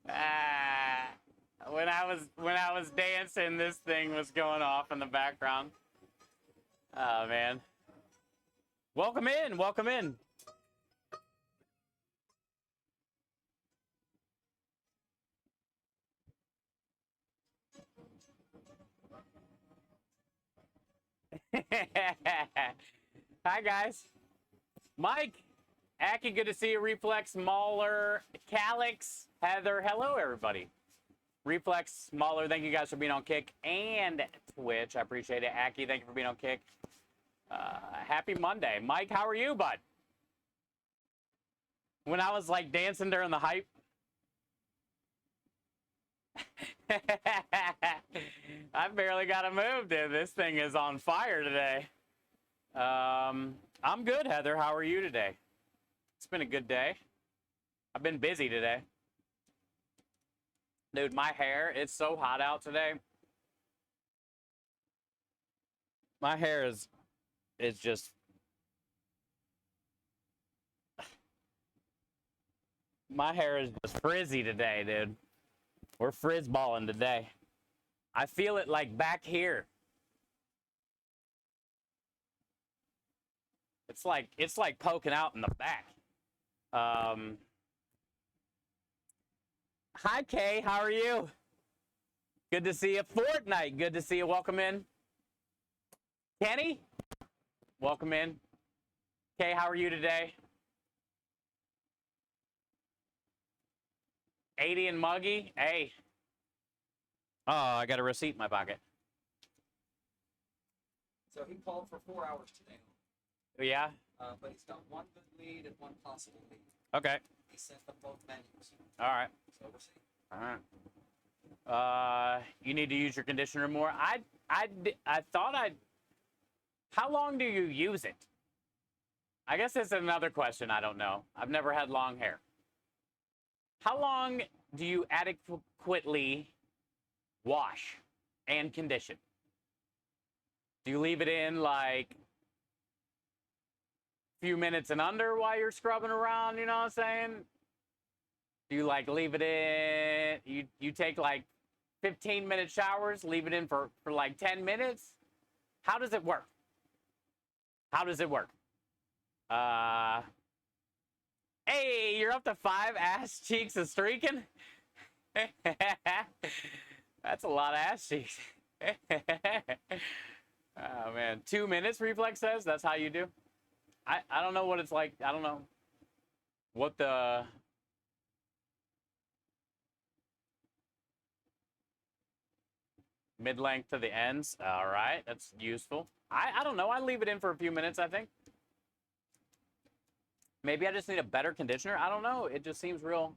Ah, when I was dancing, this thing was going off in the background. Oh man. Welcome in, welcome in. Hi guys. Mike, Aki, good to see you. Reflex, Mauler, Calix, Heather. Hello everybody. Reflex, Mauler, thank you guys for being on Kick and Twitch. I appreciate it. Aki, thank you for being on Kick. Happy Monday. Mike, how are you, bud? When I was like dancing during the hype. I barely got to move, dude. This thing is on fire today. I'm good, Heather. How are you today? It's been a good day. I've been busy today. Dude, my hair, it's so hot out today. My hair is just my hair is just frizzy today, dude. We're frizzballing today. I feel it like back here. It's like poking out in the back. Hi Kay, how are you? Good to see you. Fortnite, good to see you. Welcome in. Kenny, welcome in. Kay, how are you today? 80 and Muggy, hey. Oh, I got a receipt in my pocket. So he called for 4 hours today. Yeah? But he's got one good lead and one possible lead. Okay. He sent them both menus. All right. So we'll see. All right. You need to use your conditioner more. I thought how long do you use it? I guess that's another question. I don't know. I've never had long hair. How long do you adequately wash and condition? Do you leave it in like a few minutes and under while you're scrubbing around, you know what I'm saying? Do you like leave it in, you take like 15-minute showers, leave it in for like 10 minutes? How does it work? How does it work? Hey, you're up to 5 ass cheeks of streaking? That's a lot of ass cheeks. Oh man, 2 minutes, Reflex says? That's how you do? I don't know what it's like. I don't know what the... Mid-length to the ends. All right, that's useful. I don't know. I leave it in for a few minutes, I think. Maybe I just need a better conditioner. I don't know. It just seems real...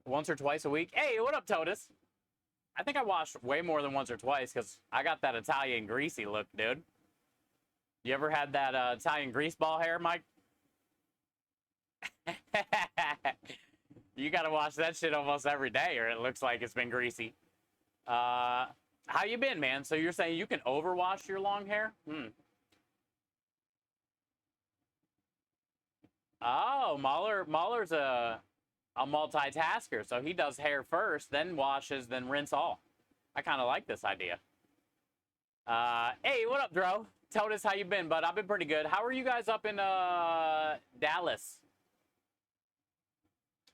once or twice a week. Hey, what up, Totus? I think I washed way more than once or twice because I got that Italian greasy look, dude. You ever had that Italian grease ball hair, Mike? You gotta wash that shit almost every day or it looks like it's been greasy. How you been, man? So you're saying you can overwash your long hair? Oh, Mahler's a multitasker, so he does hair first, then washes, then rinse all. I kind of like this idea. Hey, what up, Dro? Tell us how you been, bud. I've been pretty good. How are you guys up in Dallas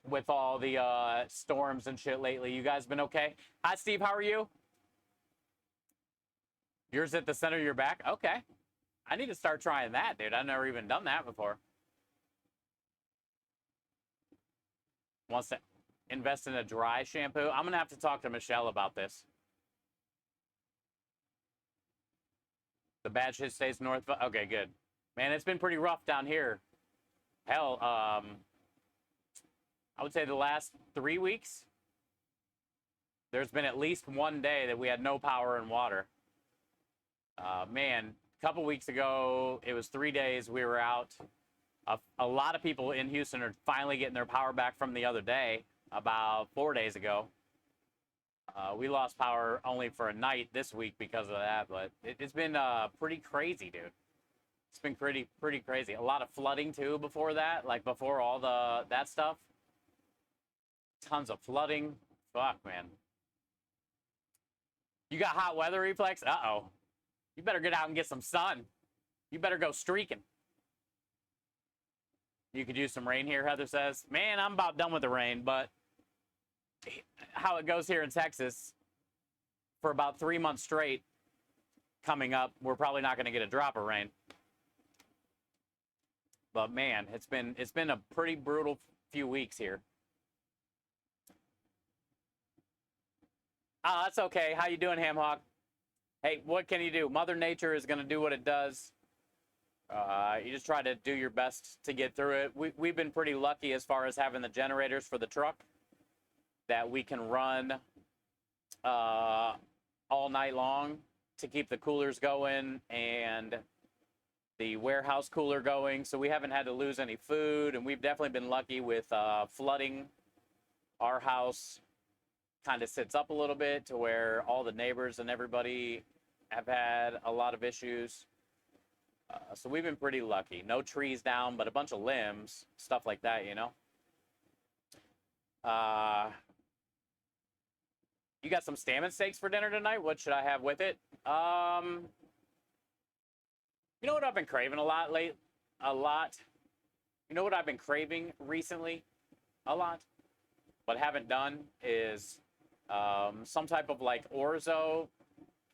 with all the storms and shit lately? You guys been okay? Hi, Steve. How are you? Yours at the center of your back? Okay. I need to start trying that, dude. I've never even done that before. Wants to invest in a dry shampoo. I'm going to have to talk to Michelle about this. The bad shit stays north. Okay, good. Man, it's been pretty rough down here. Hell, I would say the last 3 weeks, there's been at least one day that we had no power and water. Man, a couple weeks ago, it was 3 days we were out. A lot of people in Houston are finally getting their power back from the other day, about 4 days ago. We lost power only for a night this week because of that, but it's been pretty crazy, dude. It's been pretty crazy. A lot of flooding too before that, like before all that stuff. Tons of flooding. Fuck, man. You got hot weather reflex? Uh-oh. You better get out and get some sun. You better go streaking. You could use some rain here, Heather says. Man, I'm about done with the rain, but how it goes here in Texas for about 3 months straight coming up, we're probably not going to get a drop of rain. But man, it's been a pretty brutal few weeks here. Oh, that's okay. How you doing, Hamhawk? Hey, what can you do? Mother Nature is going to do what it does. You just try to do your best to get through it. We've been pretty lucky as far as having the generators for the truck that we can run all night long to keep the coolers going and the warehouse cooler going. So we haven't had to lose any food, and we've definitely been lucky with flooding. Our house kind of sits up a little bit to where all the neighbors and everybody have had a lot of issues. So we've been pretty lucky. No trees down, but a bunch of limbs, stuff like that, you know. You got some salmon steaks for dinner tonight? What should I have with it? You know what I've been craving a lot? You know what I've been craving recently? A lot. What I haven't done is some type of like orzo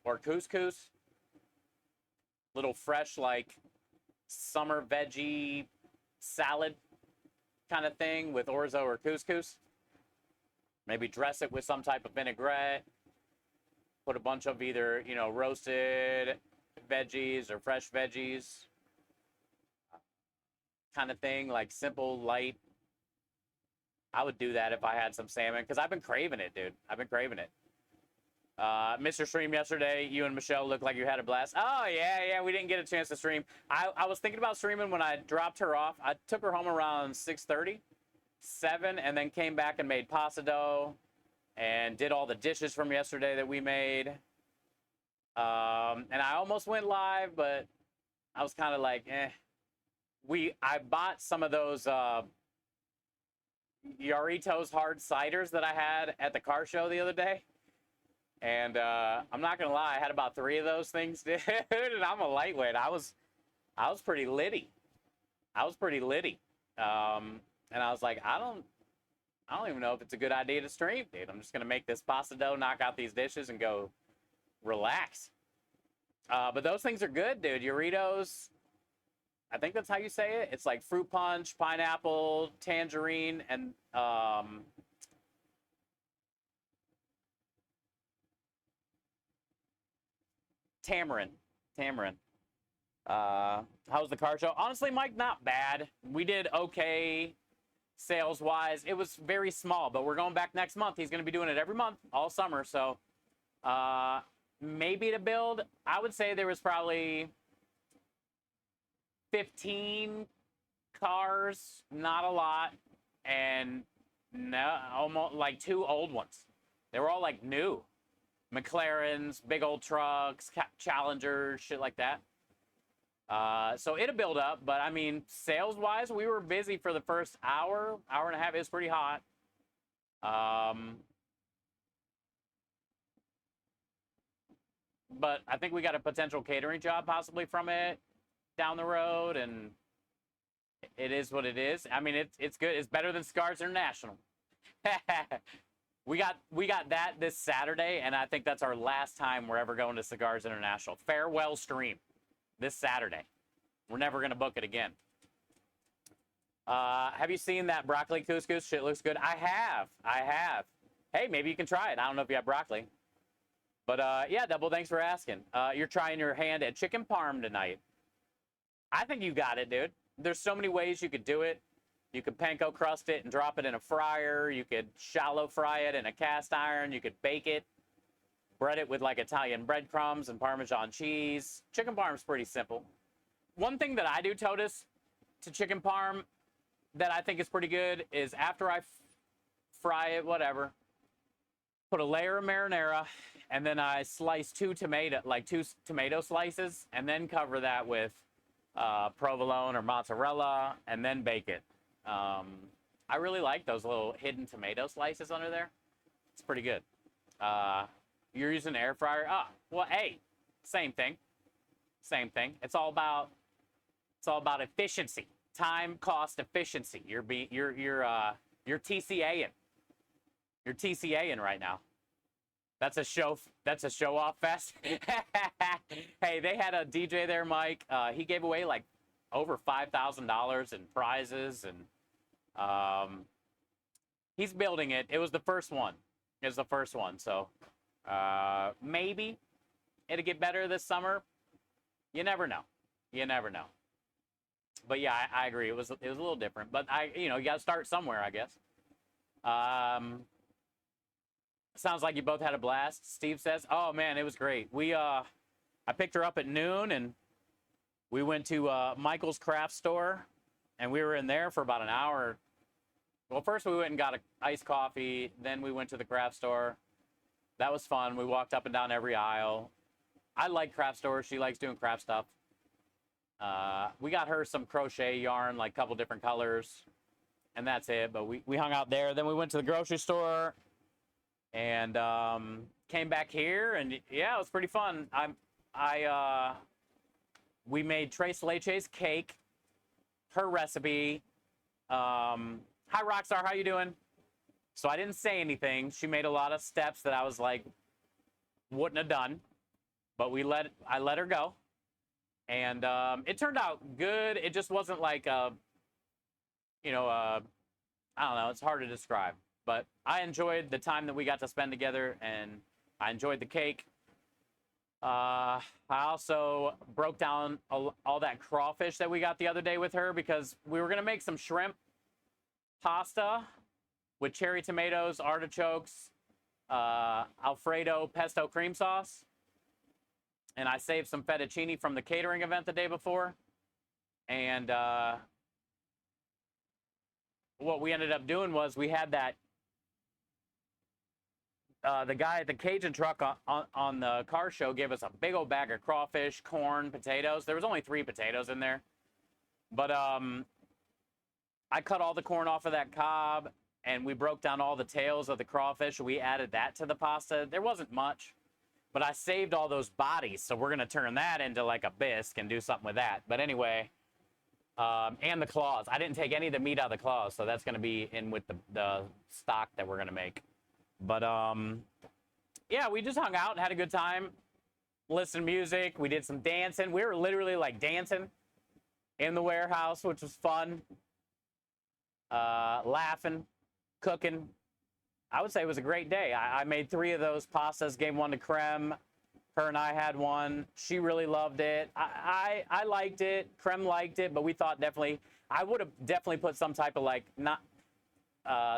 or couscous. Little fresh, like summer veggie salad kind of thing with orzo or couscous. Maybe dress it with some type of vinaigrette. Put a bunch of either, you know, roasted veggies or fresh veggies kind of thing, like simple, light. I would do that if I had some salmon, because I've been craving it, dude. I've been craving it. Mr. Stream yesterday, you and Michelle looked like you had a blast. Oh, yeah, we didn't get a chance to stream. I was thinking about streaming when I dropped her off. I took her home around 6:30, 7, and then came back and made pasta dough and did all the dishes from yesterday that we made. And I almost went live, but I was kind of like, eh. I bought some of those Yarritos hard ciders that I had at the car show the other day. And I'm not gonna lie, I had about 3 of those things, dude, and I'm a lightweight. I was pretty litty. And I was like, I don't even know if it's a good idea to stream, dude. I'm just gonna make this pasta dough, knock out these dishes, and go relax. But those things are good, dude. Yarritos, I think that's how you say it. It's like fruit punch, pineapple, tangerine, and tamarind. How's the car show? Honestly, Mike, not bad. We did okay sales wise. It was very small, but we're going back next month. He's going to be doing it every month all summer. So maybe to build, I would say there was probably 15 cars, not a lot, and no, almost like 2 old ones. They were all like new. McLarens, big old trucks, Challengers, shit like that. So it'll build up, but I mean, sales-wise, we were busy for the first hour and a half. It was pretty hot. But I think we got a potential catering job possibly from it down the road, and it is what it is. I mean, it's good. It's better than Cigars International. We got that this Saturday, and I think that's our last time we're ever going to Cigars International. Farewell stream this Saturday. We're never going to book it again. Have you seen that broccoli couscous? Shit looks good. I have. Hey, maybe you can try it. I don't know if you have broccoli. But yeah, Double, thanks for asking. You're trying your hand at chicken parm tonight. I think you got it, dude. There's so many ways you could do it. You could panko crust it and drop it in a fryer. You could shallow fry it in a cast iron. You could bake it. Bread it with like Italian breadcrumbs and Parmesan cheese. Chicken parm's pretty simple. One thing that I do, Totus, to chicken parm that I think is pretty good is after I fry it, whatever, put a layer of marinara, and then I slice two tomato slices, and then cover that with provolone or mozzarella, and then bake it. I really like those little hidden tomato slices under there. It's pretty good. You're using an air fryer? Ah, well, hey, same thing. Same thing. It's all about efficiency, time, cost, efficiency. You're TCAing. You're TCAing right now. That's a show off fest. Hey, they had a DJ there, Mike. He gave away like over $5,000 in prizes, and he's building it. It was the first one. So maybe it'll get better this summer. You never know. But yeah, I agree. It was a little different. But you got to start somewhere, I guess. Sounds like you both had a blast. Steve says, "Oh man, it was great. I picked her up at noon, and we went to Michael's Craft Store, and we were in there for about an hour. Well, first we went and got an iced coffee. Then we went to the craft store. That was fun. We walked up and down every aisle. I like craft stores. She likes doing craft stuff. We got her some crochet yarn, like a couple different colors, and that's it. But we hung out there. Then we went to the grocery store, and came back here, and yeah, it was pretty fun. We made Tres Leches cake, her recipe. Hi, Rockstar, how you doing? So I didn't say anything. She made a lot of steps that I was like, wouldn't have done, but I let her go, and it turned out good. It just wasn't like I don't know. It's hard to describe, but I enjoyed the time that we got to spend together, and I enjoyed the cake. I also broke down all that crawfish that we got the other day with her, because we were gonna make some shrimp pasta with cherry tomatoes, artichokes, Alfredo pesto cream sauce. And I saved some fettuccine from the catering event the day before. And what we ended up doing was we had that, the guy at the Cajun truck on the car show gave us a big old bag of crawfish, corn, potatoes. There was only 3 potatoes in there. But I cut all the corn off of that cob, and we broke down all the tails of the crawfish. We added that to the pasta. There wasn't much, but I saved all those bodies, so we're going to turn that into like a bisque and do something with that. But anyway, and the claws. I didn't take any of the meat out of the claws, so that's going to be in with the stock that we're going to make. But yeah, we just hung out and had a good time, listened to music. We did some dancing. We were literally like dancing in the warehouse, which was fun. Laughing, cooking. I would say it was a great day. I made 3 of those pastas, gave one to Creme. Her and I had one. She really loved it. I liked it. Creme liked it, but we thought I would have definitely put some type of like, not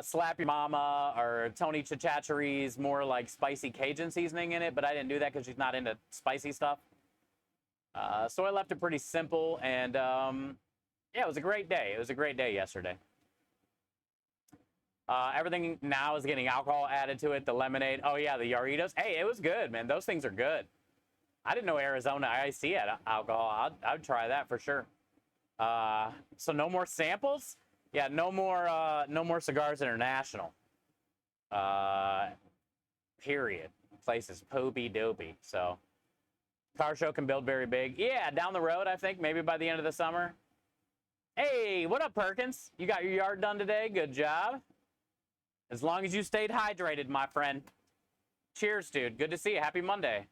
Slap Your Mama or Tony Chachachere's more like spicy Cajun seasoning in it, but I didn't do that because she's not into spicy stuff. So I left it pretty simple, and yeah, it was a great day. It was a great day yesterday. Everything now is getting alcohol added to it. The lemonade. Oh, yeah, the Yarritos. Hey, it was good, man. Those things are good. I didn't know Arizona IC had alcohol. I'd try that for sure. So no more samples? Yeah, no more Cigars International. Period. Place is poopy-dopey. So car show can build very big. Yeah, down the road, I think. Maybe by the end of the summer. Hey, what up, Perkins? You got your yard done today? Good job. As long as you stayed hydrated, my friend. Cheers, dude. Good to see you. Happy Monday.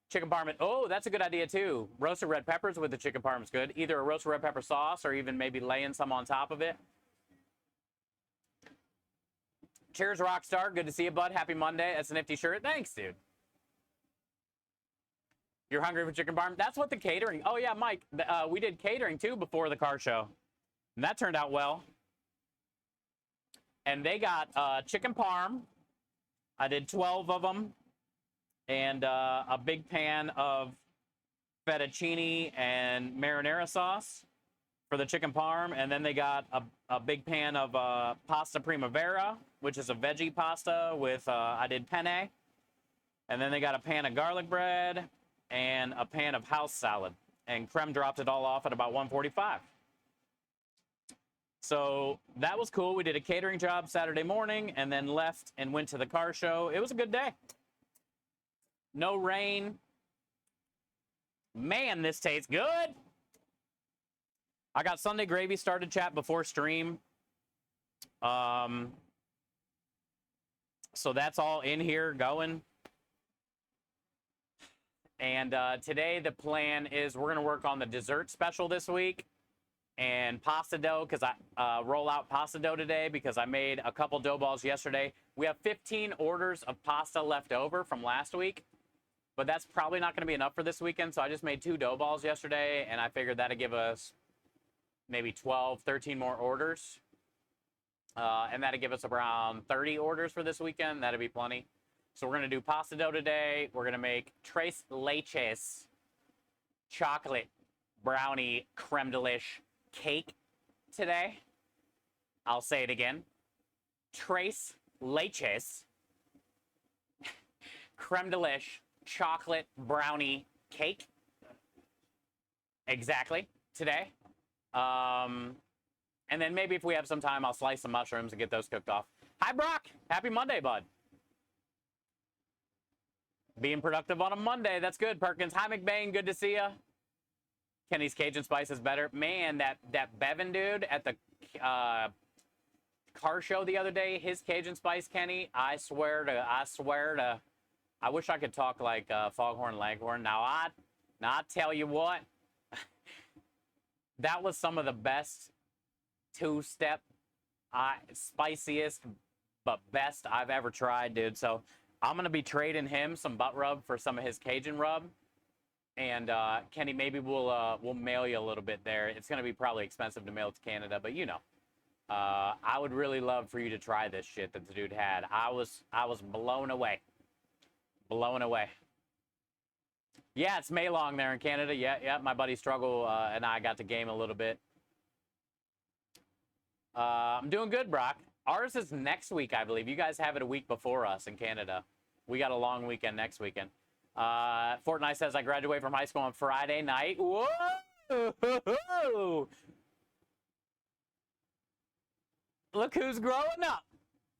Chicken parm. Oh, that's a good idea, too. Roasted red peppers with the chicken parm is good. Either a roasted red pepper sauce or even maybe laying some on top of it. Cheers, Rockstar. Good to see you, bud. Happy Monday. That's a nifty shirt. Thanks, dude. You're hungry for chicken parm? That's what the catering... Oh, yeah, Mike. We did catering, too, before the car show. And that turned out well. And they got chicken parm. I did 12 of them. And a big pan of fettuccine and marinara sauce. for the chicken parm, and then they got a big pan of pasta primavera, which is a veggie pasta with I did penne, and then they got a pan of garlic bread and a pan of house salad, and Krem dropped it all off at about 145. So that was cool. We did a catering job Saturday morning and then left and went to the car show. It was a good day. No rain. Man, this tastes good. I got Sunday gravy started, chat, before stream. So that's all in here going. And today the plan is we're going to work on the dessert special this week and pasta dough, because I roll out pasta dough today because I made a couple dough balls yesterday. We have 15 orders of pasta left over from last week, but that's probably not going to be enough for this weekend. So I just made 2 dough balls yesterday, and I figured that'd give us maybe 12, 13 more orders. And that'd give us around 30 orders for this weekend. That'd be plenty. So we're going to do pasta dough today. We're going to make tres leches chocolate brownie creme de lish cake today. I'll say it again. Tres leches creme de lish chocolate brownie cake. Exactly. Today. And then maybe if we have some time, I'll slice some mushrooms and get those cooked off. Hi, Brock. Happy Monday, bud. Being productive on a Monday. That's good, Perkins. Hi, McBain. Good to see you. Kenny's Cajun Spice is better. Man, that Bevan dude at the car show the other day, his Cajun Spice, Kenny, I swear to, I wish I could talk like Foghorn Leghorn. Now I tell you what, that was some of the best two-step, spiciest, but best I've ever tried, dude. So I'm going to be trading him some butt rub for some of his Cajun rub. And Kenny, maybe we'll mail you a little bit there. It's going to be probably expensive to mail to Canada, but you know. I would really love for you to try this shit that the dude had. I was blown away. Blown away. Yeah, it's May long there in Canada. Yeah, my buddy Struggle and I got to game a little bit. I'm doing good, Brock. Ours is next week, I believe. You guys have it a week before us in Canada. We got a long weekend next weekend. Fortnite says, I graduate from high school on Friday night. Whoa! Look who's growing up.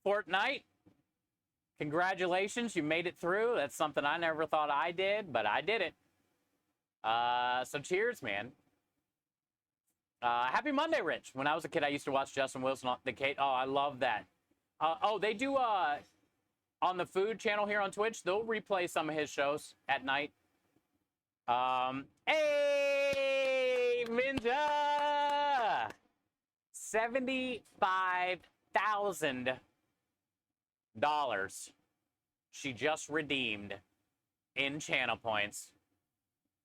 Fortnite, congratulations. You made it through. That's something I never thought I did, but I did it. So cheers, man. Happy Monday, Rich. When I was a kid, I used to watch Justin Wilson on the Kate. Oh, I love that. Oh, they do on the food channel here on Twitch. They'll replay some of his shows at night. Hey, Minja! $75,000 she just redeemed in channel points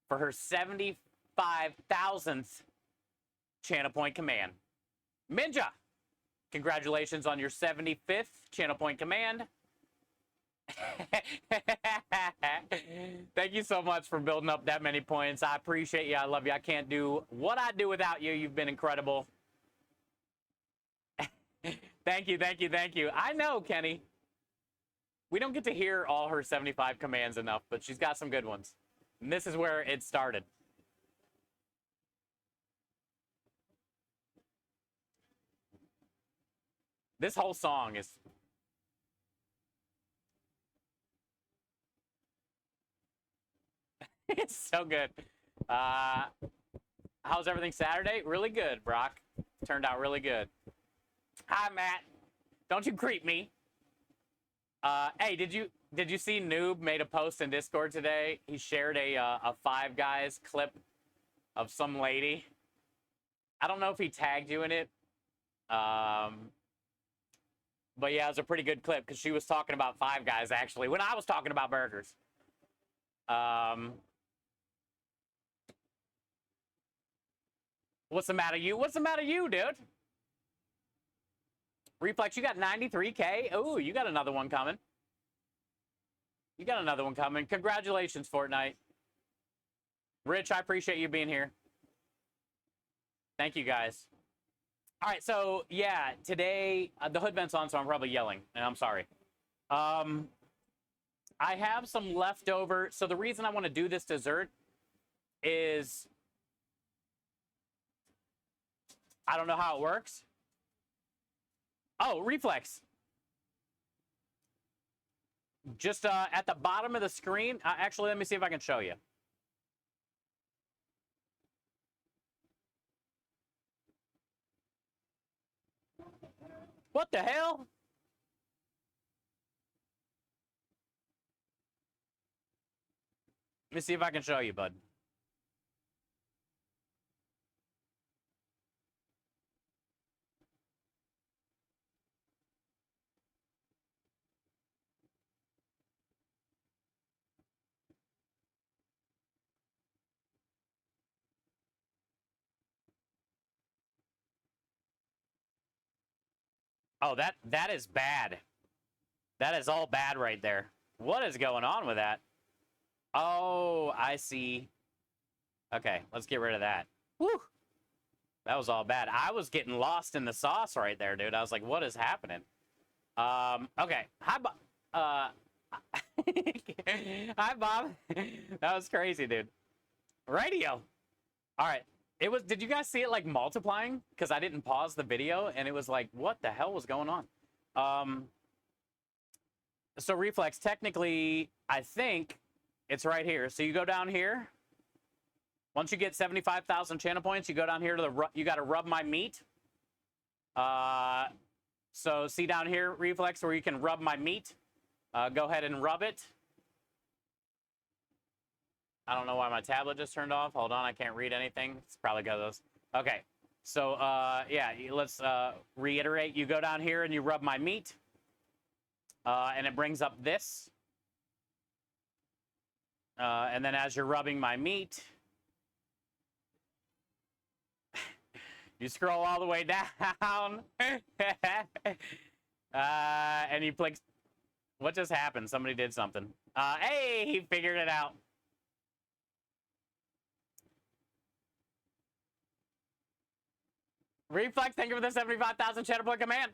for her 75,000th channel point command. Minja, congratulations on your 75th channel point command. Thank you so much for building up that many points. I appreciate you. I love you. I can't do what I do without you. You've been incredible. Thank you. I know, Kenny. We don't get to hear all her 75 commands enough, but she's got some good ones. And this is where it started. This whole song is... It's so good. How's everything Saturday? Really good, Brock. Turned out really good. Hi, Matt. Don't you creep me. Hey, did you see Noob made a post in Discord today? He shared a Five Guys clip of some lady. I don't know if he tagged you in it. But yeah, it was a pretty good clip because she was talking about Five Guys, actually, when I was talking about burgers. What's the matter, you? What's the matter, you, dude? Reflex, you got 93K. Ooh, you got another one coming. You got another one coming. Congratulations, Fortnite. Rich, I appreciate you being here. Thank you, guys. All right, so yeah, today the hood vent's on, so I'm probably yelling, and I'm sorry. I have some leftover. So the reason I want to do this dessert is I don't know how it works. Oh, reflex. Just at the bottom of the screen. Actually, let me see if I can show you. What the hell? Let me see if I can show you, bud. Oh, that is bad. That is all bad right there. What is going on with that? Oh, I see. Okay, let's get rid of that. Woo! That was all bad. I was getting lost in the sauce right there, dude. I was like, what is happening? Okay. Hi, Bob. Hi, Bob. That was crazy, dude. Radio. All right. It was, did you guys see it like multiplying? Because I didn't pause the video and it was like, what the hell was going on? So reflex, technically, I think it's right here. So you go down here. Once you get 75,000 channel points, you go down here to the, you got to rub my meat. So see down here, reflex, where you can rub my meat. Go ahead and rub it. I don't know why my tablet just turned off. Hold on, I can't read anything. It's probably because of those. Okay, so yeah, let's reiterate. You go down here and you rub my meat. And it brings up this. And then as you're rubbing my meat, you scroll all the way down. And you click. What just happened? Somebody did something. Hey, he figured it out. Reflex, thank you for the 75,000 cheddar point command.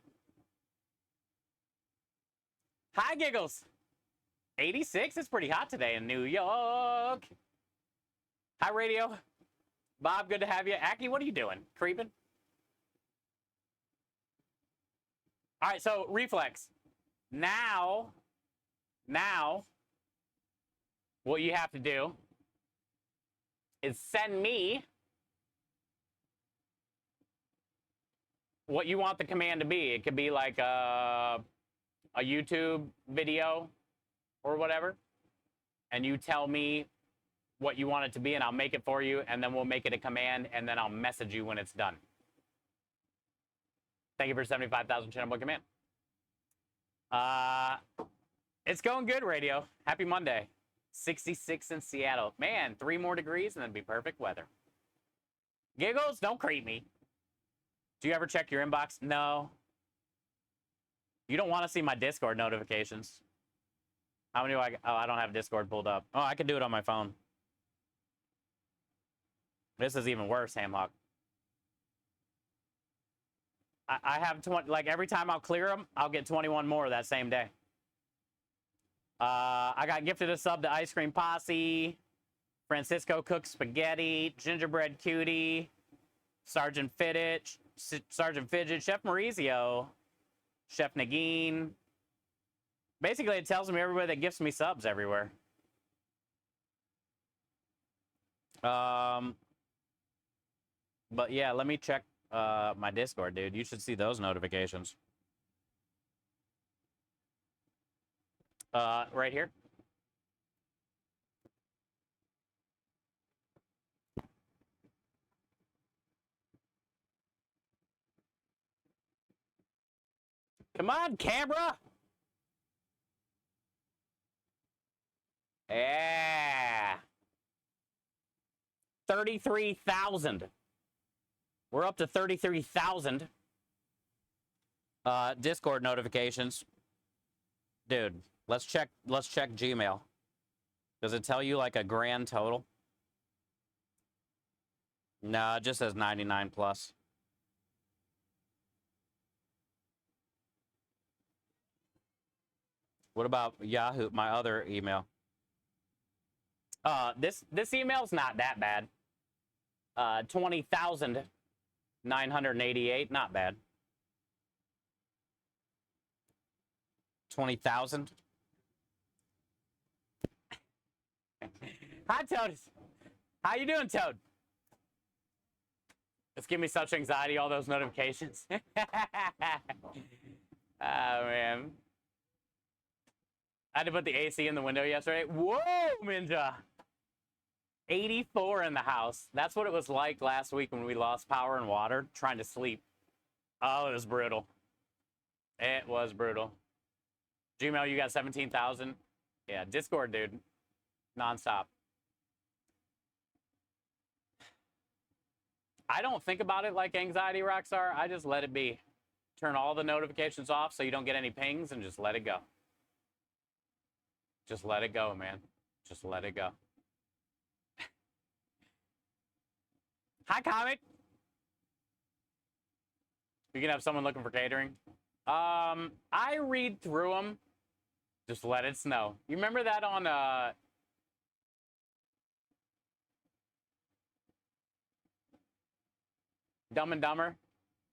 Hi, Giggles. 86? It's pretty hot today in New York. Hi, Radio. Bob, good to have you. Aki, what are you doing? Creeping? All right, so reflex. Now, what you have to do is send me what you want the command to be. It could be like a YouTube video or whatever, and you tell me what you want it to be, and I'll make it for you, and then we'll make it a command, and then I'll message you when it's done. Thank you for 75,000 channel book command. It's going good, Radio. Happy Monday. 66 in Seattle. Man, 3 more degrees, and then be perfect weather. Giggles, don't creep me. Do you ever check your inbox? No. You don't want to see my Discord notifications. How many do I... Oh, I don't have Discord pulled up. Oh, I can do it on my phone. This is even worse, Hamhawk. I have 20... Like, every time I'll clear them, I'll get 21 more that same day. I got gifted a sub to Ice Cream Posse, Francisco Cooks Spaghetti, Gingerbread Cutie, Sergeant Fidget, Chef Maurizio, Chef Nagin. Basically, it tells me everybody that gifts me subs everywhere. But yeah, let me check my Discord, dude. You should see those notifications. Right here. Come on, camera. Yeah. 33,000. We're up to 33,000 Discord notifications. Dude, let's check Gmail. Does it tell you like a grand total? No, it just says 99 plus. What about Yahoo, my other email? This email's not that bad. 20,988, not bad. 20,000. Hi, Toad. How you doing, Toad? It's giving me such anxiety, all those notifications. Oh, man. I had to put the AC in the window yesterday. Whoa, Ninja. 84 in the house. That's what it was like last week when we lost power and water trying to sleep. Oh, it was brutal. It was brutal. Gmail, you got 17,000. Yeah, Discord, dude. Nonstop. I don't think about it like anxiety, Rockstar. I just let it be. Turn all the notifications off so you don't get any pings and just let it go. Just let it go, man. Just let it go. Hi, Comic. You can have someone looking for catering. I read through them. Just let it snow. You remember that on Dumb and Dumber?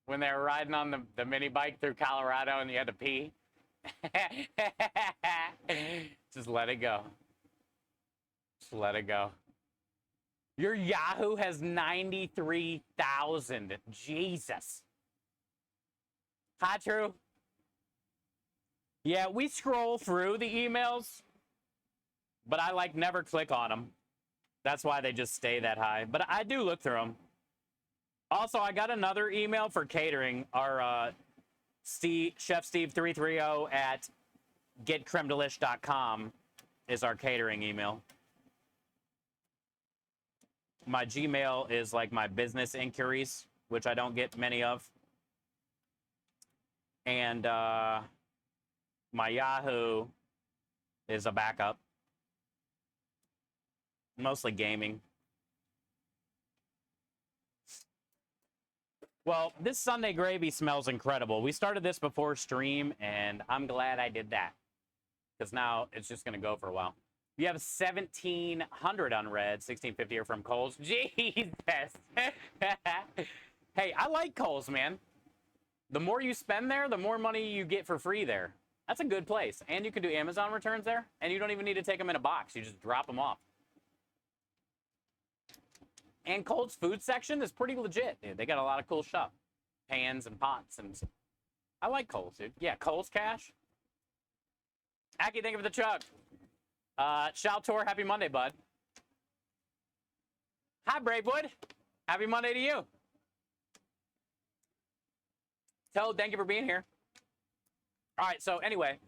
When they were riding on the mini bike through Colorado and you had to pee? Just let it go. Just let it go. Your Yahoo has 93,000. Jesus. Hi, True. Yeah, we scroll through the emails, but I like never click on them. That's why they just stay that high. But I do look through them. Also, I got another email for catering. Our Chef Steve 330 at getcremedelish.com is our catering email. My Gmail is like my business inquiries, which I don't get many of. And my Yahoo is a backup. Mostly gaming. Well, this Sunday gravy smells incredible. We started this before stream, and I'm glad I did that. Because now it's just going to go for a while. You have 1,700 unread, 1,650 are from Kohl's. Jesus. Hey, I like Kohl's, man. The more you spend there, the more money you get for free there. That's a good place. And you can do Amazon returns there, and you don't even need to take them in a box. You just drop them off. And Kohl's food section is pretty legit, dude. They got a lot of cool stuff. Pans and pots. And I like Kohl's, dude. Yeah, Kohl's Cash. Aki, thank you for the chug. Shaltor, happy Monday, bud. Hi, Bravewood. Happy Monday to you. Toad, thank you for being here. All right, so anyway,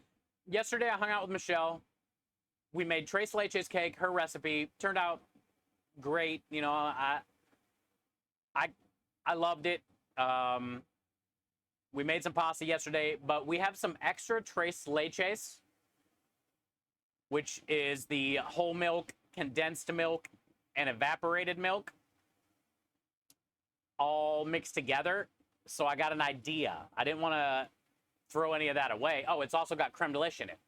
yesterday I hung out with Michelle. We made Tres Leches cake, her recipe. Turned out great. You know, I loved it. We made some pasta yesterday, but we have some extra Tres Leches, which is the whole milk, condensed milk, and evaporated milk all mixed together. So I got an idea. I didn't want to throw any of that away. Oh, it's also got creme de lish in it.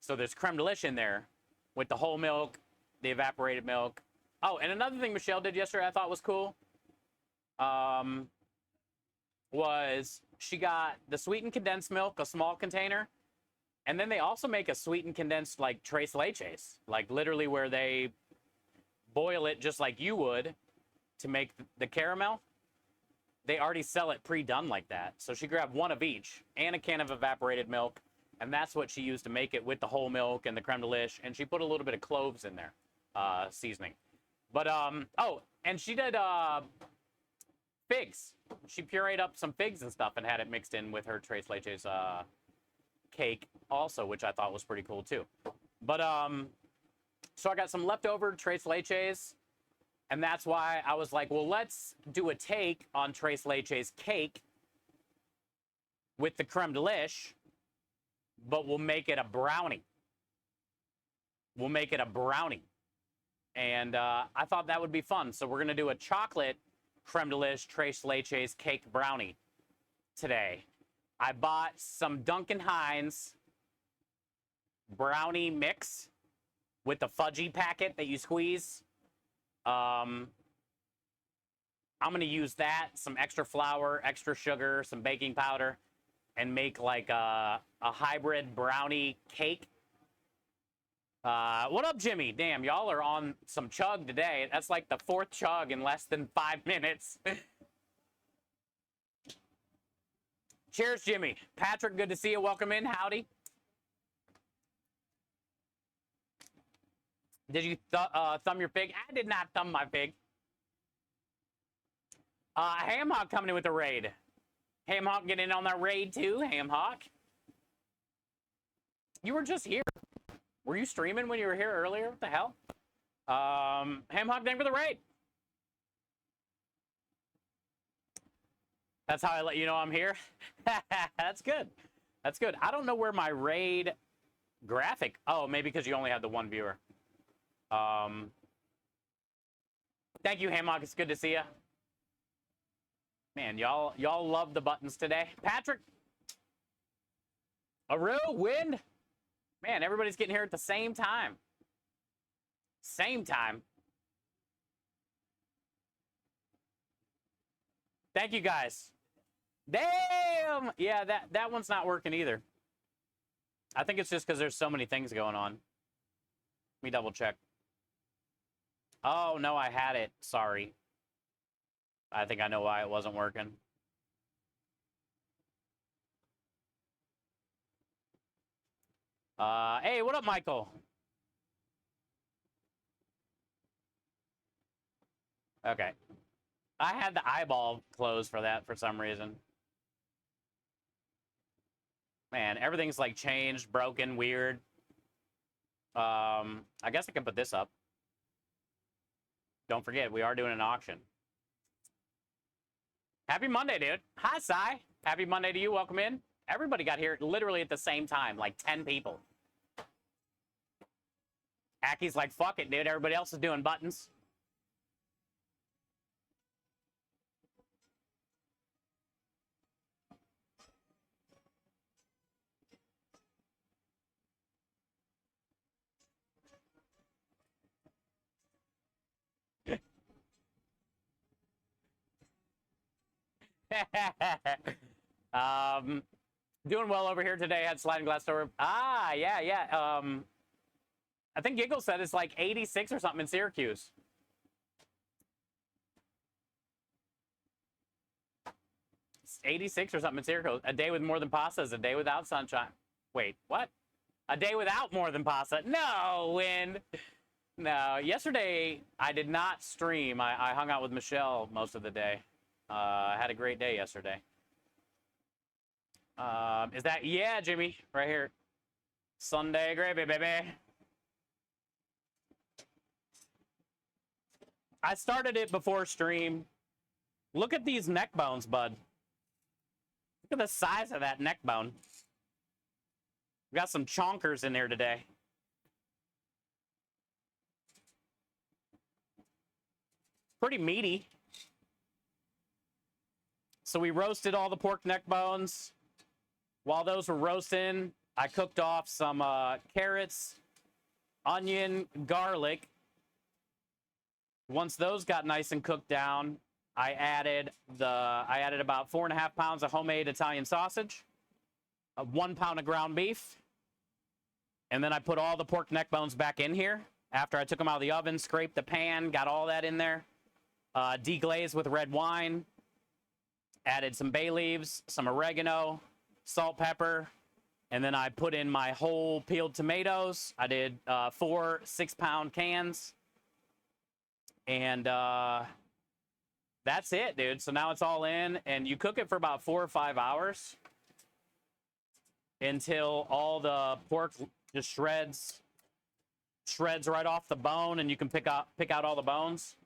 So there's creme de lish in there with the whole milk, the evaporated milk. Oh, and another thing Michelle did yesterday I thought was cool was she got the sweetened condensed milk, a small container, and then they also make a sweetened condensed like Tres Leches, like literally where they boil it just like you would to make the caramel. They already sell it pre-done like that. So she grabbed one of each and a can of evaporated milk, and that's what she used to make it with the whole milk and the creme de lish, and she put a little bit of cloves in there, seasoning. But, oh, and she did figs. She pureed up some figs and stuff and had it mixed in with her Tres Leches cake also, which I thought was pretty cool too. But, so I got some leftover Tres Leches, and that's why I was like, well, let's do a take on Tres Leches cake with the creme de lish, but we'll make it a brownie. We'll make it a brownie. And I thought that would be fun. So we're going to do a chocolate creme delish, tres leches, cake brownie today. I bought some Duncan Hines brownie mix with the fudgy packet that you squeeze. I'm going to use that, some extra flour, extra sugar, some baking powder, and make like a hybrid brownie cake. What up, Jimmy? Damn, y'all are on some chug today. That's like the 4th chug in less than 5 minutes. Cheers, Jimmy. Patrick, good to see you. Welcome in. Howdy. Did you thumb your fig? I did not thumb my fig. Hamhawk coming in with a raid. Hamhawk getting in on that raid too. Hamhawk. You were just here. Were you streaming when you were here earlier? What the hell? Hamhawk, thank you for the raid. That's how I let you know I'm here. That's good. That's good. I don't know where my raid graphic. Oh, maybe because you only had the 1 viewer. Thank you, Hammock. It's good to see you. Man, y'all love the buttons today. Patrick. Aru, Wind. Man, everybody's getting here at the same time. Same time. Thank you, guys. Damn! Yeah, that one's not working either. I think it's just because there's so many things going on. Let me double check. Oh, no, I had it. Sorry. I think I know why it wasn't working. Hey, what up, Michael? Okay. I had the eyeball closed for that for some reason. Man, everything's like changed, broken, weird. I guess I can put this up. Don't forget, we are doing an auction. Happy Monday, dude. Hi, Sai. Happy Monday to you. Welcome in. Everybody got here literally at the same time, like 10 people. Aki's like, fuck it, dude. Everybody else is doing buttons. Doing well over here today. Had sliding glass door. Ah, yeah. I think Giggle said it's like 86 or something in Syracuse. It's 86 or something in Syracuse. A day with more than pasta is a day without sunshine. Wait, what? A day without more than pasta? No, Wind. No, yesterday I did not stream. I hung out with Michelle most of the day. I had a great day yesterday. Is that, yeah, Jimmy, right here. Sunday gravy, baby. I started it before stream. Look at these neck bones, bud. Look at the size of that neck bone. We got some chonkers in there today. Pretty meaty. So we roasted all the pork neck bones. While those were roasting, I cooked off some carrots, onion, garlic. Once those got nice and cooked down, I added about 4.5 pounds of homemade Italian sausage, 1 pound of ground beef, and then I put all the pork neck bones back in here after I took them out of the oven, scraped the pan, got all that in there, deglazed with red wine, added some bay leaves, some oregano, salt, pepper, and then I put in my whole peeled tomatoes. I did 4 6-pound cans. And that's it, dude. So now it's all in, and you cook it for about 4 or 5 hours until all the pork just shreds right off the bone, and you can pick out all the bones.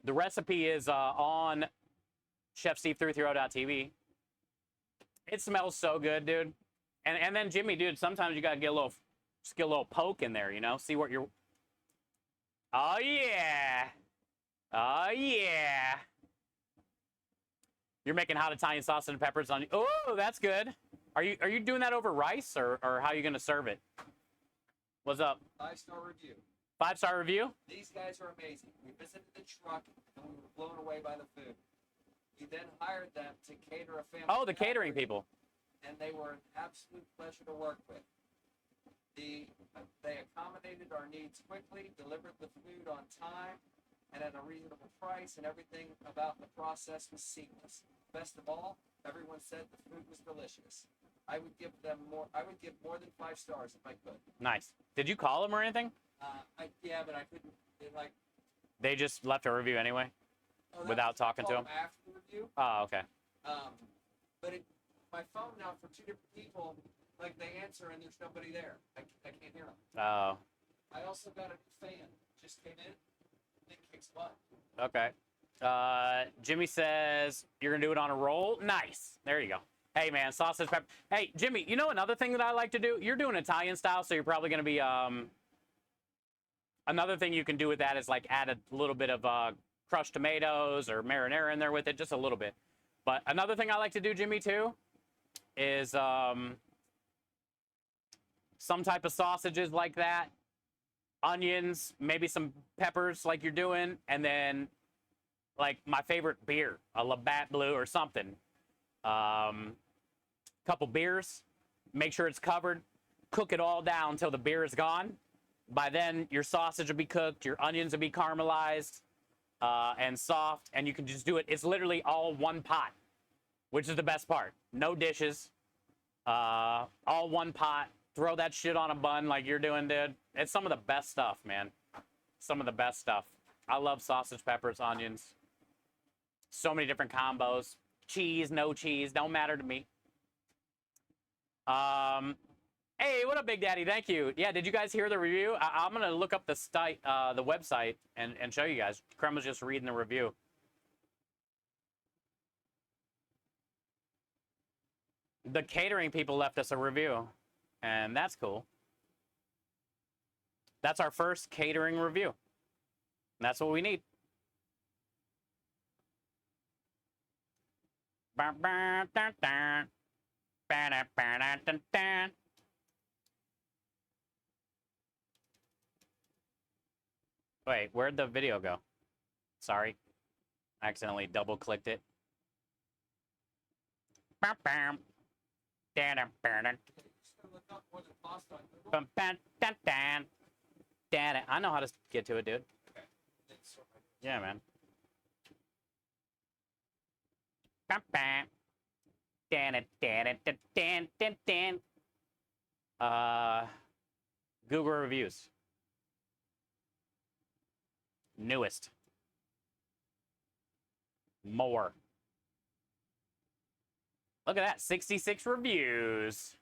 The recipe is on ChefSteve330.tv. It smells so good, dude. And then Jimmy, dude, sometimes you gotta get a little poke in there, you know, see what you're. Oh yeah. Yeah. You're making hot Italian sausage and peppers on. Oh, that's good. Are you doing that over rice or how are you gonna serve it? What's up? 5-star review. 5-star review? These guys are amazing. We visited the truck and we were blown away by the food. We then hired them to cater a family. Oh, the catering gathering, people. And they were an absolute pleasure to work with. They accommodated our needs quickly, delivered the food on time, and at a reasonable price, and everything about the process was seamless. Best of all, everyone said the food was delicious. I would give more than 5 stars if I could. Nice. Did you call them or anything? Yeah, but I couldn't. They just left a review anyway, Oh, without talking to called them. after the review. Oh, okay. But my phone now for 2 different people, like they answer and there's nobody there. I can't hear them. Oh, I also got a new fan. Just came in. It kicks butt. okay. Jimmy says you're gonna do it on a roll. Nice. There you go. Hey man, sausage pepper. Hey Jimmy, you know another thing that I like to do? You're doing Italian style, so you're probably gonna be Another thing you can do with that is like add a little bit of crushed tomatoes or marinara in there with it, just a little bit. But another thing I like to do, Jimmy, too, is some type of sausages like that, onions, maybe some peppers like you're doing, and then like my favorite beer, a Labatt Blue or something. Couple beers, make sure it's covered, cook it all down until the beer is gone. By then, your sausage will be cooked, your onions will be caramelized and soft, and you can just do it. It's literally all one pot, which is the best part. No dishes, all one pot. Throw that shit on a bun like you're doing, dude. It's some of the best stuff, man. Some of the best stuff. I love sausage, peppers, onions. So many different combos. Cheese, no cheese, don't matter to me. Hey, what up, Big Daddy? Thank you. Yeah, did you guys hear the review? I'm gonna look up the website and show you guys. Krem was just reading the review. The catering people left us a review, and that's cool. That's our first catering review. That's what we need. Wait, where'd the video go? Sorry. I accidentally double-clicked it. I know how to get to it, dude. Yeah, man. Google reviews. Newest. More. Look at that, 66 reviews.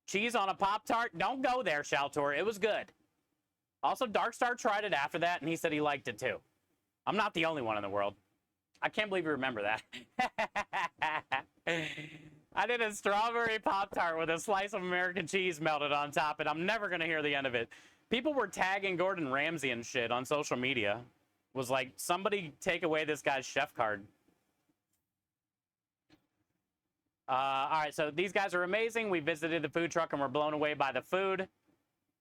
Cheese on a Pop-Tart? Don't go there, Shaltor. It was good. Also, Darkstar tried it after that, and he said he liked it too. I'm not the only one in the world. I can't believe you remember that. I did a strawberry Pop-Tart with a slice of American cheese melted on top, and I'm never going to hear the end of it. People were tagging Gordon Ramsay and shit on social media. Was like, somebody take away this guy's chef card. All right, so these guys are amazing. We visited the food truck and were blown away by the food.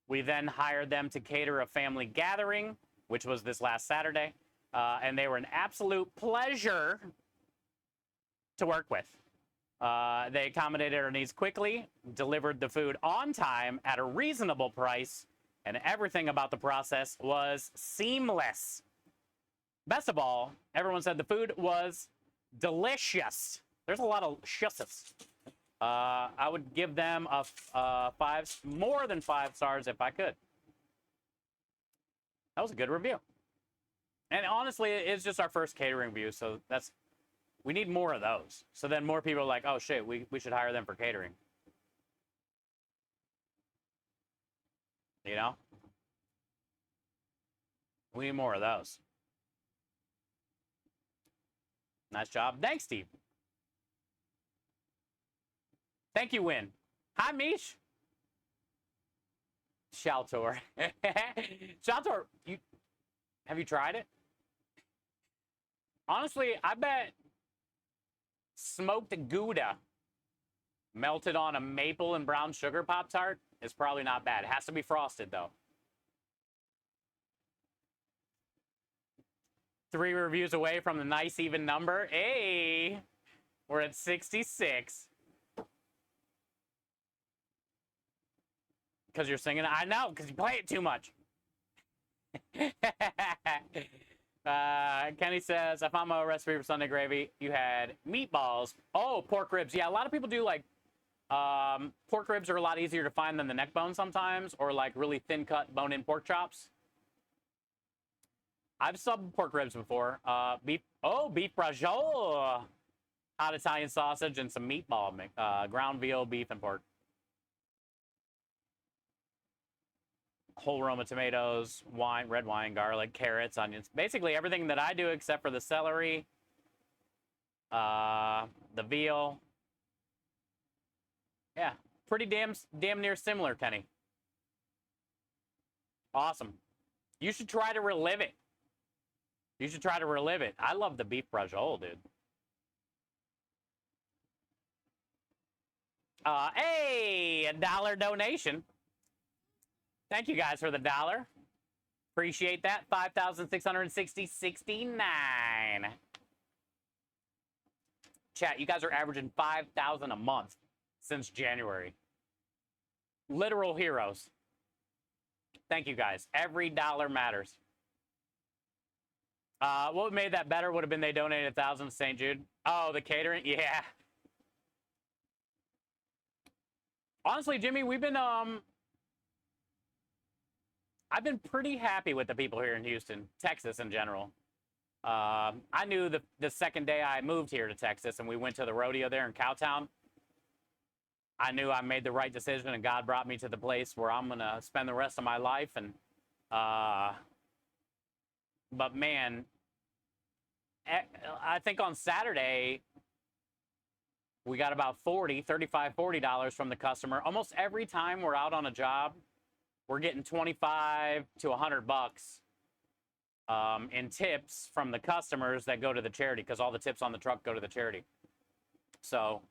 We then hired them to cater a family gathering, which was this last Saturday. And they were an absolute pleasure to work with. They accommodated our needs quickly, delivered the food on time at a reasonable price, and everything about the process was seamless. Best of all, everyone said the food was delicious. There's a lot of shusses. I would give them a more than 5 stars if I could. That was a good review. And honestly, it's just our first catering review, so we need more of those. So then more people are like, oh shit, we should hire them for catering. You know? We need more of those. Nice job. Thanks, Steve. Thank you, Win. Hi, Mish. Shaltor. Shaltor, have you tried it? Honestly, I bet smoked Gouda melted on a maple and brown sugar Pop-Tart is probably not bad. It has to be frosted, though. 3 reviews away from the nice even number. Hey, we're at 66. Because you're singing? I know, because you play it too much. Kenny says, I found my recipe for Sunday gravy. You had meatballs. Oh, pork ribs. Yeah, a lot of people do like pork ribs are a lot easier to find than the neck bone sometimes, or like really thin cut bone-in pork chops. I've subbed pork ribs before. Beef braciole, hot Italian sausage, and some meatball, ground veal, beef, and pork. Whole Roma tomatoes, wine, red wine, garlic, carrots, onions. Basically everything that I do except for the celery, the veal. Yeah, pretty damn near similar, Kenny. Awesome. You should try to relive it. You should try to relive it. I love the beef braciole, dude. Hey, $1 donation. Thank you guys for the $1. Appreciate that. 5,660.69. Chat, you guys are averaging 5,000 a month since January. Literal heroes. Thank you guys. Every dollar matters. What made that better would have been they donated 1,000 to St. Jude. Oh, the catering? Yeah. Honestly, Jimmy, we've been I've been pretty happy with the people here in Houston, Texas in general. I knew the second day I moved here to Texas and we went to the rodeo there in Cowtown, I knew I made the right decision and God brought me to the place where I'm going to spend the rest of my life. And, but man, I think on Saturday, we got about $40 from the customer. Almost every time we're out on a job, we're getting 25 to $100 in tips from the customers that go to the charity, because all the tips on the truck go to the charity. So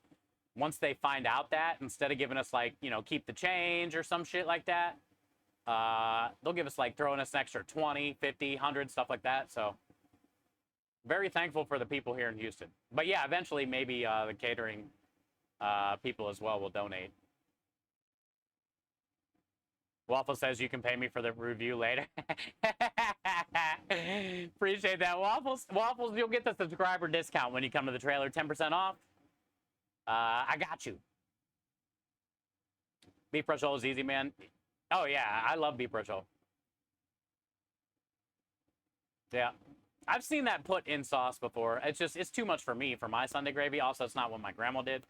once they find out that, instead of giving us like, you know, keep the change or some shit like that, they'll give us like throwing us an extra 20, 50, 100, stuff like that. So very thankful for the people here in Houston. But yeah, eventually maybe the catering people as well will donate. Waffle says you can pay me for the review later. Appreciate that. Waffles, you'll get the subscriber discount when you come to the trailer, 10% off. I got you. Beef braciole is easy, man. Oh yeah, I love beef braciole. Yeah, I've seen that put in sauce before. It's too much for me, for my Sunday gravy. Also, it's not what my grandma did.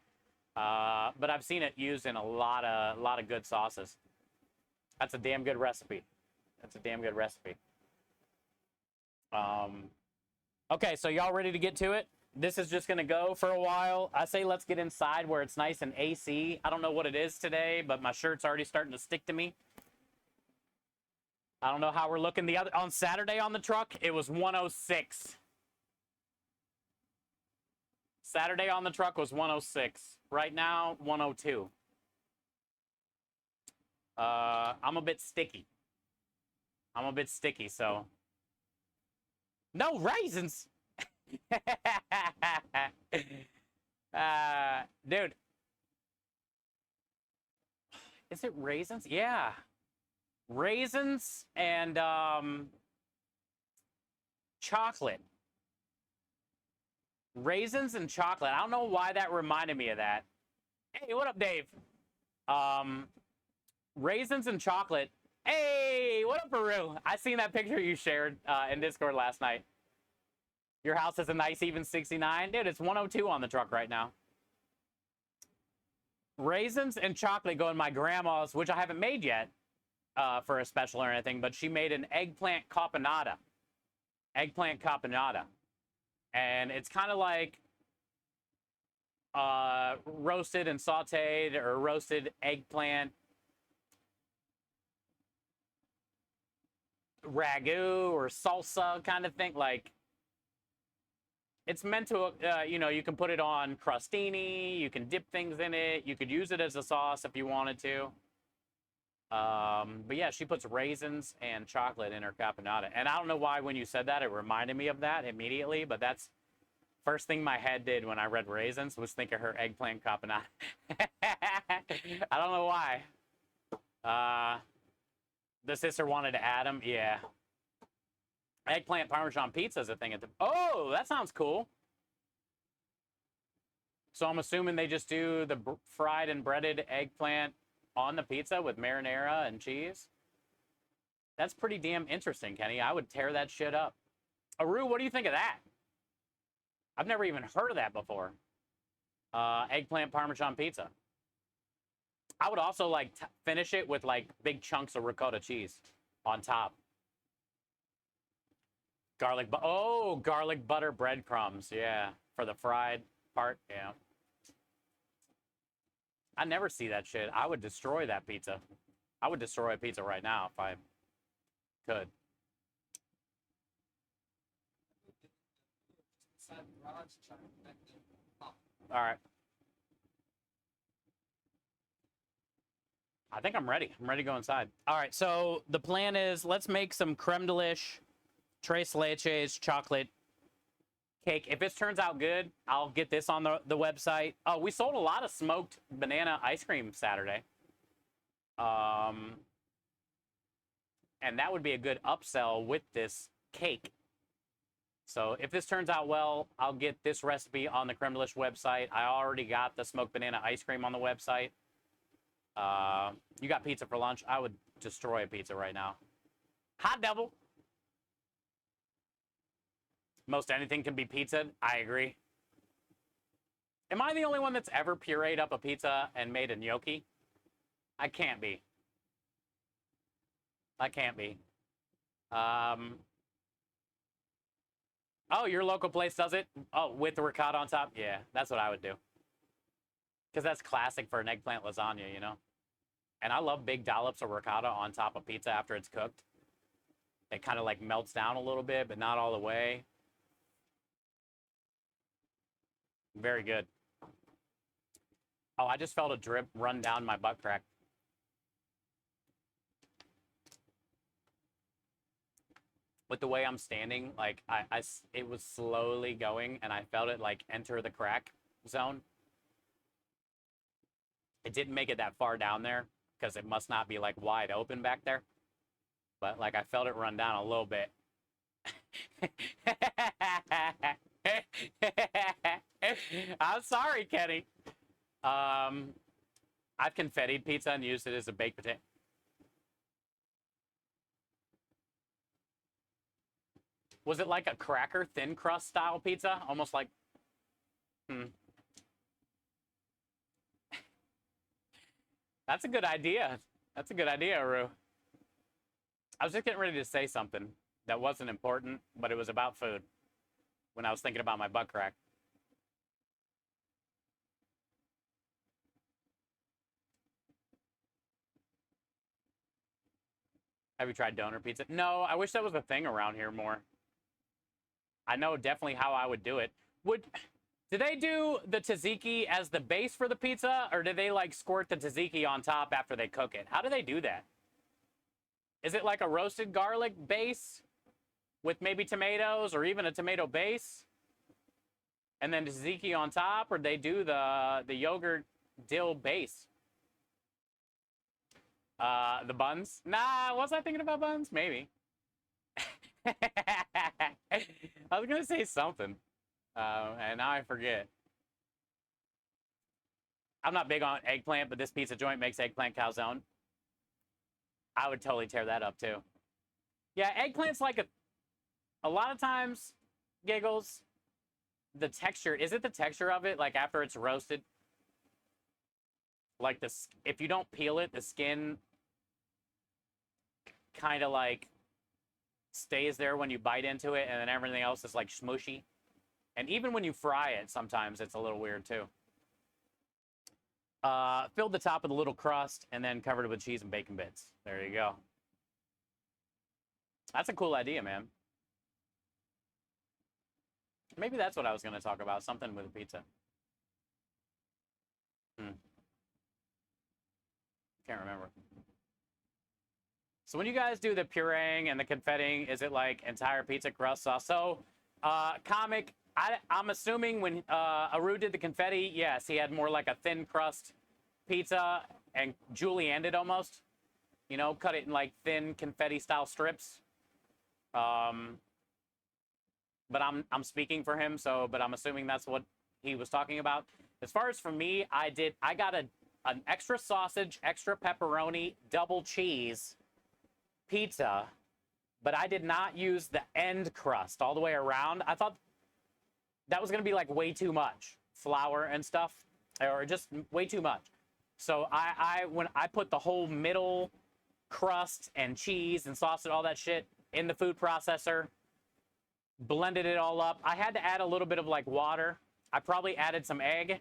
But I've seen it used in a lot of good sauces. That's a damn good recipe. That's a damn good recipe. Okay, so y'all ready to get to it? This is just gonna go for a while. I say let's get inside where it's nice and AC. I don't know what it is today, but my shirt's already starting to stick to me. I don't know how we're looking. On Saturday on the truck, it was 106. Saturday on the truck was 106. Right now, 102. I'm a bit sticky. So. No raisins! Dude. Is it raisins? Yeah. Raisins and, chocolate. Raisins and chocolate. I don't know why that reminded me of that. Hey, what up, Dave? Raisins and chocolate. Hey, what up, Peru? I seen that picture you shared in Discord last night. Your house is a nice even 69. Dude, it's 102 on the truck right now. Raisins and chocolate go in my grandma's, which I haven't made yet for a special or anything, but she made an eggplant caponata. And it's kind of like roasted and sauteed or roasted eggplant ragu or salsa kind of thing. Like, It's meant to, you know, you can put it on crostini. You can dip things in it. You could use it as a sauce if you wanted to. But yeah, she puts raisins and chocolate in her caponata. And I don't know why when you said that, it reminded me of that immediately. But that's first thing my head did when I read raisins was think of her eggplant caponata. I don't know why. The sister wanted to add them. Yeah. Eggplant Parmesan pizza is a thing at the... Oh, that sounds cool. So I'm assuming they just do the fried and breaded eggplant on the pizza with marinara and cheese. That's pretty damn interesting, Kenny. I would tear that shit up. Aru, what do you think of that? I've never even heard of that before. Eggplant Parmesan pizza. I would also like finish it with like big chunks of ricotta cheese on top. Garlic butter breadcrumbs. Yeah, for the fried part. Yeah. I never see that shit. I would destroy that pizza. I would destroy a pizza right now if I could. All right. I think I'm ready. I'm ready to go inside. All right, so the plan is let's make some creme de lish, tres leches, chocolate cake. If this turns out good, I'll get this on the website. Oh, we sold a lot of smoked banana ice cream Saturday. And that would be a good upsell with this cake. So if this turns out well, I'll get this recipe on the Creme de Lish website. I already got the smoked banana ice cream on the website. You got pizza for lunch? I would destroy a pizza right now. Hot double. Most anything can be pizza. I agree. Am I the only one that's ever pureed up a pizza and made a gnocchi? I can't be. I can't be. Oh, your local place does it? Oh, with the ricotta on top? Yeah, that's what I would do. Because that's classic for an eggplant lasagna, you know? And I love big dollops of ricotta on top of pizza after it's cooked. It kind of like melts down a little bit, but not all the way. Very good. Oh, I just felt a drip run down my butt crack. With the way I'm standing, like it was slowly going and I felt it like enter the crack zone. It didn't make it that far down there because it must not be like wide open back there. But like I felt it run down a little bit. I'm sorry, Kenny. I've confettied pizza and used it as a baked potato. Was it like a cracker thin crust style pizza? Almost like, That's a good idea. That's a good idea, Aru. I was just getting ready to say something that wasn't important, but it was about food when I was thinking about my butt crack. Have you tried donor pizza? No, I wish that was a thing around here more. I know definitely how I would do it. Do they do the tzatziki as the base for the pizza, or do they like squirt the tzatziki on top after they cook it? How do they do that? Is it like a roasted garlic base with maybe tomatoes or even a tomato base? And then tzatziki on top, or they do the yogurt dill base? The buns? Nah, was I thinking about buns? Maybe. I was gonna say something, and now I forget. I'm not big on eggplant, but this pizza joint makes eggplant calzone. I would totally tear that up too. Yeah, eggplant's like a lot of times, Giggles, the texture, is it the texture of it, like after it's roasted? Like if you don't peel it, the skin kind of like stays there when you bite into it, and then everything else is like smooshy. And even when you fry it, sometimes it's a little weird too. Filled the top with a little crust and then covered it with cheese and bacon bits. There you go. That's a cool idea, man. Maybe that's what I was going to talk about. Something with pizza. Can't remember. So when you guys do the pureeing and the confetting, is it like entire pizza crust sauce? So, comic, I'm assuming when Aru did the confetti, yes, he had more like a thin crust pizza and julienned it almost. You know, cut it in like thin confetti style strips. But I'm speaking for him, so but I'm assuming that's what he was talking about. As far as for me, I got an extra sausage, extra pepperoni, double cheese pizza, but I did not use the end crust all the way around. I thought that was gonna be like way too much flour and stuff, or just way too much. So when I put the whole middle crust and cheese and sausage, all that shit in the food processor, blended it all up. I had to add a little bit of like water. I probably added some egg,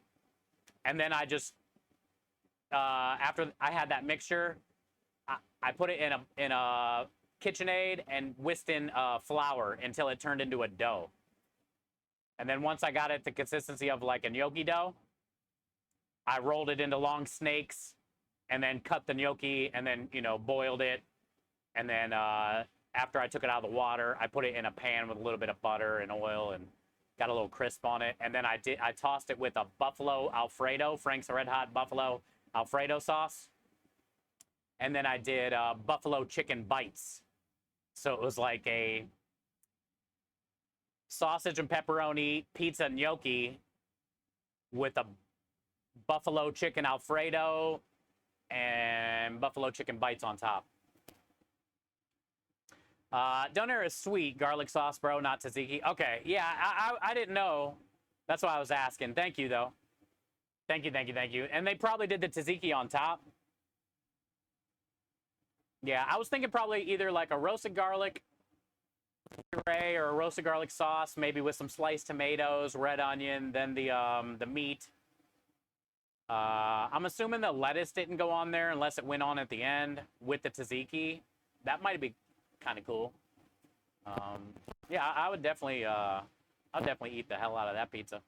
and then I just after I had that mixture, I put it in a KitchenAid and whisked in flour until it turned into a dough. And then once I got it the consistency of like a gnocchi dough, I rolled it into long snakes and then cut the gnocchi and then, you know, boiled it. And then after I took it out of the water, I put it in a pan with a little bit of butter and oil and got a little crisp on it. And then I tossed it with a Buffalo Alfredo, Frank's Red Hot Buffalo Alfredo sauce. And then I did buffalo chicken bites. So it was like a sausage and pepperoni pizza gnocchi with a buffalo chicken Alfredo and buffalo chicken bites on top. Doner is sweet. Garlic sauce, bro, not tzatziki. Okay, yeah, I didn't know. That's why I was asking. Thank you, though. Thank you, thank you, thank you. And they probably did the tzatziki on top. Yeah, I was thinking probably either like a roasted garlic puree or a roasted garlic sauce, maybe with some sliced tomatoes, red onion, then the meat. I'm assuming the lettuce didn't go on there unless it went on at the end with the tzatziki. That might be kind of cool. Yeah, I would definitely, I'd definitely eat the hell out of that pizza.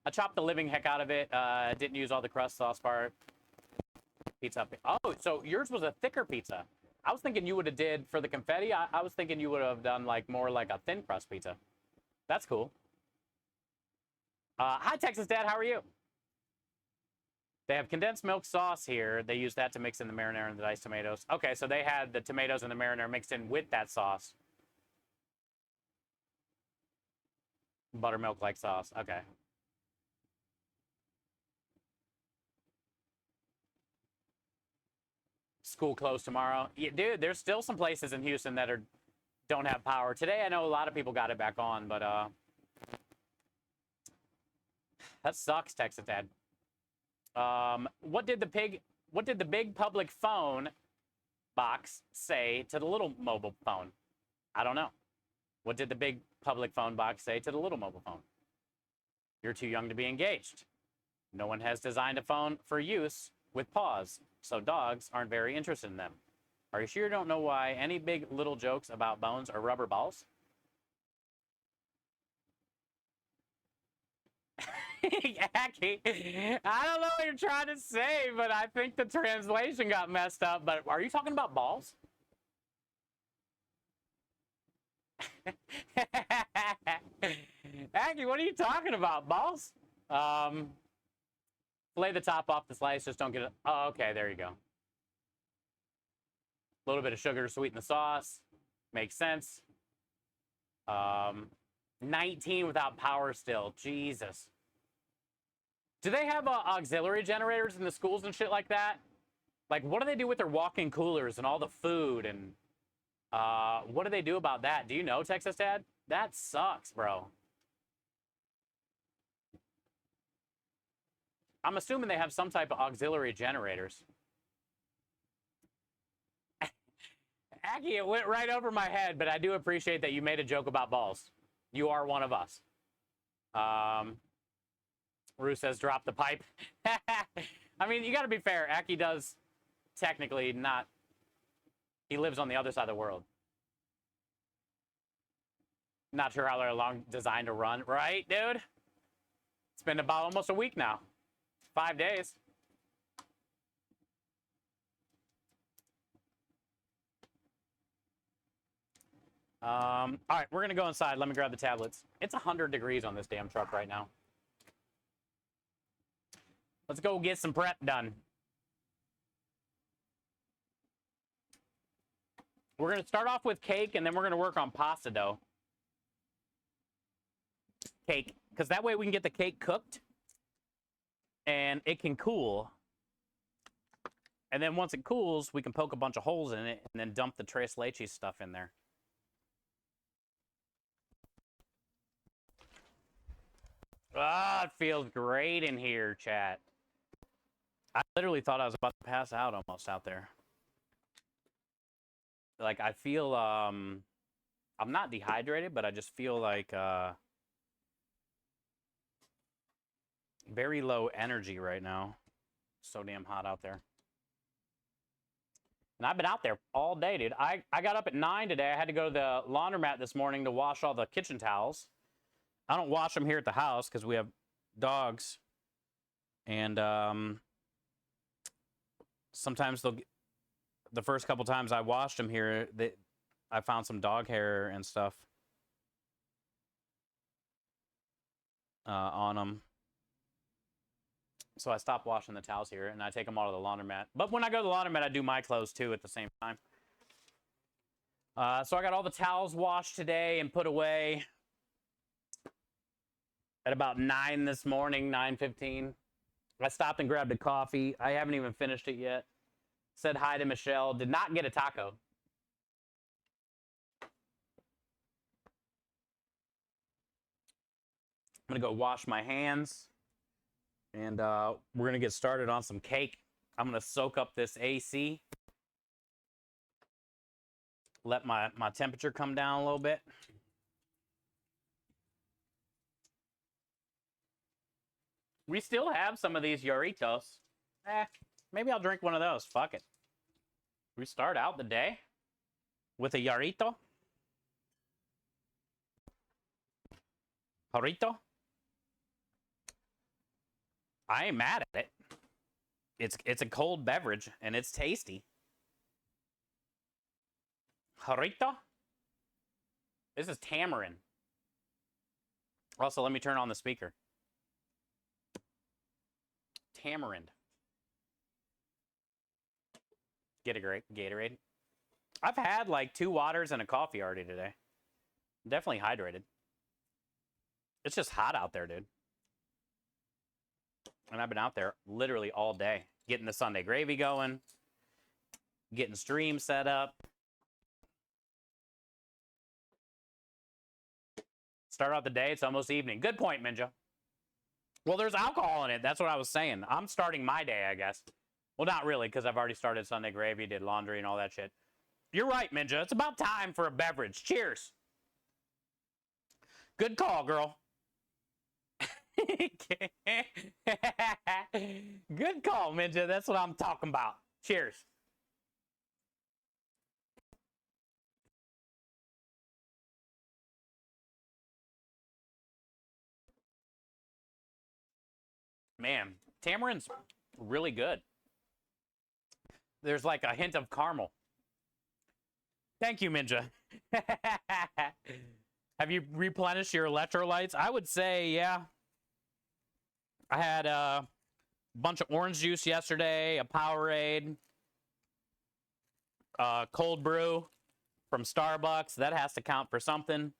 I chopped the living heck out of it. Didn't use all the crust sauce part. Pizza. Oh, so yours was a thicker pizza. I was thinking you would have did for the confetti. I was thinking you would have done like more like a thin crust pizza. That's cool. Hi, Texas Dad. How are you? They have condensed milk sauce here. They use that to mix in the marinara and the diced tomatoes. Okay, so they had the tomatoes and the marinara mixed in with that sauce. Buttermilk-like sauce. Okay. School closed tomorrow. Yeah, dude, there's still some places in Houston that don't have power. Today, I know a lot of people got it back on, but that sucks, Texas Dad. What did the big public phone box say to the little mobile phone? I don't know. What did the big public phone box say to the little mobile phone? You're too young to be engaged. No one has designed a phone for use with paws, so dogs aren't very interested in them. Are you sure you don't know why any big little jokes about bones are rubber balls? Aki, I don't know what you're trying to say, but I think the translation got messed up. But are you talking about balls? Aki, what are you talking about? Balls? Fillet the top off the slice, just don't get it. Oh, okay, there you go. A little bit of sugar to sweeten the sauce. Makes sense. 19 without power still. Jesus. Do they have auxiliary generators in the schools and shit like that? Like, what do they do with their walk-in coolers and all the food? And what do they do about that? Do you know, Texas Dad? That sucks, bro. I'm assuming they have some type of auxiliary generators. Aki, it went right over my head, but I do appreciate that you made a joke about balls. You are one of us. Rue says, drop the pipe. I mean, you got to be fair. Aki does technically not. He lives on the other side of the world. Not sure how long designed to run, right, dude? It's been about almost a week now. 5 days. All right, we're gonna go inside. Let me grab the tablets. It's 100 degrees on this damn truck right now. Let's go get some prep done. We're gonna start off with cake, and then we're gonna work on pasta dough. Cake, because that way we can get the cake cooked, and it can cool. And then once it cools, we can poke a bunch of holes in it, and then dump the tres leches stuff in there. Ah, it feels great in here, chat. I literally thought I was about to pass out almost out there. Like, I feel, I'm not dehydrated, but I just feel like, very low energy right now. So damn hot out there. And I've been out there all day, dude. I got up at 9 today. I had to go to the laundromat this morning to wash all the kitchen towels. I don't wash them here at the house because we have dogs. And sometimes they'll get, the first couple times I washed them here, I found some dog hair and stuff on them. So I stopped washing the towels here, and I take them all to the laundromat. But when I go to the laundromat, I do my clothes, too, at the same time. So I got all the towels washed today and put away at about 9 this morning, 9:15. I stopped and grabbed a coffee. I haven't even finished it yet. Said hi to Michelle. Did not get a taco. I'm going to go wash my hands. And we're going to get started on some cake. I'm going to soak up this AC. Let my temperature come down a little bit. We still have some of these Jarritos. Maybe I'll drink one of those. Fuck it. We start out the day with a Jarrito. Jarrito. I ain't mad at it. It's a cold beverage, and it's tasty. Jarrito. This is tamarind. Also, let me turn on the speaker. Tamarind. Get a great Gatorade. I've had like 2 waters and a coffee already today. I'm definitely hydrated. It's just hot out there, dude. And I've been out there literally all day, getting the Sunday gravy going, getting stream set up. Start out the day, it's almost evening. Good point, Minja. Well, there's alcohol in it. That's what I was saying. I'm starting my day, I guess. Well, not really, because I've already started Sunday gravy, did laundry, and all that shit. You're right, Minja. It's about time for a beverage. Cheers. Good call, girl. Good call, Minja. That's what I'm talking about. Cheers. Man, tamarind's really good. There's like a hint of caramel. Thank you, Minja. Have you replenished your electrolytes? I would say, yeah. I had a bunch of orange juice yesterday, a Powerade, cold brew from Starbucks. That has to count for something.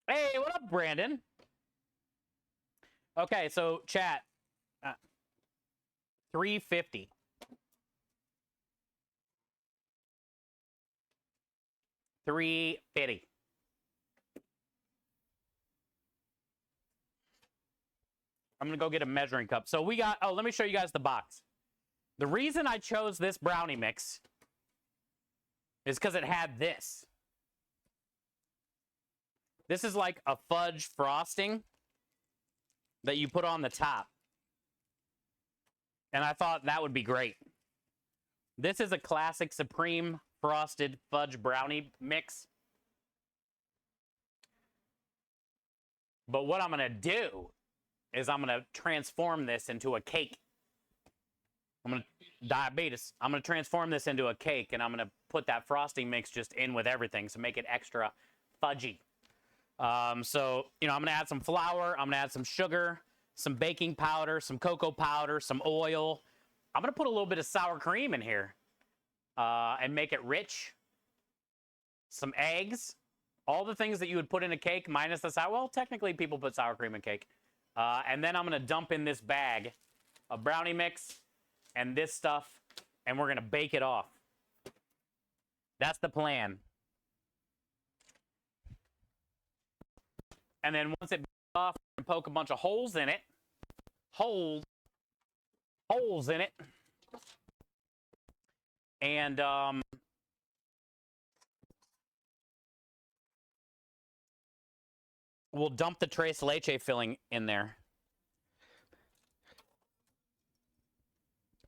Hey, what up, Brandon? Okay, so chat. 350. $3.50. I'm gonna go get a measuring cup. So we got, oh, let me show you guys the box. The reason I chose this brownie mix is because it had this. This is like a fudge frosting that you put on the top. And I thought that would be great. This is a classic Supreme Frosted Fudge Brownie mix. But what I'm going to do is I'm going to transform this into a cake. I'm going to, diabetes, I'm going to transform this into a cake, and I'm going to put that frosting mix just in with everything to make it extra fudgy. So, you know, I'm going to add some flour, I'm going to add some sugar, some baking powder, some cocoa powder, some oil. I'm going to put a little bit of sour cream in here and make it rich. Some eggs, all the things that you would put in a cake minus the sour. Well, technically people put sour cream in cake. And then I'm going to dump in this bag of brownie mix and this stuff, and we're going to bake it off. That's the plan. And then once it bakes off, we're going to poke a bunch of holes in it. Holes in it. And we'll dump the tres leche filling in there.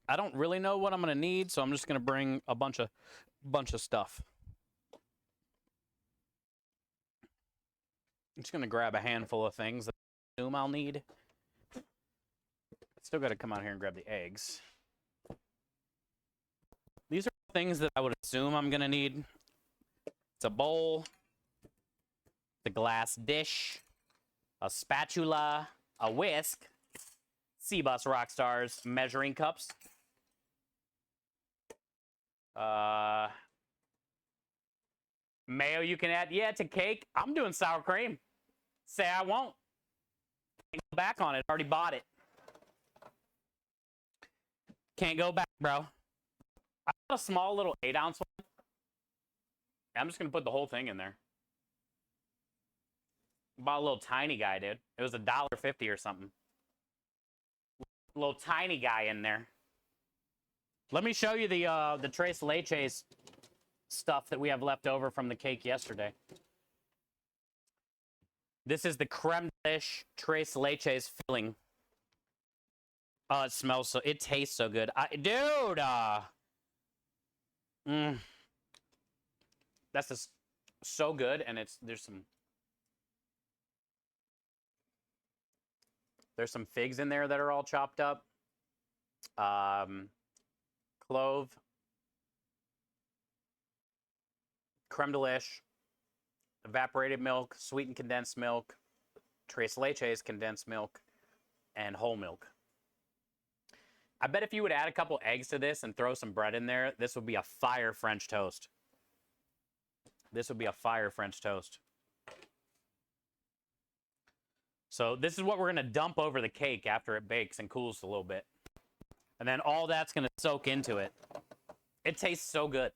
I don't really know what I'm going to need, so I'm just going to bring a bunch of stuff. I'm just going to grab a handful of things that I assume I'll need. Still got to come out here and grab the eggs. These are things that I would assume I'm going to need. It's a bowl, the glass dish, a spatula, a whisk, Seabus Rockstars measuring cups, mayo you can add. Yeah, to cake. I'm doing sour cream. Say I won't. Can't go back on it. Already bought it. Can't go back, bro. I got a small little 8-ounce one. I'm just going to put the whole thing in there. Bought a little tiny guy, dude. It was $1.50 or something. Little tiny guy in there. Let me show you the tres leches stuff that we have left over from the cake yesterday. This is the creme fraiche tres leches filling. Oh, it smells so. It tastes so good, dude. That's just so good, and there's some figs in there that are all chopped up. Clove, creme de liche, evaporated milk, sweetened condensed milk, tres leches condensed milk, and whole milk. I bet if you would add a couple eggs to this and throw some bread in there, this would be a fire French toast. This would be a fire French toast. So this is what we're going to dump over the cake after it bakes and cools a little bit. And then all that's going to soak into it. It tastes so good.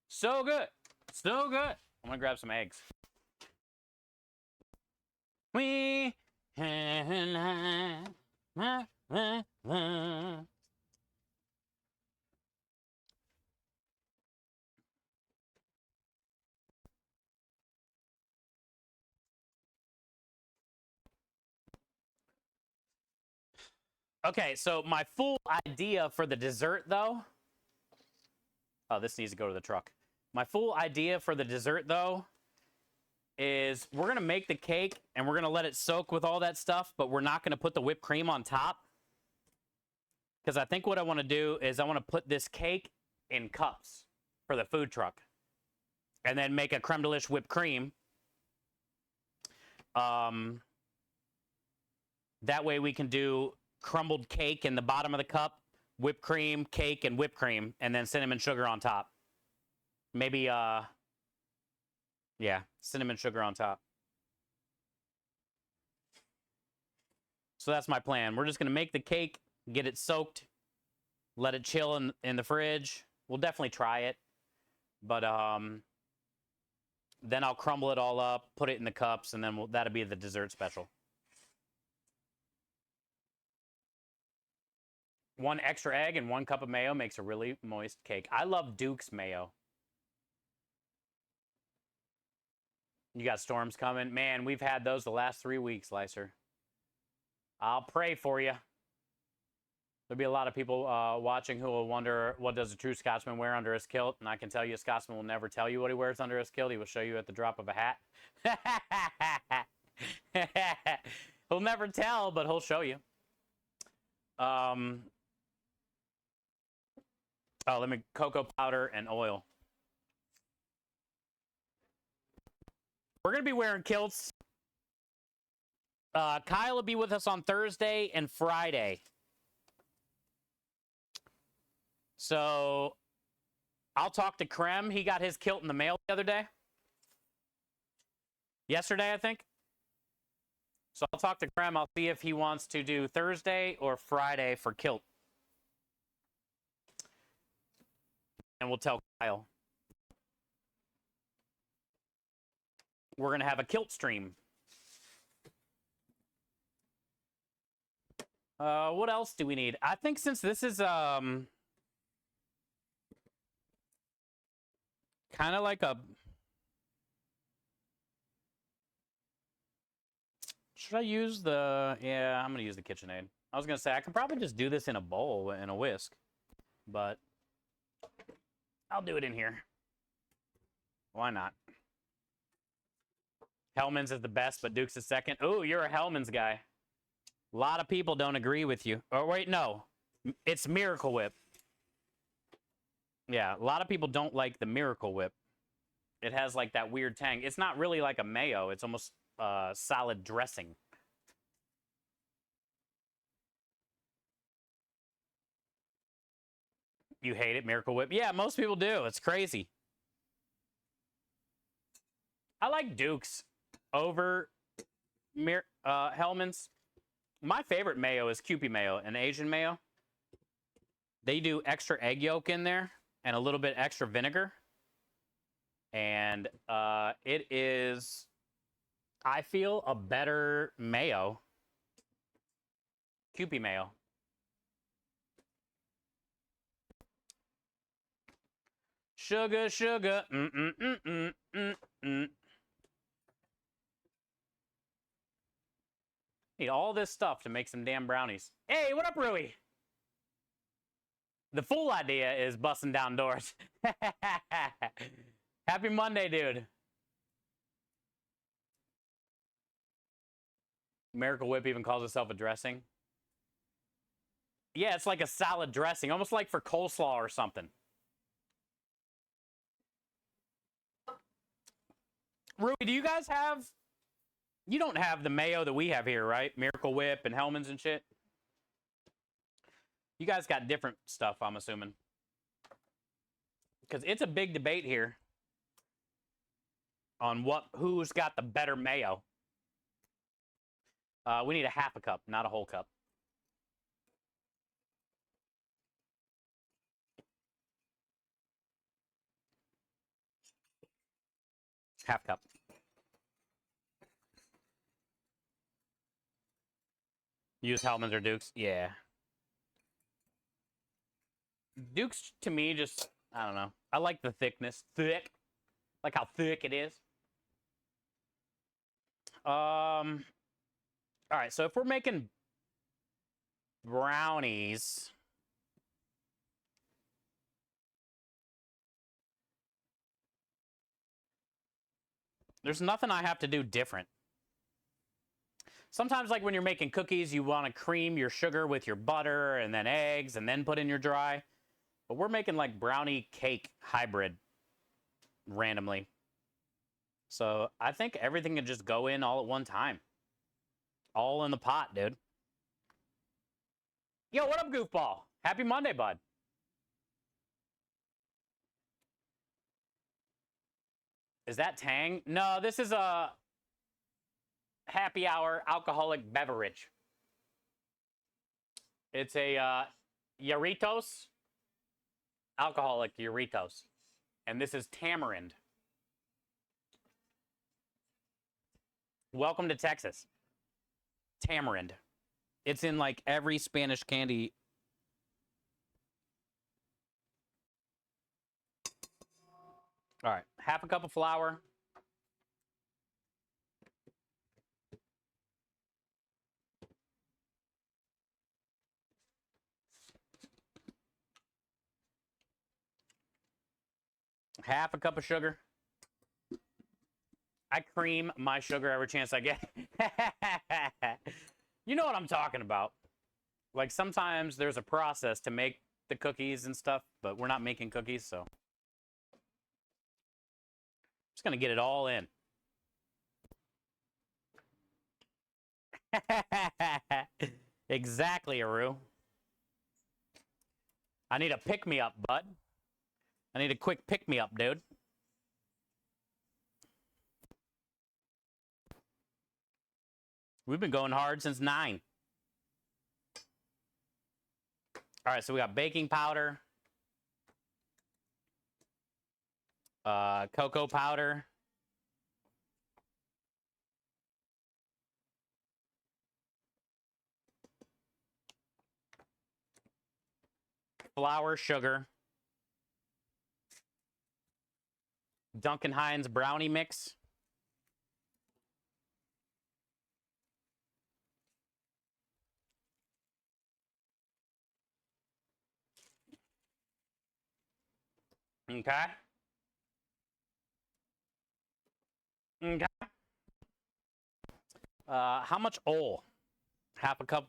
So good. So good. I'm going to grab some eggs. Okay, so my full idea for the dessert, though... Oh, this needs to go to the truck. My full idea for the dessert, though, is we're going to make the cake, and we're going to let it soak with all that stuff, but we're not going to put the whipped cream on top. Because I think what I want to do is I want to put this cake in cups for the food truck. And then make a creme de liche whipped cream. That way we can do crumbled cake in the bottom of the cup, whipped cream, cake, and whipped cream, and then cinnamon sugar on top. Maybe, yeah, cinnamon sugar on top. So that's my plan. We're just going to make the cake, get it soaked, let it chill in the fridge. We'll definitely try it. But then I'll crumble it all up, put it in the cups, and then that'll be the dessert special. 1 extra egg and 1 cup of mayo makes a really moist cake. I love Duke's mayo. You got storms coming? Man, we've had those the last 3 weeks, Lyser. I'll pray for you. There'll be a lot of people watching who will wonder, what does a true Scotsman wear under his kilt? And I can tell you, a Scotsman will never tell you what he wears under his kilt. He will show you at the drop of a hat. He'll never tell, but he'll show you. Oh, let me, cocoa powder and oil. We're going to be wearing kilts. Kyle will be with us on Thursday and Friday. So I'll talk to Krem. He got his kilt in the mail the other day. Yesterday, I think. So I'll talk to Krem. I'll see if he wants to do Thursday or Friday for kilt. And we'll tell Kyle. We're going to have a kilt stream. What else do we need? I think since this is kind of like a... Should I use the... Yeah, I'm going to use the KitchenAid. I was going to say, I could probably just do this in a bowl and a whisk. But I'll do it in here. Why not? Hellman's is the best, but Duke's is second. Ooh, you're a Hellman's guy. A lot of people don't agree with you. Oh, wait, no. It's Miracle Whip. Yeah, a lot of people don't like the Miracle Whip. It has like that weird tang. It's not really like a mayo. It's almost solid dressing. You hate it, Miracle Whip? Yeah, most people do. It's crazy. I like Duke's over Hellman's. My favorite mayo is Kewpie mayo, an Asian mayo. They do extra egg yolk in there and a little bit extra vinegar. And it is, I feel, a better mayo. Kewpie mayo. Sugar, sugar. Need all this stuff to make some damn brownies. Hey, what up, Rui? The full idea is busting down doors. Happy Monday, dude. Miracle Whip even calls itself a dressing. Yeah, it's like a salad dressing, almost like for coleslaw or something. Rui, do you guys have... You don't have the mayo that we have here, right? Miracle Whip and Hellman's and shit. You guys got different stuff, I'm assuming. Because it's a big debate here on who's got the better mayo. We need a half a cup, not a whole cup. Half cup. Use Hellman's or Duke's? Yeah. Duke's, to me, just, I don't know. I like the thickness. Thick. Like how thick it is. All right, so if we're making brownies... There's nothing I have to do different. Sometimes, like when you're making cookies, you want to cream your sugar with your butter and then eggs and then put in your dry. But we're making like brownie cake hybrid randomly. So I think everything can just go in all at one time. All in the pot, dude. Yo, what up, goofball? Happy Monday, bud. Is that Tang? No, this is a happy hour alcoholic beverage. It's a Jarritos, alcoholic Jarritos. And this is tamarind. Welcome to Texas. Tamarind. It's in like every Spanish candy. All right, half a cup of flour. half a cup of sugar. I cream my sugar every chance I get. You know what I'm talking about. Like sometimes there's a process to make the cookies and stuff, but we're not making cookies, so. Just gonna get it all in. Exactly, Aru. I need a pick-me-up, bud. I need a quick pick-me-up, dude. We've been going hard since 9. All right, so we got baking powder, cocoa powder, flour, sugar, Duncan Hines brownie mix, okay? Okay. How much oil? Half a cup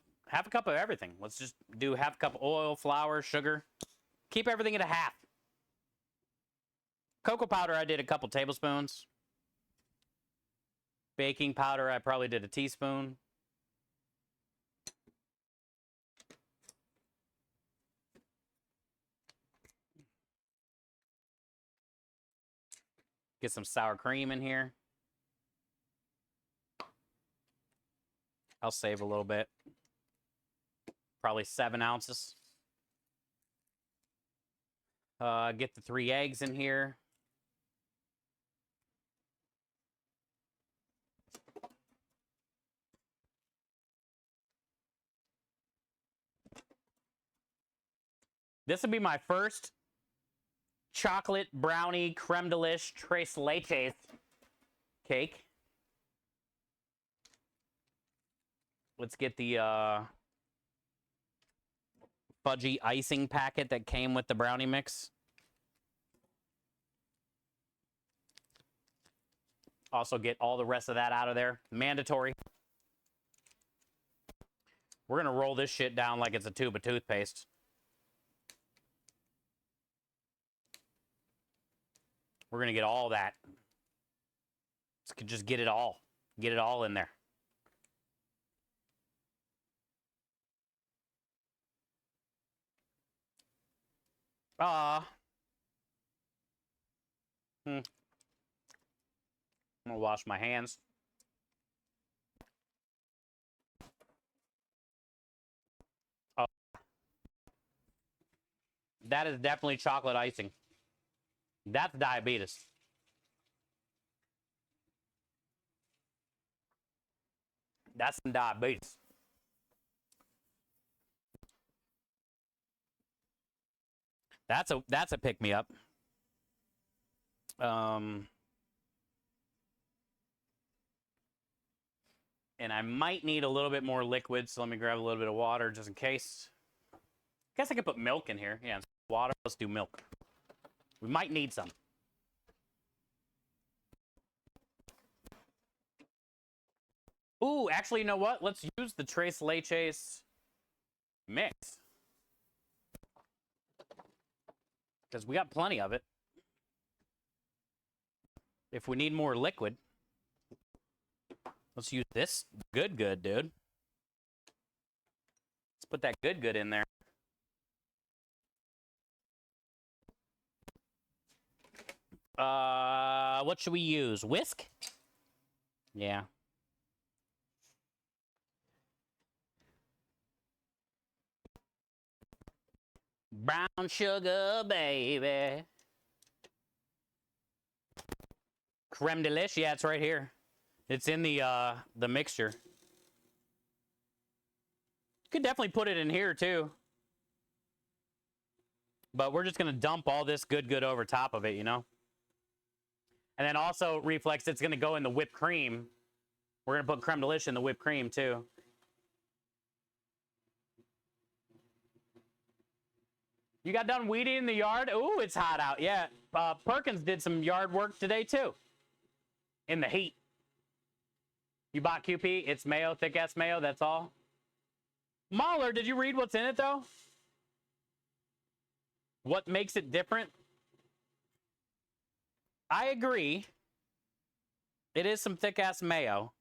of everything. Let's just do half a cup of oil, flour, sugar. Keep everything at a half. Cocoa powder, I did a couple tablespoons. Baking powder, I probably did a teaspoon. Get some sour cream in here. I'll save a little bit. Probably 7 ounces. Get the 3 eggs in here. This would be my first chocolate brownie creme de lish tres leches cake. Let's get the fudgy icing packet that came with the brownie mix. Also get all the rest of that out of there. Mandatory. We're going to roll this shit down like it's a tube of toothpaste. We're going to get all that. Just get it all. Get it all in there. I'm gonna wash my hands. Oh. That is definitely chocolate icing. That's diabetes. That's some diabetes. That's a pick me up. And I might need a little bit more liquid, so let me grab a little bit of water just in case. Guess I could put milk in here. Yeah, water. Let's do milk. We might need some. Ooh, actually, you know what? Let's use the tres leches mix. Because we got plenty of it. If we need more liquid, let's use this good, dude. Let's put that good in there. What should we use? Whisk? Yeah. Brown sugar, baby. Creme de lish, yeah, it's right here. It's in the mixture. You could definitely put it in here too. But we're just gonna dump all this good over top of it, you know? And then also, Reflex, it's gonna go in the whipped cream. We're gonna put creme de lish in the whipped cream too. You got done weeding in the yard? Ooh, it's hot out. Yeah. Perkins did some yard work today too. In the heat. You bought QP? It's mayo, thick ass mayo. That's all. Mahler, did you read what's in it though? What makes it different? I agree. It is some thick ass mayo,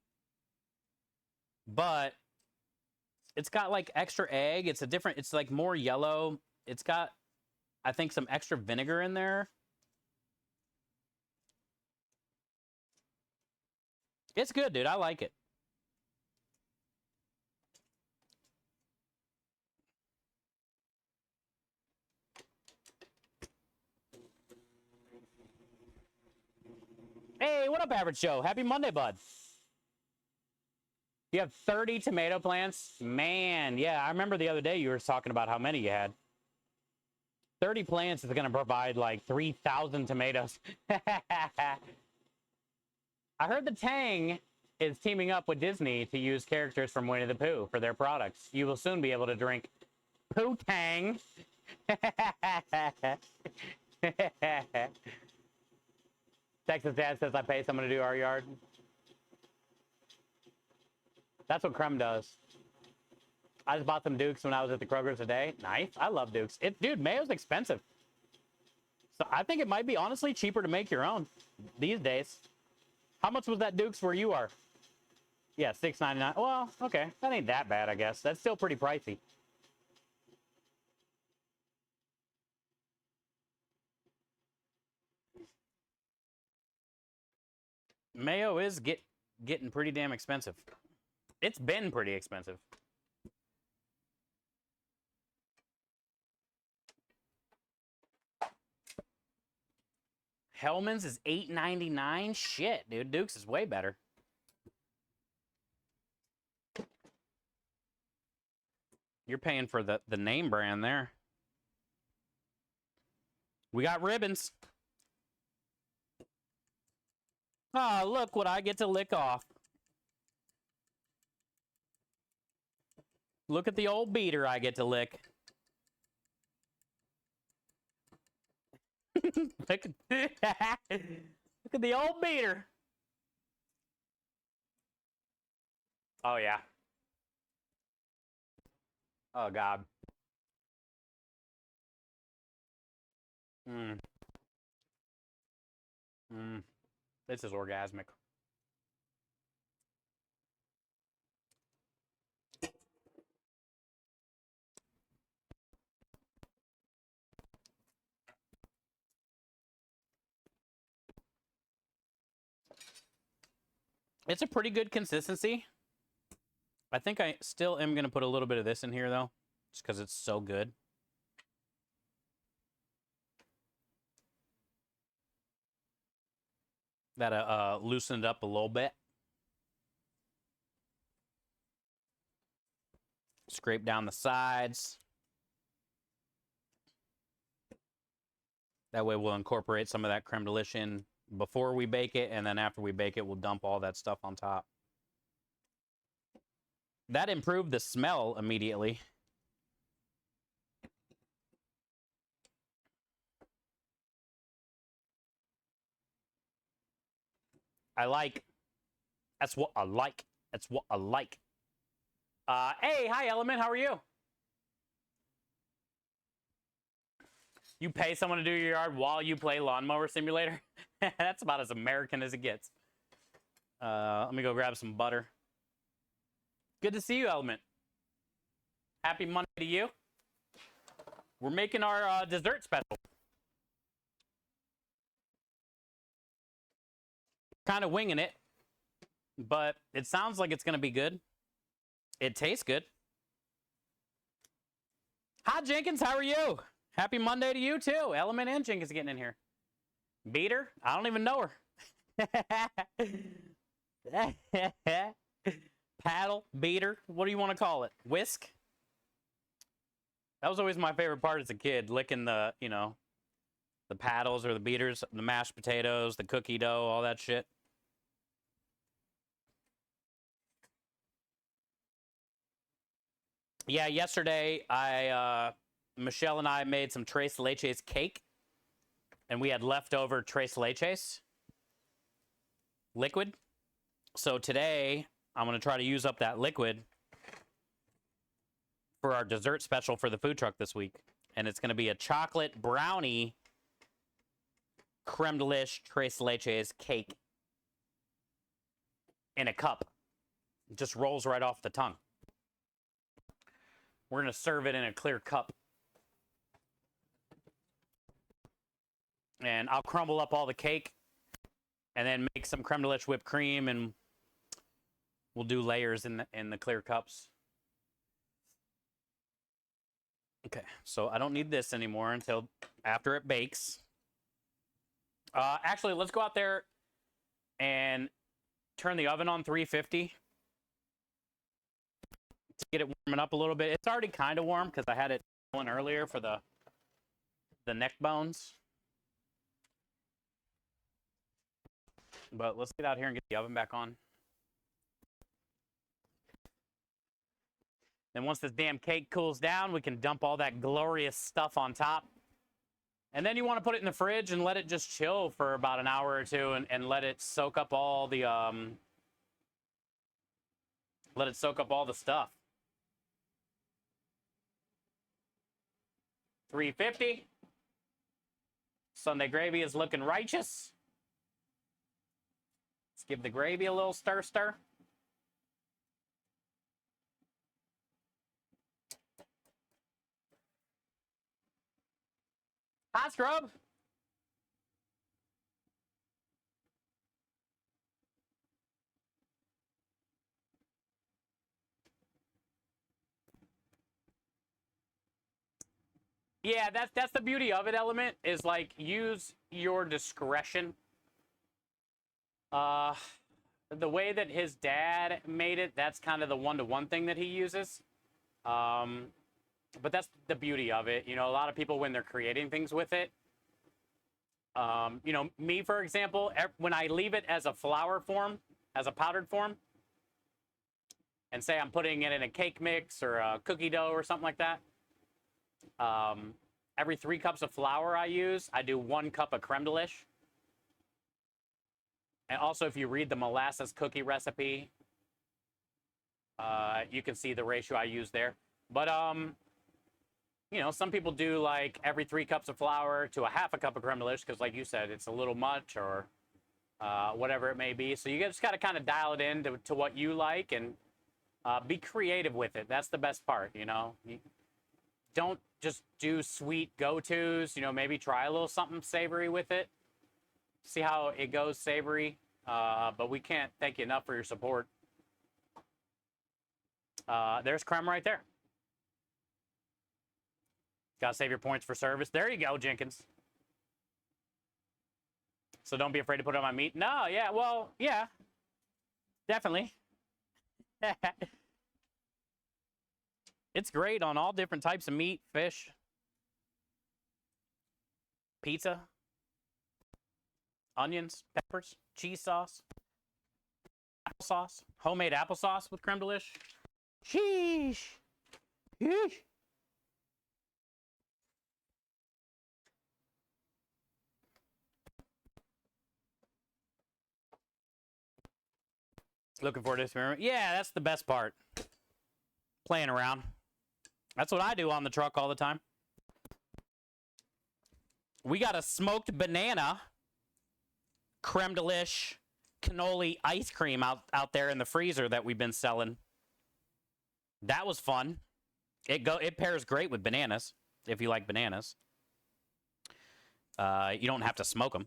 but it's got like extra egg. It's a different. It's like more yellow. It's got, I think, some extra vinegar in there. It's good, dude. I like it. Hey, what up, Average Joe? Happy Monday, bud. You have 30 tomato plants? Man, yeah, I remember the other day you were talking about how many you had. 30 plants is going to provide like 3,000 tomatoes. I heard the Tang is teaming up with Disney to use characters from Winnie the Pooh for their products. You will soon be able to drink Pooh Tang. Texas Dad says I pay someone to do our yard. That's what Creme does. I just bought some Dukes when I was at the Kroger's today. Nice. I love Dukes. Dude, mayo's expensive. So I think it might be honestly cheaper to make your own these days. How much was that Dukes where you are? Yeah, $6.99. Well, okay. That ain't that bad, I guess. That's still pretty pricey. Mayo is getting pretty damn expensive. It's been pretty expensive. Hellman's is $8.99. Shit, dude. Duke's is way better. You're paying for the name brand there. We got ribbons. Ah, oh, look what I get to lick off. Look at the old beater I get to lick. Look at the old beater. Oh, yeah. Oh, God. This is orgasmic. It's a pretty good consistency. I think I still am going to put a little bit of this in here, though, just because it's so good. That loosened it up a little bit. Scrape down the sides. That way we'll incorporate some of that creme de in before we bake it, and then after we bake it, we'll dump all that stuff on top. That improved the smell immediately. That's what I like. That's what I like. Hey, hi, Element. How are you? You pay someone to do your yard while you play Lawnmower Simulator? That's about as American as it gets. Let me go grab some butter. Good to see you, Element. Happy Monday to you. We're making our dessert special. Kind of winging it, but it sounds like it's going to be good. It tastes good. Hi, Jenkins. How are you? Happy Monday to you, too. Element and Jenkins getting in here. Beater? I don't even know her. Paddle? Beater? What do you want to call it? Whisk? That was always my favorite part as a kid, licking the, you know, the paddles or the beaters, the mashed potatoes, the cookie dough, all that shit. Yeah, yesterday, Michelle and I made some Tres Leches cake. and we had leftover tres leches liquid. So today I'm going to try to use up that liquid for our dessert special for the food truck this week. And it's going to be a chocolate brownie creme de lish tres leches cake in a cup. It just rolls right off the tongue. We're going to serve it in a clear cup. And I'll crumble up all the cake and then make some creme de lish whipped cream, and we'll do layers in the clear cups. Okay, so I don't need this anymore until after it bakes. Actually, let's go out there and turn the oven on 350 to get it warming up a little bit. It's already kind of warm because I had it going earlier for the neck bones. But let's get out here and get the oven back on. Then once this damn cake cools down, we can dump all that glorious stuff on top. And then you want to put it in the fridge and let it just chill for about an hour or two, and let it soak up all the stuff. 350. Sunday gravy is looking righteous. Let's give the gravy a little stir. Hi, Scrub. Yeah, that's the beauty of it, Element, is like use your discretion. The way that his dad made it, that's kind of the one-to-one thing that he uses. But that's the beauty of it. You know, a lot of people, when they're creating things with it, you know, me, for example, when I leave it as a flour form, as a powdered form, and say I'm putting it in a cake mix or a cookie dough or something like that, every 3 cups of flour I use, I do 1 cup of creme de lish. And also, if you read the molasses cookie recipe, you can see the ratio I use there. But, you know, some people do like every 3 cups of flour to a half a cup of creme de lish because, like you said, it's a little much, or whatever it may be. So you just got to kind of dial it in to what you like, and be creative with it. That's the best part, you know. You don't just do sweet go-tos. You know, maybe try a little something savory with it. See how it goes savory. But we can't thank you enough for your support. There's creme right there. Gotta save your points for service. There you go, Jenkins. So don't be afraid to put it on my meat. No, yeah, well, yeah. Definitely. It's great on all different types of meat, fish, pizza, onions, peppers, cheese sauce, applesauce, homemade applesauce with creme de lish. Sheesh. Sheesh. Looking forward to this experiment. Yeah, that's the best part. Playing around. That's what I do on the truck all the time. We got a smoked banana creme de lish cannoli ice cream out there in the freezer that we've been selling. That was fun. It pairs great with bananas if you like bananas. You don't have to smoke them.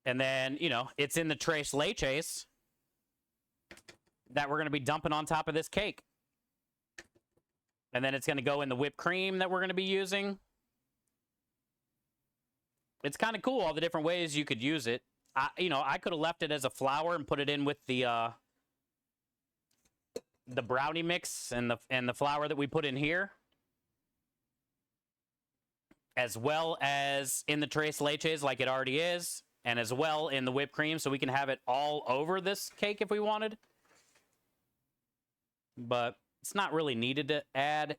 And then, you know, it's in the tres leches that we're going to be dumping on top of this cake. And then it's going to go in the whipped cream that we're going to be using. It's kind of cool, all the different ways you could use it. I could have left it as a flour and put it in with the brownie mix and the flour that we put in here, as well as in the tres leches like it already is, and as well in the whipped cream, so we can have it all over this cake if we wanted. But it's not really needed to add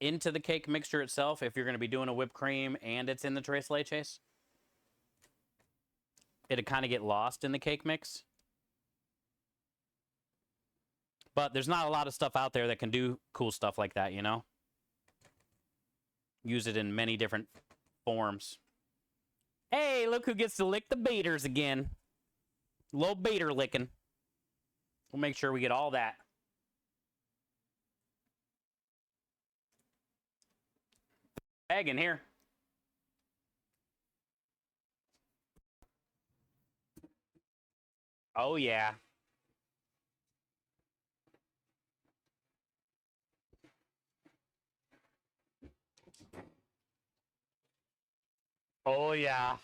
into the cake mixture itself if you're going to be doing a whipped cream and it's in the tres leches. It'd kind of get lost in the cake mix. But there's not a lot of stuff out there that can do cool stuff like that, you know? Use it in many different forms. Hey, look who gets to lick the beaters again. Little beater licking. We'll make sure we get all that. Egg in here. Oh, yeah. Oh, yeah.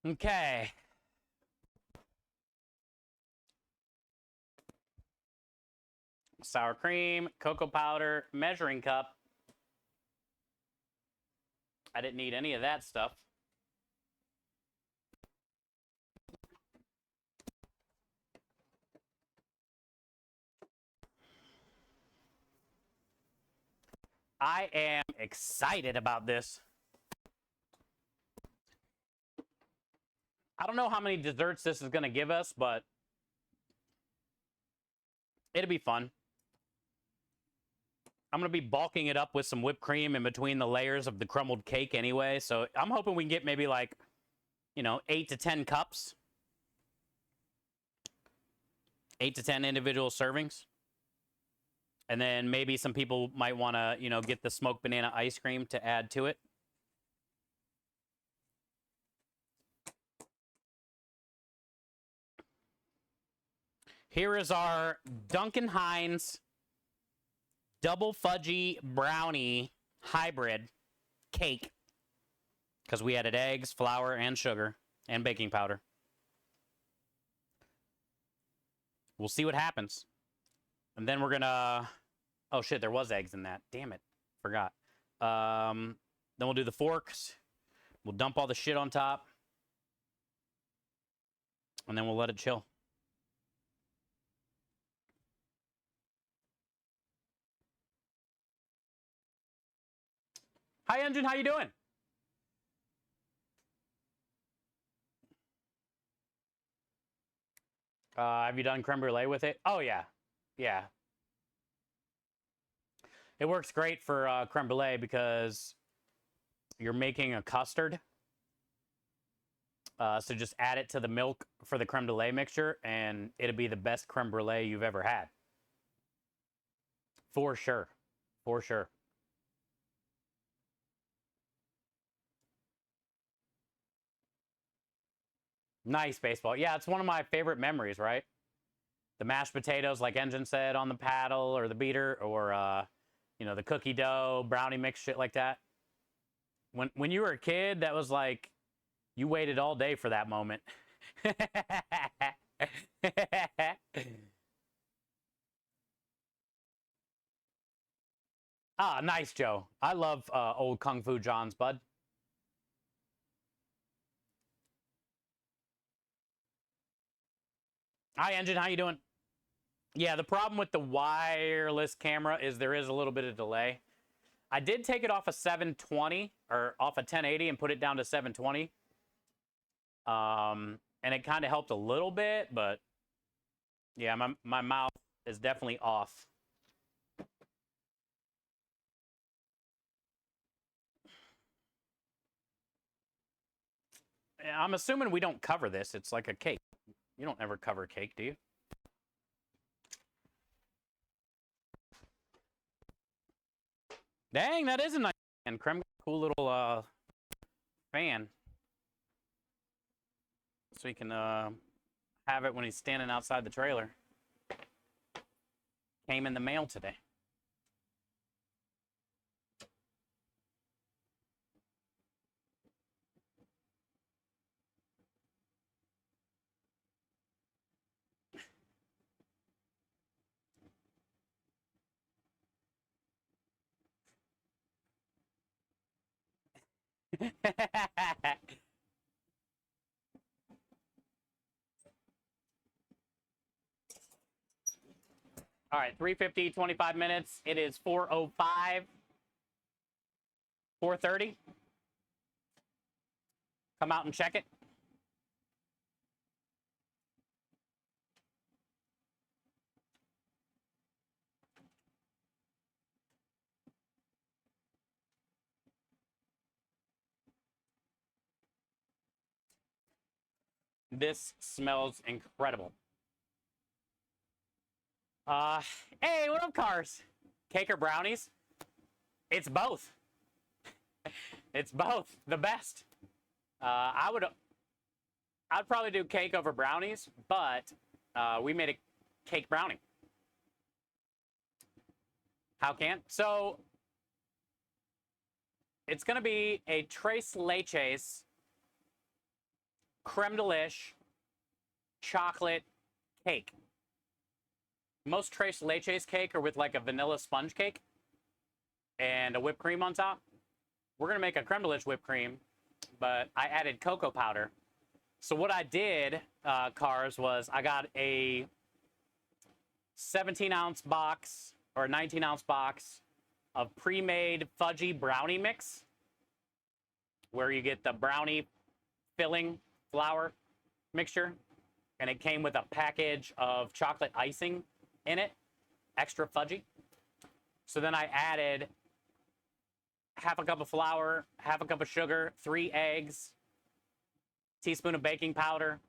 Okay. Sour cream, cocoa powder, measuring cup. I didn't need any of that stuff. I am excited about this. I don't know how many desserts this is going to give us, but it'll be fun. I'm going to be bulking it up with some whipped cream in between the layers of the crumbled cake anyway. So I'm hoping we can get maybe like, 8 to 10 cups. 8 to 10 individual servings. And then maybe some people might want to, get the smoked banana ice cream to add to it. Here is our Duncan Hines double fudgy brownie hybrid cake. Because we added eggs, flour, and sugar, and baking powder. We'll see what happens. And then we're going to... Oh, shit, there was eggs in that. Damn it. Forgot. Then we'll do the forks. We'll dump all the shit on top. And then we'll let it chill. Hi, Engine. How you doing? Have you done creme brulee with it? Oh, yeah. Yeah. It works great for creme brulee because you're making a custard. So just add it to the milk for the creme brulee mixture, and it'll be the best creme brulee you've ever had. For sure. For sure. Nice baseball. Yeah, it's one of my favorite memories, right? The mashed potatoes, like Engine said, on the paddle or the beater, or the cookie dough, brownie mix, shit like that. When you were a kid, that was like, you waited all day for that moment. Ah, nice, Joe. I love old Kung Fu Johns, bud. Hi, Engine. How you doing? Yeah, the problem with the wireless camera is there is a little bit of delay. I did take it off a 720 or off a 1080 and put it down to 720. And it kind of helped a little bit, but yeah, my mouth is definitely off. I'm assuming we don't cover this. It's like a cake. You don't ever cover cake, do you? Dang, that is a nice fan. Creme, cool little fan. So he can have it when he's standing outside the trailer. Came in the mail today. All right, 350, 25 minutes. It is 4:05, 4:30. Come out and check it. This smells incredible. Uh, hey, what up, cars? Cake or brownies? It's both. It's both. The best. I'd probably do cake over brownies, but we made a cake brownie. How can? So it's gonna be a Tres Leches creme de lish chocolate cake. Most Tres Leches cake are with like a vanilla sponge cake and a whipped cream on top. We're gonna make a creme de lish whipped cream, but I added cocoa powder. So what I did, cars, was I got a 17-ounce box or a 19-ounce box of pre-made fudgy brownie mix, where you get the brownie filling flour mixture, and it came with a package of chocolate icing in it, extra fudgy. So then I added half a cup of flour, half a cup of sugar, 3 eggs, teaspoon of baking powder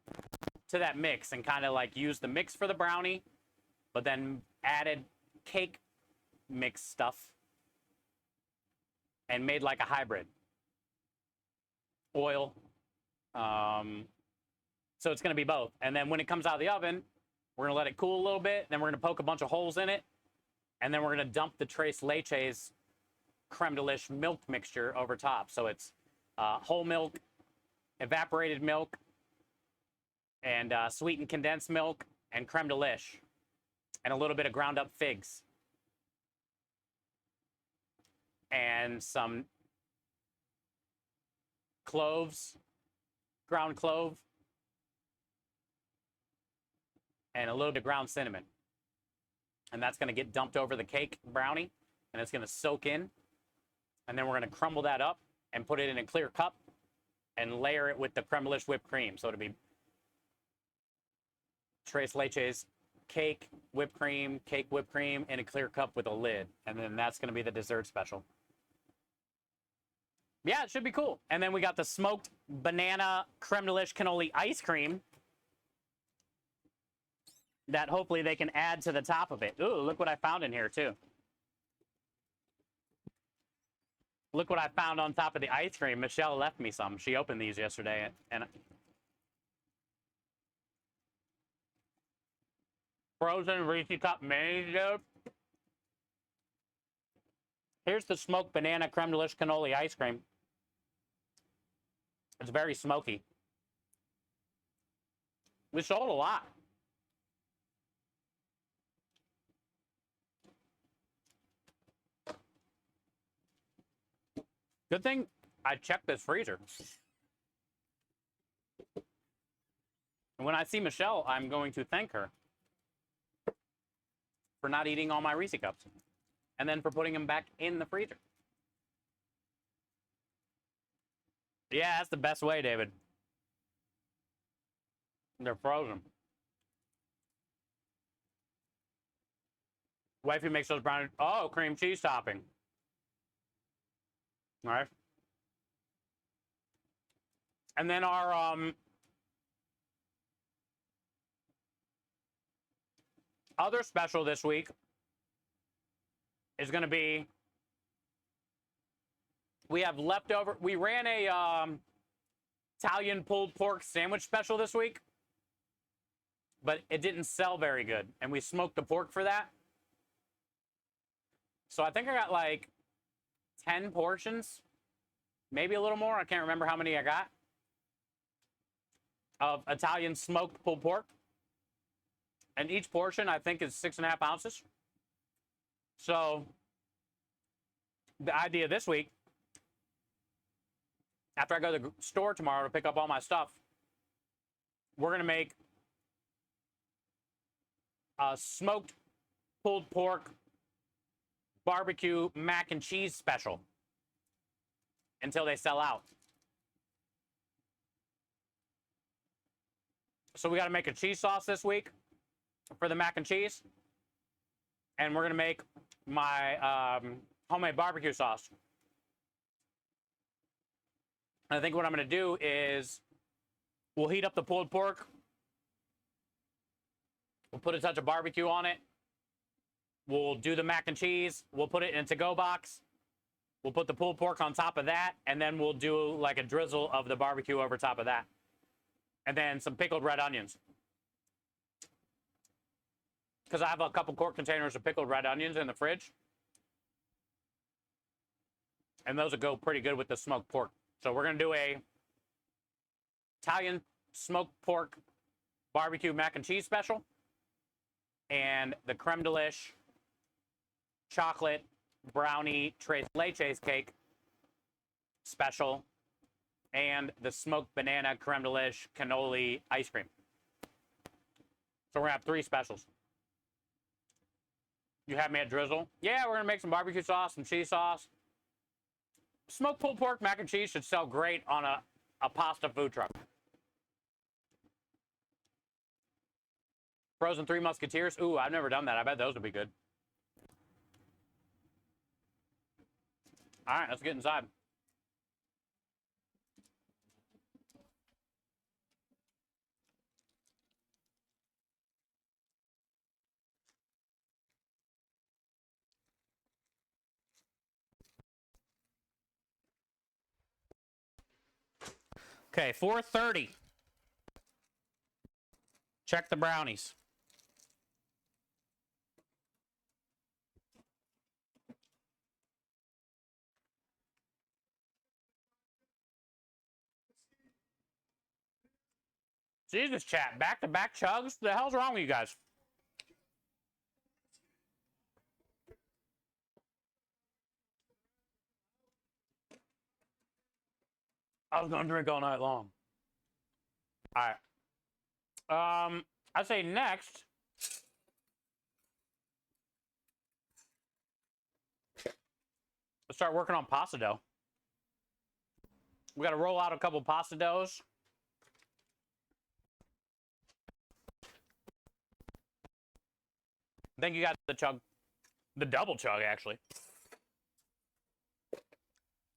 to that mix, and kind of like used the mix for the brownie, but then added cake mix stuff and made like a hybrid. Oil. So it's going to be both. And then when it comes out of the oven, we're going to let it cool a little bit. Then we're going to poke a bunch of holes in it. And then we're going to dump the Tres Leches creme de lish milk mixture over top. So it's whole milk, evaporated milk, and sweetened condensed milk, and creme de lish, and a little bit of ground up figs, and some cloves, ground clove, and a little bit of ground cinnamon. And that's going to get dumped over the cake brownie, and it's going to soak in. And then we're going to crumble that up and put it in a clear cup and layer it with the creme de lish whipped cream. So it'll be Tres Leches cake, whipped cream, in a clear cup with a lid. And then that's going to be the dessert special. Yeah, it should be cool. And then we got the smoked banana creme de lish cannoli ice cream that hopefully they can add to the top of it. Ooh, look what I found in here too. Look what I found on top of the ice cream. Michelle left me some. She opened these yesterday, and frozen Reese Cup mayonnaise, dude. Here's the smoked banana creme de lish cannoli ice cream. It's very smoky. We sold a lot. Good thing I checked this freezer. And when I see Michelle, I'm going to thank her for not eating all my Reese Cups, and then for putting them back in the freezer. Yeah, that's the best way, David. They're frozen. Wifey makes those brownies. Oh, cream cheese topping. All right. And then our other special this week is going to be, we have leftover, we ran a Italian pulled pork sandwich special this week, but it didn't sell very good, and we smoked the pork for that. So I think I got like 10 portions, maybe a little more. I can't remember how many I got of Italian smoked pulled pork. And each portion, I think, is 6.5 ounces. So the idea this week after I go to the store tomorrow to pick up all my stuff, we're going to make a smoked pulled pork barbecue mac and cheese special until they sell out. So we got to make a cheese sauce this week for the mac and cheese. And we're going to make my homemade barbecue sauce. And I think what I'm going to do is we'll heat up the pulled pork. We'll put a touch of barbecue on it. We'll do the mac and cheese. We'll put it in a to-go box. We'll put the pulled pork on top of that. And then we'll do like a drizzle of the barbecue over top of that. And then some pickled red onions. Because I have a couple quart containers of pickled red onions in the fridge. And those will go pretty good with the smoked pork. So we're going to do a Italian smoked pork barbecue mac and cheese special. And the creme de lish chocolate brownie tres leches cake special. And the smoked banana creme de lish cannoli ice cream. So we're going to have 3 specials. You have me at drizzle? Yeah, we're going to make some barbecue sauce, some cheese sauce. Smoked pulled pork mac and cheese should sell great on a pasta food truck. Frozen 3 Musketeers. Ooh, I've never done that. I bet those would be good. All right, let's get inside. Okay, 4:30. Check the brownies. Jesus, chat. Back-to-back chugs? The hell's wrong with you guys? I was going to drink all night long. All right. I'd say next. Let's start working on pasta dough. We got to roll out a couple pasta doughs. I think you got the double chug, actually.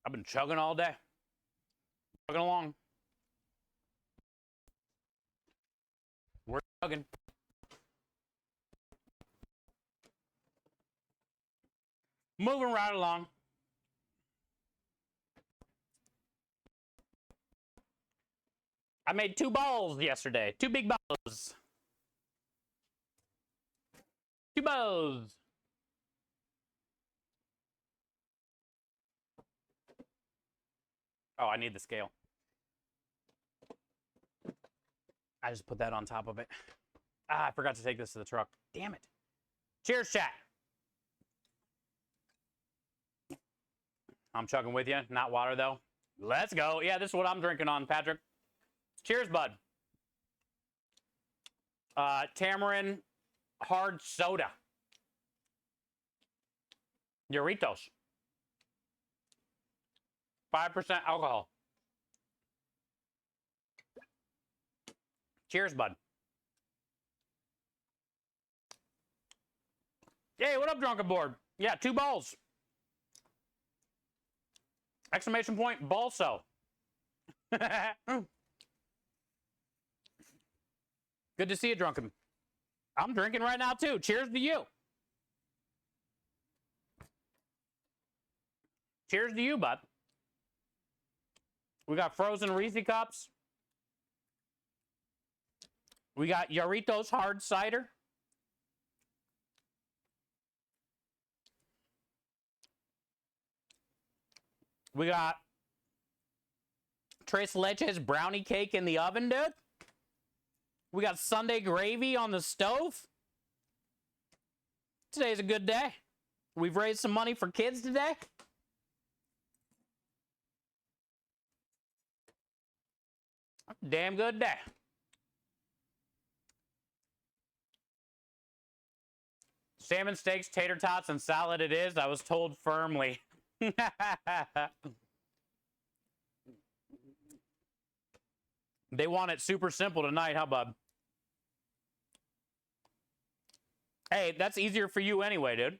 I've been chugging all day. Chugging along. We're chugging. Moving right along. I made 2 balls yesterday. 2 big balls. 2 balls. Oh, I need the scale. I just put that on top of it. Ah, I forgot to take this to the truck. Damn it. Cheers, chat. I'm chugging with you. Not water, though. Let's go. Yeah, this is what I'm drinking on, Patrick. Cheers, bud. Tamarind hard soda. Doritos. 5% alcohol. Cheers, bud. Hey, what up, Drunken Board? Yeah, 2 balls. Exclamation point, balso. Good to see you, Drunken. I'm drinking right now, too. Cheers to you. Cheers to you, bud. We got frozen Reese cups. We got Doritos hard cider. We got Tres Leches brownie cake in the oven, dude. We got Sunday gravy on the stove. Today's a good day. We've raised some money for kids today. Damn good day. Salmon steaks, tater tots, and salad it is. I was told firmly. They want it super simple tonight, huh, bub? Hey, that's easier for you anyway, dude.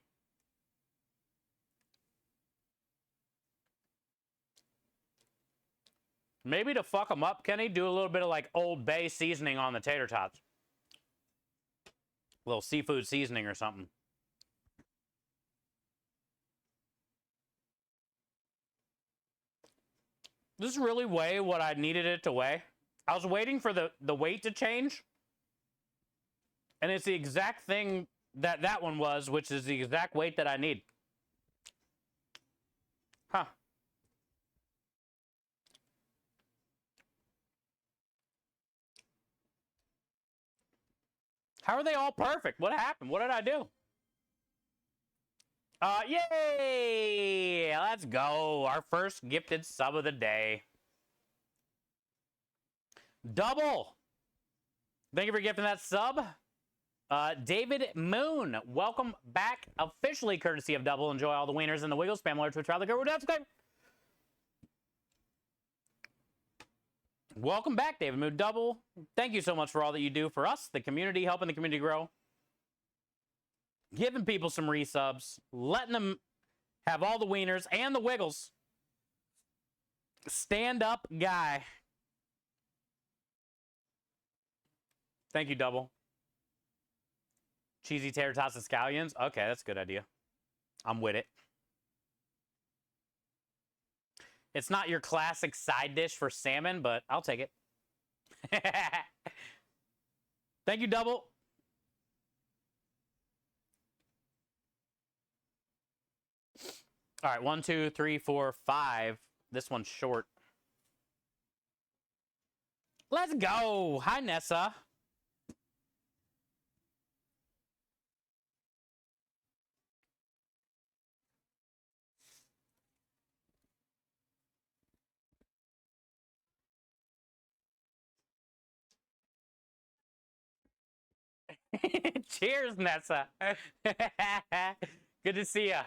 Maybe to fuck them up, Kenny, do a little bit of like Old Bay seasoning on the tater tots. A little seafood seasoning or something. Does this really weigh what I needed it to weigh? I was waiting for the weight to change. And it's the exact thing that one was, which is the exact weight that I need. Huh. How are they all perfect? What happened? What did I do? Yay! Let's go. Our first gifted sub of the day. Double. Thank you for gifting that sub. David Moon, welcome back. Officially courtesy of Double. Enjoy all the wieners and the wiggles. Spam alert, Twitch, Rally, go. Welcome back, David Moon. Double. Thank you so much for all that you do for us, the community, helping the community grow. Giving people some resubs, letting them have all the wieners and the wiggles. Stand up guy. Thank you, Double. Cheesy tater tots and scallions. Okay, that's a good idea. I'm with it. It's not your classic side dish for salmon, but I'll take it. Thank you, Double. All right, 1, 2, 3, 4, 5. This one's short. Let's go. Hi, Nessa. Cheers, Nessa. Good to see ya.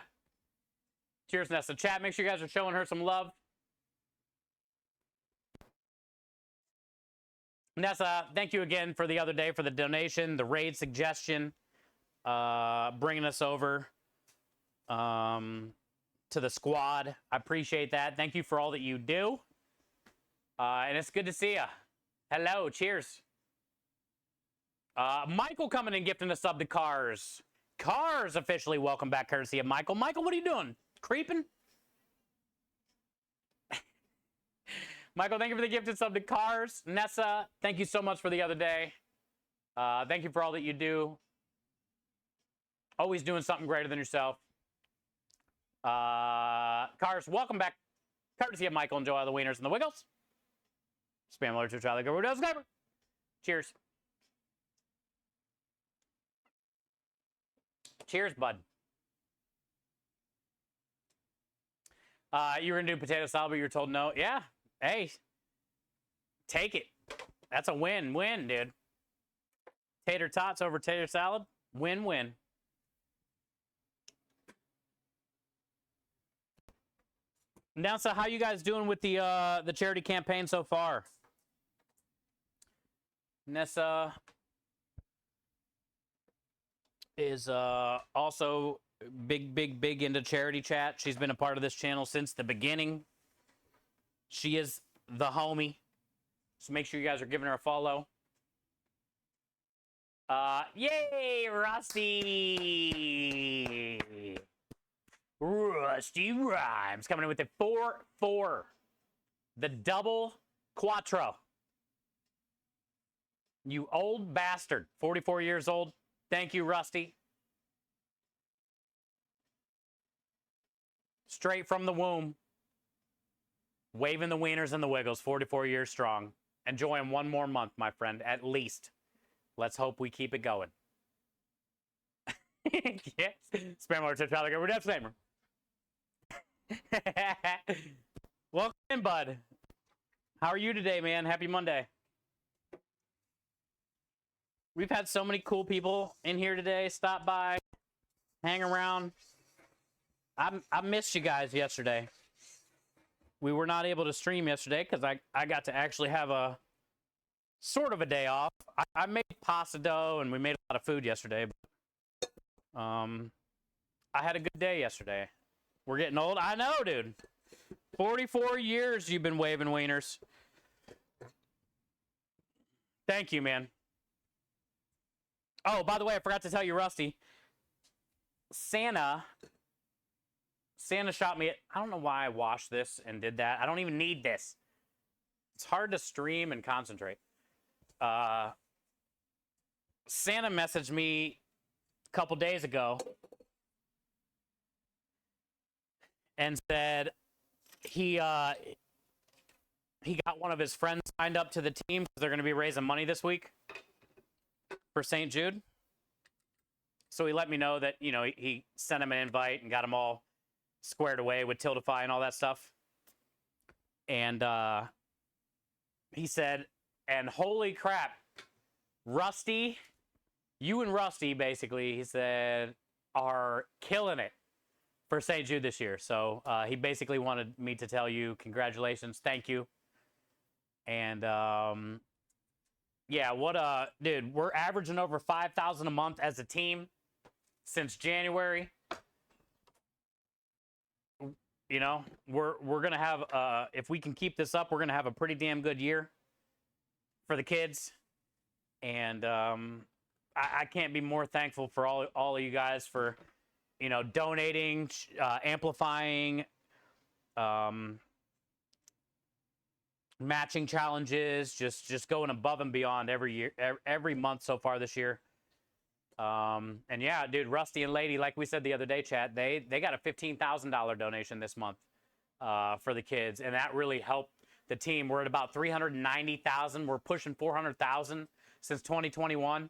Cheers, Nessa. Chat, make sure you guys are showing her some love. Nessa, thank you again for the other day for the donation, the raid suggestion, bringing us over to the squad. I appreciate that. Thank you for all that you do. And it's good to see ya. Hello, cheers. Michael coming and gifting a sub to Cars. Cars officially welcome back courtesy of Michael. Michael, what are you doing? Creeping? Michael, thank you for the gifted sub to Cars. Nessa, thank you so much for the other day. Thank you for all that you do. Always doing something greater than yourself. Cars, welcome back courtesy of Michael. Enjoy all the wieners and the wiggles. Spam alert to Charlie Go. Cheers. Cheers, bud. You were gonna do potato salad, but you're told no. Yeah. Hey, take it. That's a win-win, dude. Tater tots over tater salad. Win-win. Now, so how you guys doing with the charity campaign so far? Nessa is also big into charity chat. She's been a part of this channel since the beginning. She is the homie. So make sure you guys are giving her a follow. Yay, Rusty! Rusty Rhymes coming in with the 4-4. The double quattro. You old bastard. 44 years old. Thank you, Rusty. Straight from the womb. Waving the wieners and the wiggles. 44 years strong. Enjoy him one more month, my friend, at least. Let's hope we keep it going. Yes. Spam alert to Charlie. We're disclaimer. Welcome in, bud. How are you today, man? Happy Monday. We've had so many cool people in here today. Stop by, hang around. I missed you guys yesterday. We were not able to stream yesterday because I got to actually have a sort of a day off. I made pasta dough and we made a lot of food yesterday. But, I had a good day yesterday. We're getting old. I know, dude. 44 years you've been waving wieners. Thank you, man. Oh, by the way, I forgot to tell you, Rusty. Santa shot me. I don't know why I washed this and did that. I don't even need this. It's hard to stream and concentrate. Santa messaged me a couple days ago and said he got one of his friends signed up to the team because they're going to be raising money this week for St. Jude. So he let me know that, you know, he sent him an invite and got them all squared away with Tiltify and all that stuff. And he said, and holy crap, Rusty, you and Rusty, basically, he said, are killing it for St. Jude this year. So he basically wanted me to tell you congratulations, thank you. And yeah, dude, we're averaging over 5,000 a month as a team since January. You know, we're gonna have if we can keep this up, we're gonna have a pretty damn good year for the kids. And I can't be more thankful for all of you guys for, you know, donating, amplifying, matching challenges, just going above and beyond every year, every month so far this year. And yeah, dude, Rusty and Lady, like we said the other day, chat, they got a $15,000 donation this month for the kids, and that really helped the team. We're at about 390,000. We're pushing 400,000 since 2021.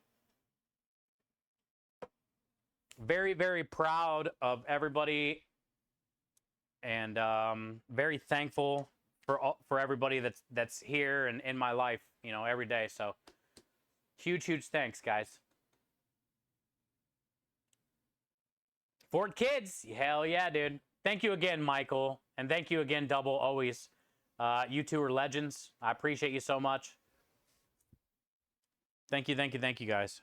Very, very proud of everybody, and very thankful for everybody that's here and in my life, you know, every day. So huge thanks, guys. Fort Kids, hell yeah, dude. Thank you again, Michael, and thank you again, Double, always. You two are legends. I appreciate you so much. Thank you, guys.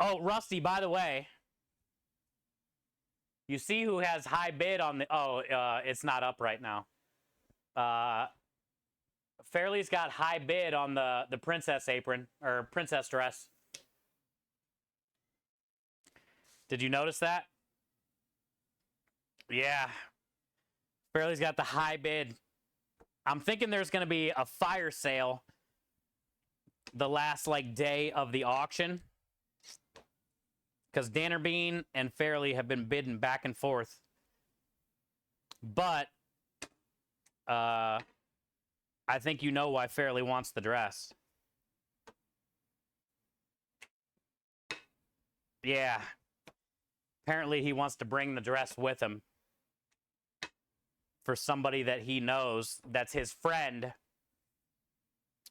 Oh, Rusty, by the way, you see who has high bid on the... Oh, it's not up right now. Fairly's got high bid on the princess apron, or princess dress. Did you notice that? Yeah. Fairly's got the high bid. I'm thinking there's going to be a fire sale the last, like, day of the auction. Because Danner Bean and Fairly have been bidding back and forth. But I think you know why Fairly wants the dress. Yeah. Apparently he wants to bring the dress with him for somebody that he knows that's his friend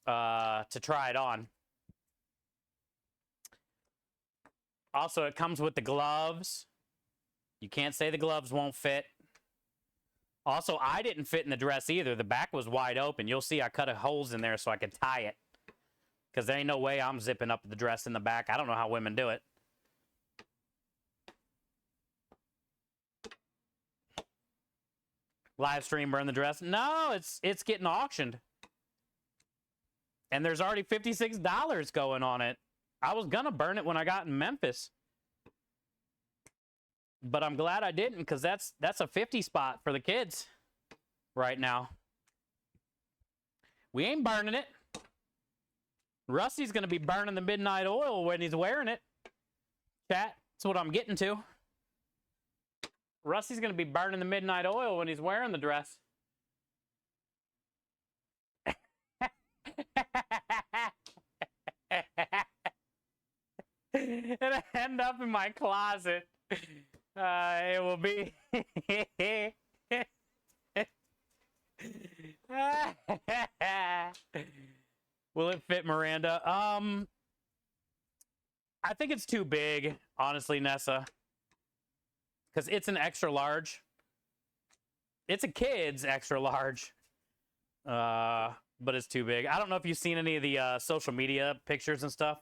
to try it on. Also, it comes with the gloves. You can't say the gloves won't fit. Also, I didn't fit in the dress either. The back was wide open. You'll see I cut holes in there so I could tie it. Because there ain't no way I'm zipping up the dress in the back. I don't know how women do it. Live stream burn the dress. No, it's getting auctioned. And there's already $56 going on it. I was gonna burn it when I got in Memphis. But I'm glad I didn't, because that's a 50 spot for the kids right now. We ain't burning it. Rusty's gonna be burning the midnight oil when he's wearing it. Chat, that's what I'm getting to. Rusty's going to be burning the midnight oil when he's wearing the dress. It'll end up in my closet. It will be... Will it fit Miranda? I think it's too big, honestly, Nessa. Because it's an extra large. It's a kid's extra large. But it's too big. I don't know if you've seen any of the social media pictures and stuff.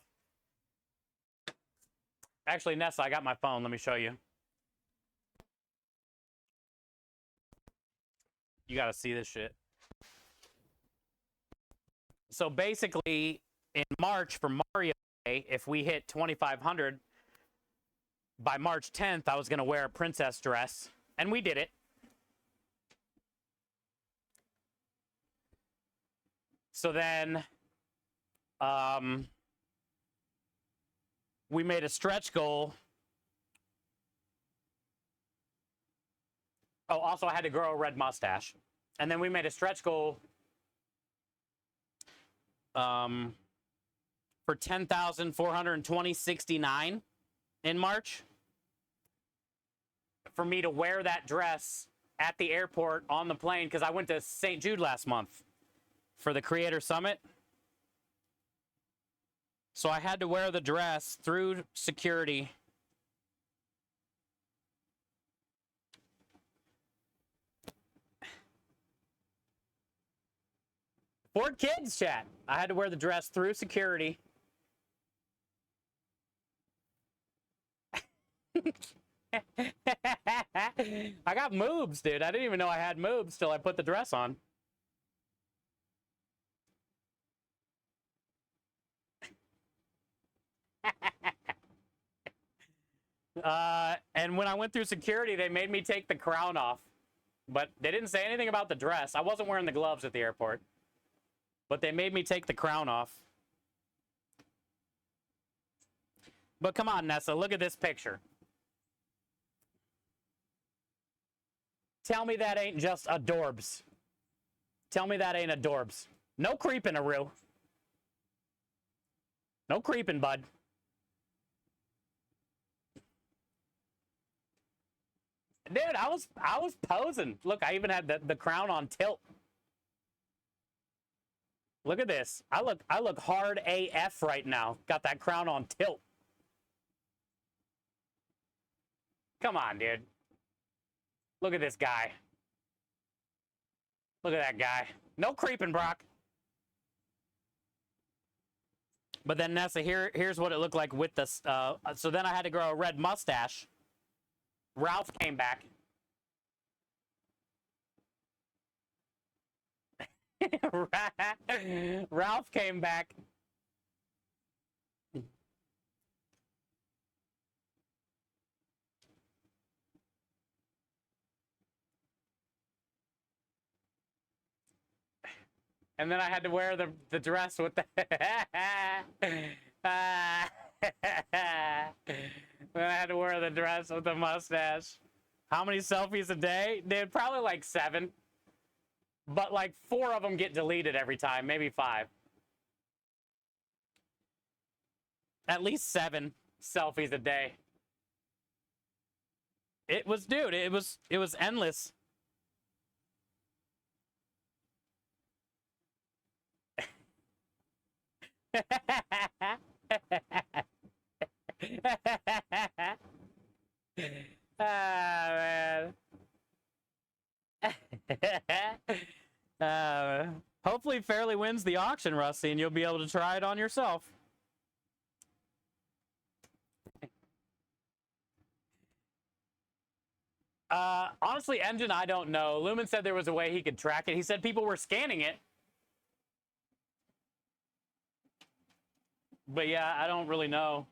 Actually, Nessa, I got my phone. Let me show you. You got to see this shit. So basically, in March for Mario Day, if we hit 2,500, by March 10th, I was going to wear a princess dress. And we did it. So then, we made a stretch goal. Oh, also I had to grow a red mustache. And then we made a stretch goal for 10,420.69 in March for me to wear that dress at the airport on the plane because I went to St. Jude last month for the Creator Summit. So I had to wear the dress through security. For kids, chat. I had to wear the dress through security. I got moobs, dude. I didn't even know I had moobs till I put the dress on. And when I went through security, they made me take the crown off. But they didn't say anything about the dress. I wasn't wearing the gloves at the airport. But they made me take the crown off. But come on, Nessa, look at this picture. Tell me that ain't just adorbs. Tell me that ain't adorbs. No creeping, Aru. No creeping, bud. Dude, I was posing. Look, I even had the crown on tilt. Look at this. I look hard AF right now. Got that crown on tilt. Come on, dude. Look at this guy. Look at that guy. No creeping, Brock. But then Nessa, here's what it looked like with this. So then I had to grow a red mustache. Ralph came back. Ralph came back. And then I had to wear the dress with the then I had to wear the dress with the mustache. How many selfies a day? Dude, probably like 7. But like 4 of them get deleted every time, maybe 5. At least 7 selfies a day. It was, dude, it was endless. Ah, man. Hopefully Fairly wins the auction, Rusty, and you'll be able to try it on yourself. Honestly, Engine, I don't know. Lumen said there was a way he could track it. He said people were scanning it. But yeah, I don't really know.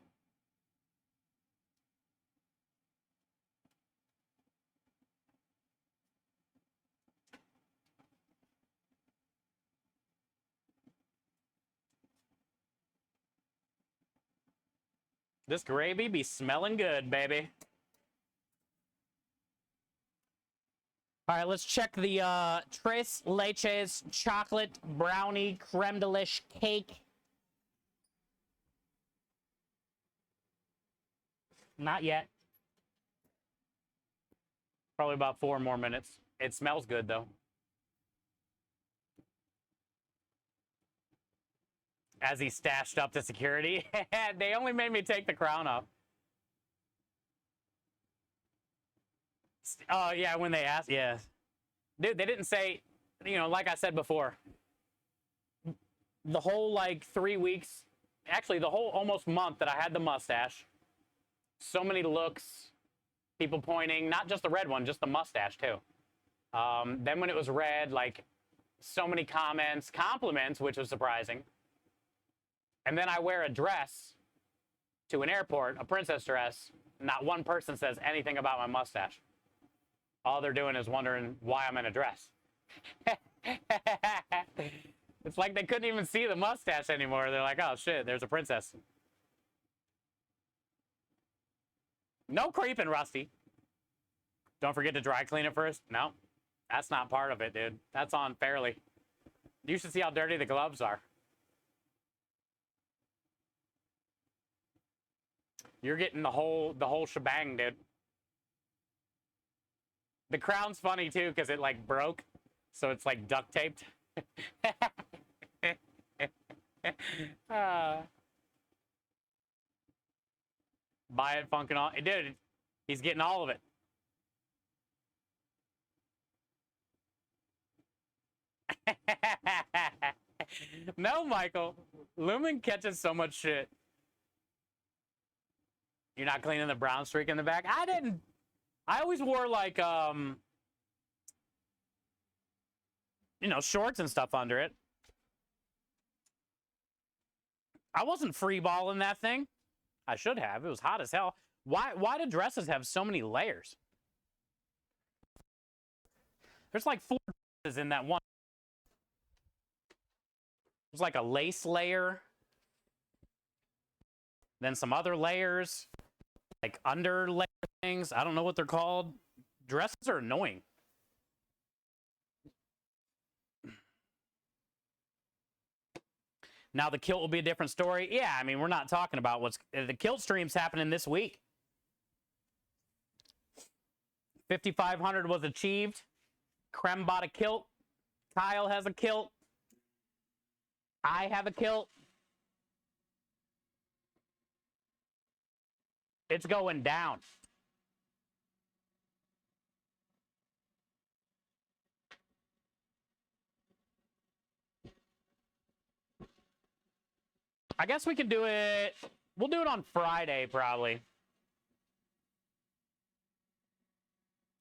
This gravy be smelling good, baby. All right, let's check the Tres Leches chocolate brownie creme delish cake. Not yet. Probably about 4 more minutes. It smells good, though. As he stashed up to security. They only made me take the crown off. Oh, yeah, when they asked, yeah. Dude, they didn't say, you know, like I said before, the whole, like, 3 weeks, actually, the whole almost month that I had the mustache, so many looks, people pointing, not just the red one, just the mustache, too. Then when it was red, like, so many comments, compliments, which was surprising. And then I wear a dress to an airport, a princess dress. Not one person says anything about my mustache. All they're doing is wondering why I'm in a dress. It's like they couldn't even see the mustache anymore. They're like, oh shit, there's a princess. No creeping, Rusty. Don't forget to dry clean it first. No, that's not part of it, dude. That's on fairly. You should see how dirty the gloves are. You're getting the whole shebang, dude. The crown's funny too because it like broke, so it's like duct taped. Buy it, funkin' all, dude. He's getting all of it. No, Michael. Lumen catches so much shit. You're not cleaning the brown streak in the back? I didn't. I always wore like, you know, shorts and stuff under it. I wasn't free balling that thing. I should have. It was hot as hell. Why do dresses have so many layers? There's like 4 dresses in that one. There's like a lace layer. Then some other layers. Like under layer things. I don't know what they're called. Dresses are annoying. Now the kilt will be a different story. Yeah, I mean, we're not talking about what's... The kilt stream's happening this week. 5,500 was achieved. Krem bought a kilt. Kyle has a kilt. I have a kilt. It's going down. I guess we can do it. We'll do it on Friday, probably.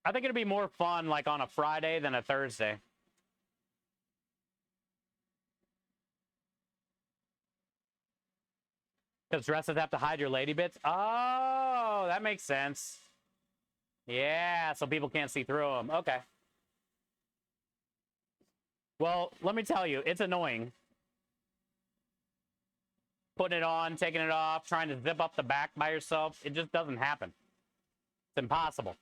I think it'd be more fun, like, on a Friday than a Thursday. Because dresses have to hide your lady bits? Oh, that makes sense. Yeah, so people can't see through them. Okay. Well, let me tell you, it's annoying. Putting it on, taking it off, trying to zip up the back by yourself. It just doesn't happen. It's impossible.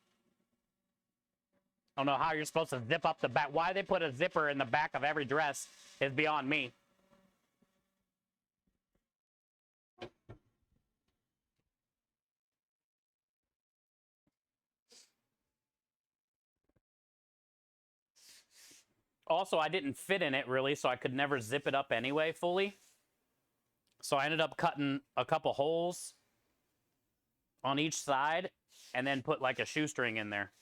I don't know how you're supposed to zip up the back. Why they put a zipper in the back of every dress is beyond me. Also, I didn't fit in it really, so I could never zip it up anyway fully. So I ended up cutting a couple holes on each side and then put like a shoestring in there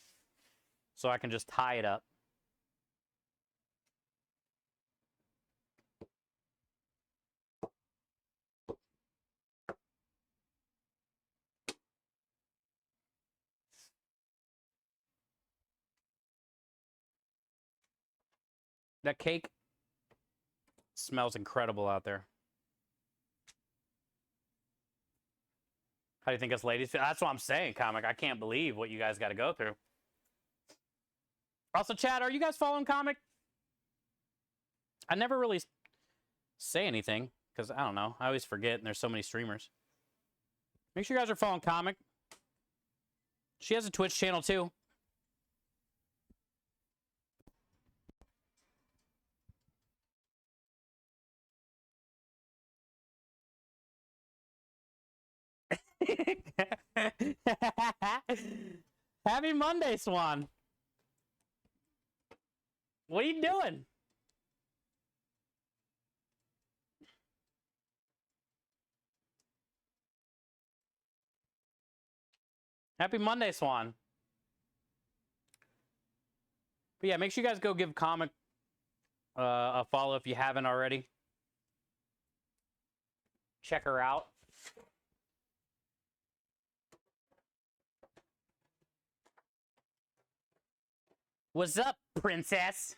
so I can just tie it up. That cake smells incredible out there. How do you think us ladies feel? That's what I'm saying, Comic. I can't believe what you guys got to go through. Also, Chad, are you guys following Comic? I never really say anything because, I don't know, I always forget and there's so many streamers. Make sure you guys are following Comic. She has a Twitch channel, too. Happy Monday, Swan. What are you doing? Happy Monday, Swan. But yeah, make sure you guys go give Comic a follow if you haven't already. Check her out. What's up, princess?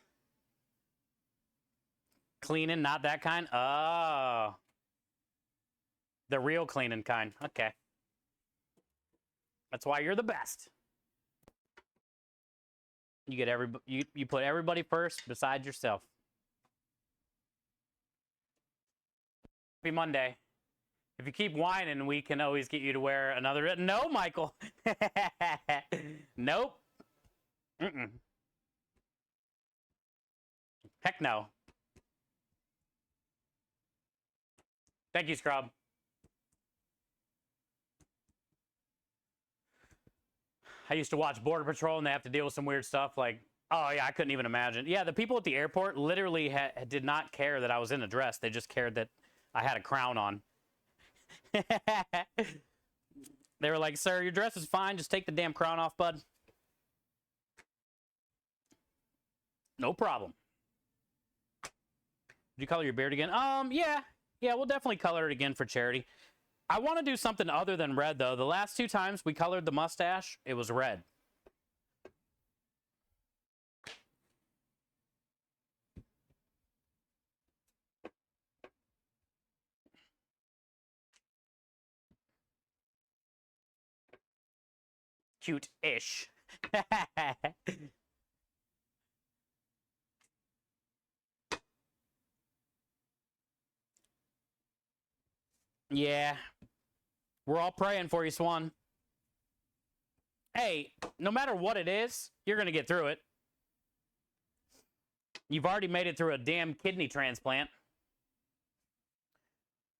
Cleaning, not that kind? Oh. The real cleaning kind. Okay. That's why you're the best. You get you put everybody first besides yourself. Happy Monday. If you keep whining, we can always get you to wear another. No, Michael. Nope. Mm-mm. Heck no. Thank you, Scrub. I used to watch Border Patrol, and they have to deal with some weird stuff. Like, oh yeah, I couldn't even imagine. Yeah, the people at the airport literally did not care that I was in a dress. They just cared that I had a crown on. They were like, "Sir, your dress is fine. Just take the damn crown off, bud." No problem. Did you color your beard again? Yeah, we'll definitely color it again for charity. I want to do something other than red, though. The last 2 times we colored the mustache, it was red. Cute-ish. Yeah. We're all praying for you, Swan. Hey, no matter what it is, you're going to get through it. You've already made it through a damn kidney transplant.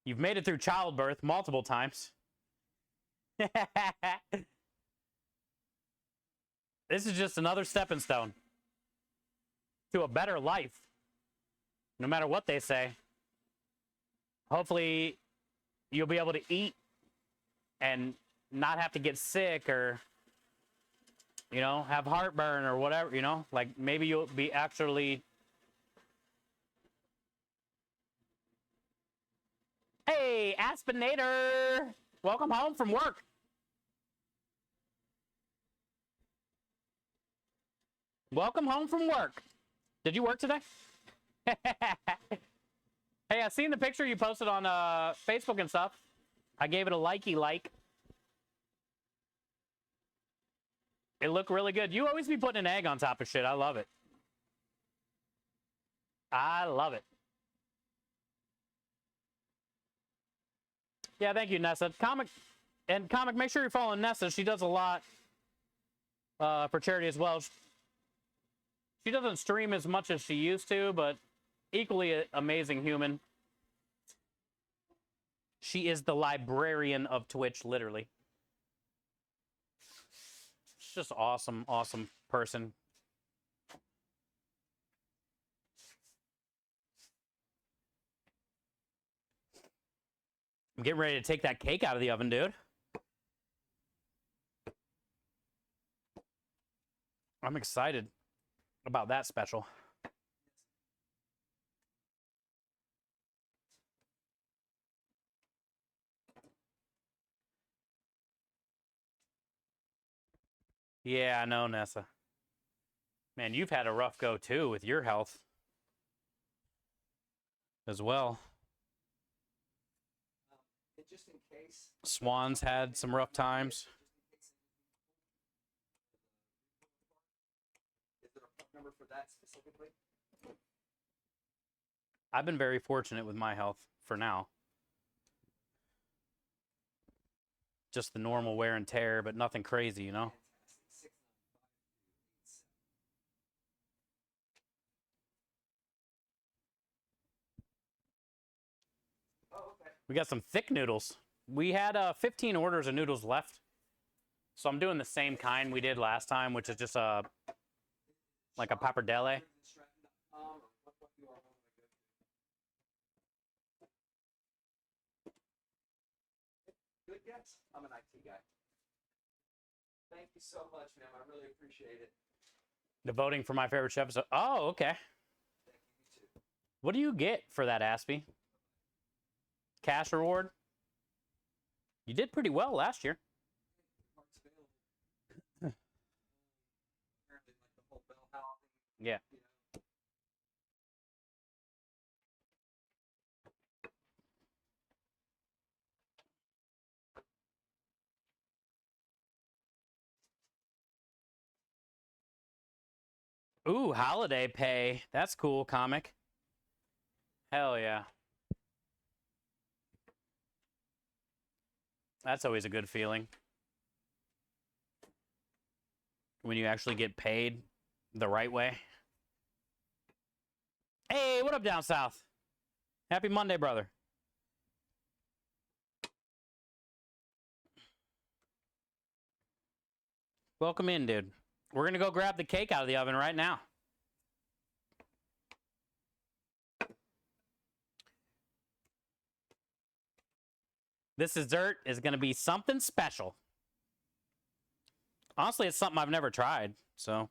You've made it through childbirth multiple times. This is just another stepping stone to a better life, no matter what they say. Hopefully, you'll be able to eat and not have to get sick or, you know, have heartburn or whatever, you know? Like, maybe you'll be actually... Hey, Aspinator! Welcome home from work. Welcome home from work. Did you work today? Hey, I seen the picture you posted on Facebook and stuff. I gave it a likey like. It looked really good. You always be putting an egg on top of shit. I love it. I love it. Yeah, thank you, Nessa. Comic, make sure you're following Nessa. She does a lot for charity as well. She doesn't stream as much as she used to, but equally amazing human. She is the librarian of Twitch, literally. She's just awesome, awesome person. I'm getting ready to take that cake out of the oven, dude. I'm excited about that special. Yeah, I know, Nessa. Man, you've had a rough go, too, with your health. As well. Just in case. Swan's had some rough times. Is there a number for that specifically? I've been very fortunate with my health for now. Just the normal wear and tear, but nothing crazy, you know? We got some thick noodles. We had 15 orders of noodles left. So I'm doing the same kind we did last time, which is just like a pappardelle. Good guess. I'm an IT guy. you so much, ma'am. I really appreciate it. The voting for my favorite chef. Oh, okay. Thank you, you too. What do you get for that, Aspie? Cash reward? You did pretty well last year. Mark's available. Apparently, like the whole Bell House thing, Yeah. you know. Ooh, holiday pay. That's cool, comic. Hell yeah. That's always a good feeling. When you actually get paid the right way. Hey, what up down south? Happy Monday, brother. Welcome in, dude. We're going to go grab the cake out of the oven right now. This dessert is going to be something special. Honestly, it's something I've never tried, so.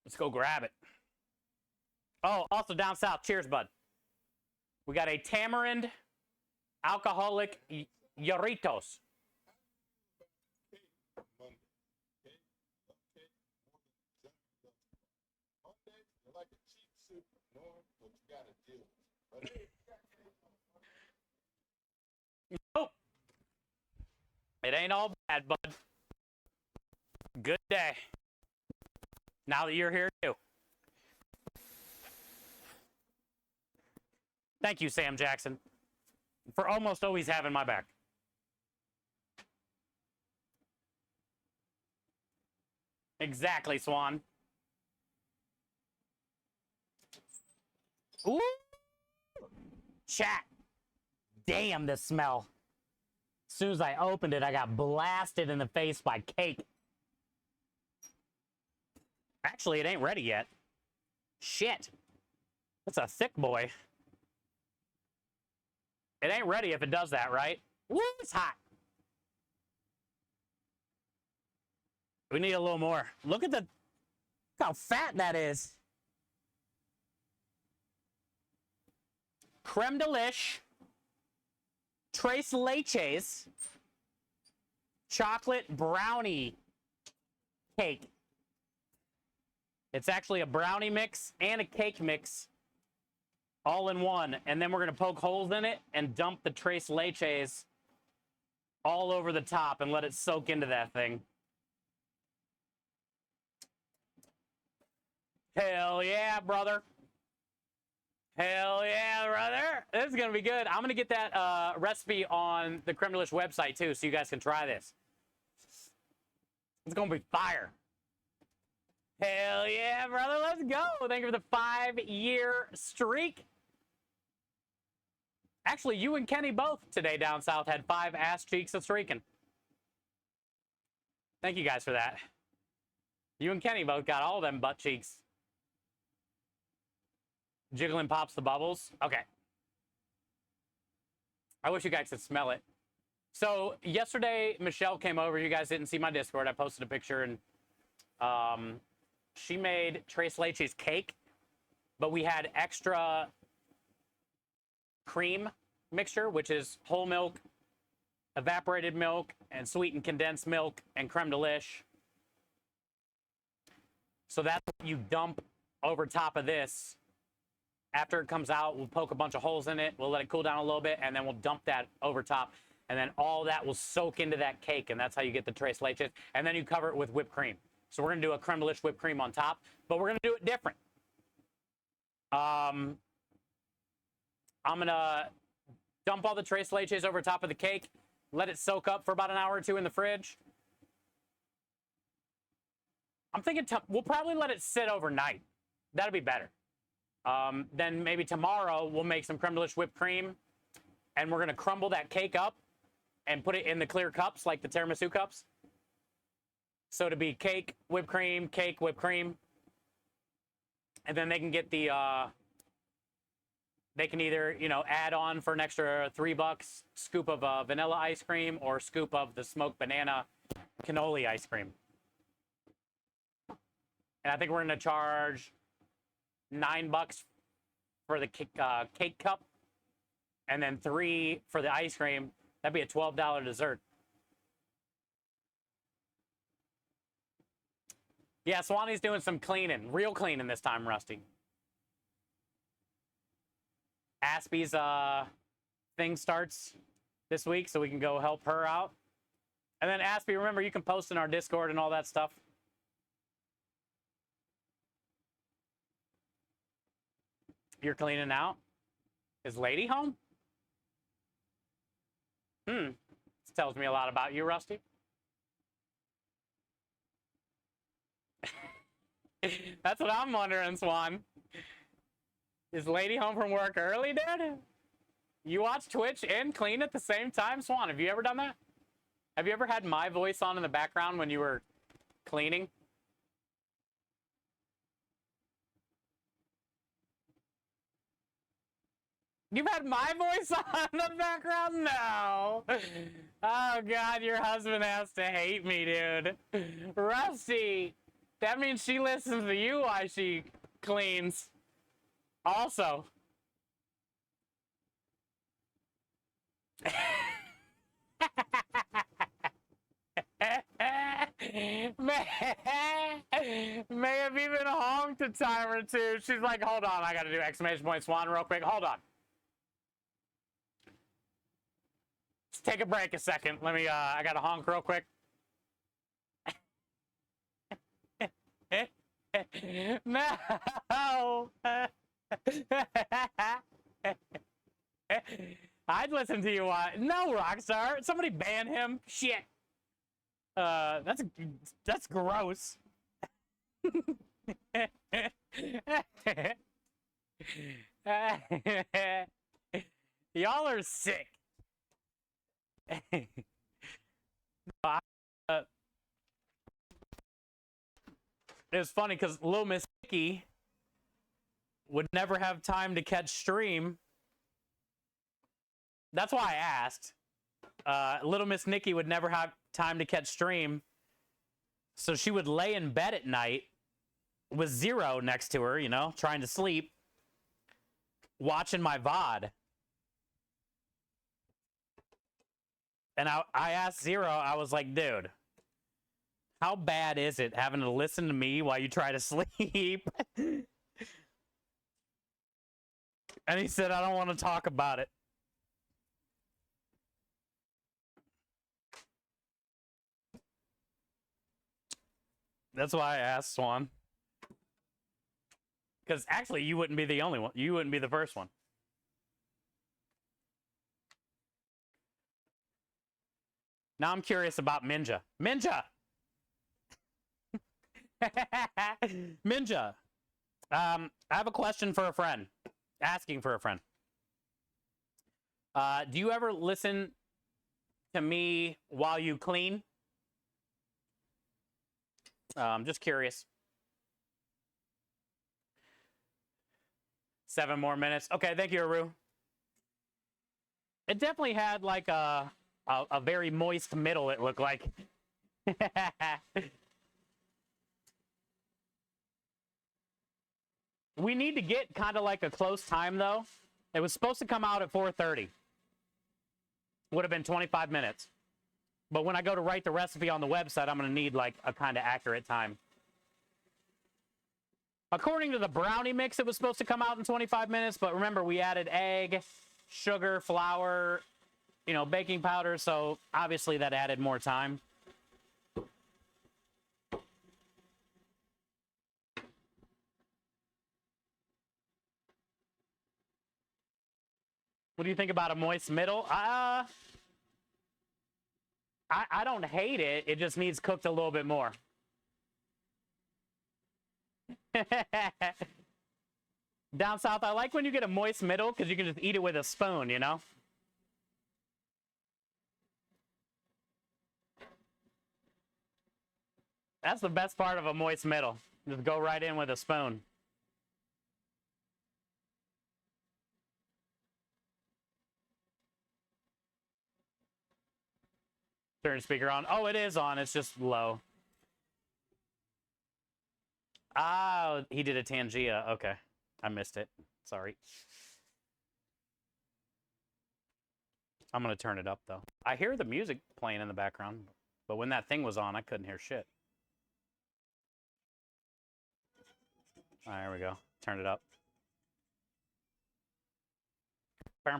Let's go grab it. Oh, also down south. Cheers, bud. We got a tamarind alcoholic Jarritos. Nope. It ain't all bad, bud. Good day. Now that you're here, too. Thank you, Sam Jackson, for almost always having my back. Exactly, Swan. Ooh. Chat. Damn, the smell. As soon as I opened it, I got blasted in the face by cake. Actually, it ain't ready yet. Shit. That's a thick boy. It ain't ready if it does that, right? Woo, it's hot. We need a little more. Look how fat that is. Creme de liche, tres leches, chocolate brownie cake. It's actually a brownie mix and a cake mix all in one. And then we're going to poke holes in it and dump the tres leches all over the top and let it soak into that thing. Hell yeah, brother. Hell yeah, brother. This is going to be good. I'm going to get that recipe on the Creme de Liche website, too, so you guys can try this. It's going to be fire. Hell yeah, brother. Let's go. Thank you for the 5-year streak. Actually, you and Kenny both today down south had 5 ass cheeks of streaking. Thank you guys for that. You and Kenny both got all them butt cheeks. Jiggling pops the bubbles. Okay. I wish you guys could smell it. So yesterday, Michelle came over. You guys didn't see my Discord. I posted a picture, and she made tres leches cake, but we had extra cream mixture, which is whole milk, evaporated milk, and sweetened condensed milk, and creme de liche. So that's what you dump over top of this. After it comes out, we'll poke a bunch of holes in it. We'll let it cool down a little bit, and then we'll dump that over top. And then all that will soak into that cake, and that's how you get the tres leches. And then you cover it with whipped cream. So we're going to do a creme de liche whipped cream on top, but we're going to do it different. I'm going to dump all the tres leches over top of the cake, let it soak up for about an hour or two in the fridge. I'm thinking we'll probably let it sit overnight. That'll be better. Then maybe tomorrow we'll make some creme de liche whipped cream, and we're going to crumble that cake up and put it in the clear cups, like the tiramisu cups. So to be cake, whipped cream, they can either, you know, add on for an extra $3, scoop of vanilla ice cream or scoop of the smoked banana cannoli ice cream. And I think we're going to charge $9 for the cake cup, and then $3 for the ice cream. That'd be a $12 dessert. Yeah, Swanee's doing some cleaning, real cleaning this time, Rusty. Aspie's thing starts this week, so we can go help her out. And then Aspie, remember, you can post in our Discord and all that stuff. You're cleaning out? Is Lady home? This tells me a lot about you, Rusty. That's what I'm wondering, Swan. Is Lady home from work early, dude? You watch Twitch and clean at the same time? Swan, have you ever done that? Have you ever had my voice on in the background when you were cleaning? You've had my voice on in the background? No. Oh, God, your husband has to hate me, dude. Rusty, that means she listens to you while she cleans. Also. May have even honked a time or two. She's like, hold on, I gotta do exclamation point Swan real quick. Hold on. Let's take a break a second. Let me, I gotta honk real quick. No. I'd listen to you. No, Rockstar. Somebody ban him. Shit. That's gross. Y'all are sick. It was funny because Little Miss Nikki would never have time to catch stream. That's why I asked. Little Miss Nikki would never have time to catch stream. So she would lay in bed at night with Zero next to her, you know, trying to sleep, watching my VOD. And I asked Zero, I was like, dude, how bad is it having to listen to me while you try to sleep? And he said, I don't want to talk about it. That's why I asked Swan. Because actually, you wouldn't be the only one. You wouldn't be the first one. Now I'm curious about Minja. Minja! Minja, I have a question for a friend. Asking for a friend. Do you ever listen to me while you clean? I'm just curious. 7 more minutes. Okay, thank you, Aru. It definitely had like a very moist middle, it looked like. We need to get kind of like a close time, though. It was supposed to come out at 4:30. Would have been 25 minutes. But when I go to write the recipe on the website, I'm going to need like a kind of accurate time. According to the brownie mix, it was supposed to come out in 25 minutes. But remember, we added egg, sugar, flour, you know, baking powder. So obviously that added more time. What do you think about a moist middle? I don't hate it. It just needs cooked a little bit more. Down south, I like when you get a moist middle because you can just eat it with a spoon, you know? That's the best part of a moist middle. Just go right in with a spoon. Turn speaker on. Oh, it is on. It's just low. Ah, he did a Tangia. Okay. I missed it. Sorry. I'm going to turn it up, though. I hear the music playing in the background, but when that thing was on, I couldn't hear shit. All right, here we go. Turn it up. We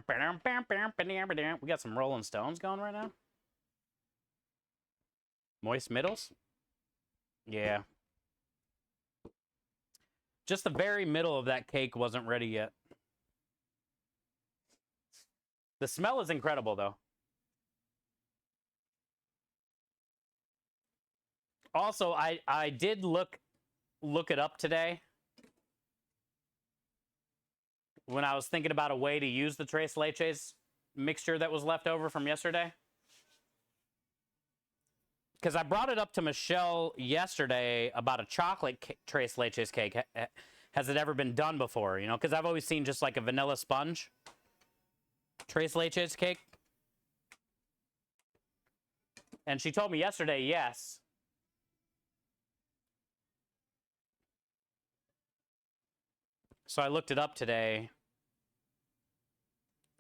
got some Rolling Stones going right now. Moist middles? Yeah. Just the very middle of that cake wasn't ready yet. The smell is incredible, though. Also, I did look it up today when I was thinking about a way to use the Tres Leches mixture that was left over from yesterday. Because I brought it up to Michelle yesterday about a chocolate Tres Leches cake. Has it ever been done before? You know, because I've always seen just like a vanilla sponge Tres Leches cake. And she told me yesterday, yes. So I looked it up today.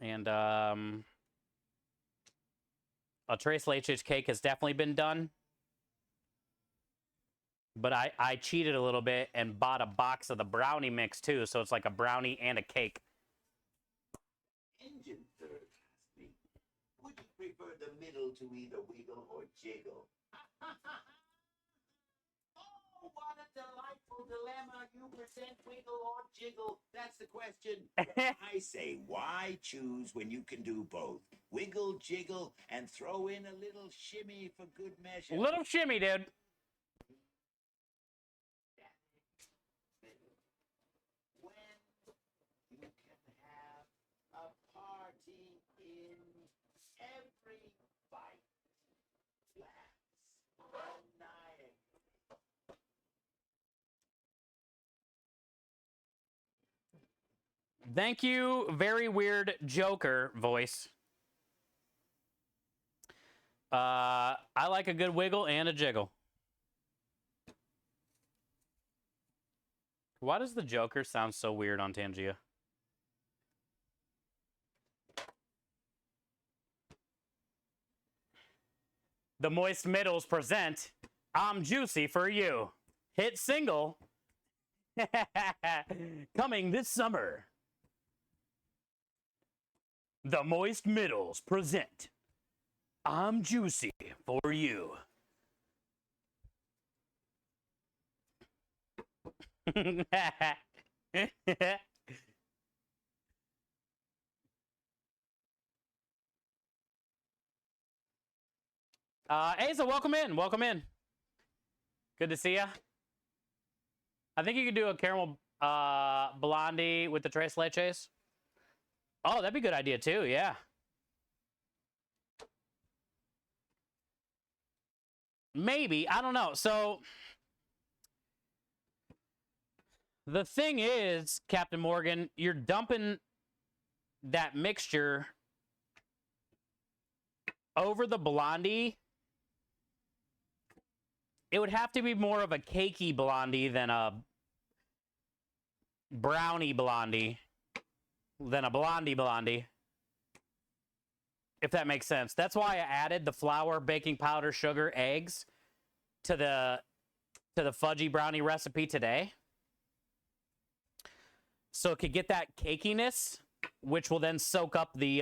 And a Tres Leches cake has definitely been done. But I cheated a little bit and bought a box of the brownie mix too. So it's like a brownie and a cake. Engine third class me. Would you prefer the middle to either wiggle or jiggle? Oh, what a delightful dilemma. You present wiggle or jiggle. That's the question. I say, why choose when you can do both? Wiggle, jiggle, and throw in a little shimmy for good measure. Little shimmy, dude. When you can have a party in every bite. Laughs, maniac. Thank you, very weird Joker voice. I like a good wiggle and a jiggle. Why does the Joker sound so weird on Tangia? The Moist Middles present I'm Juicy for You. Hit single. Coming this summer. The Moist Middles present I'm Juicy for You. Asa, welcome in. Welcome in. Good to see ya. I think you could do a caramel blondie with the Tres Leches. Oh, that'd be a good idea too, yeah. Maybe, I don't know. So the thing is, Captain Morgan, you're dumping that mixture over the blondie. It would have to be more of a cakey blondie than a brownie blondie, than a blondie. If that makes sense. That's why I added the flour, baking powder, sugar, eggs to the fudgy brownie recipe today. So it could get that cakiness, which will then soak up the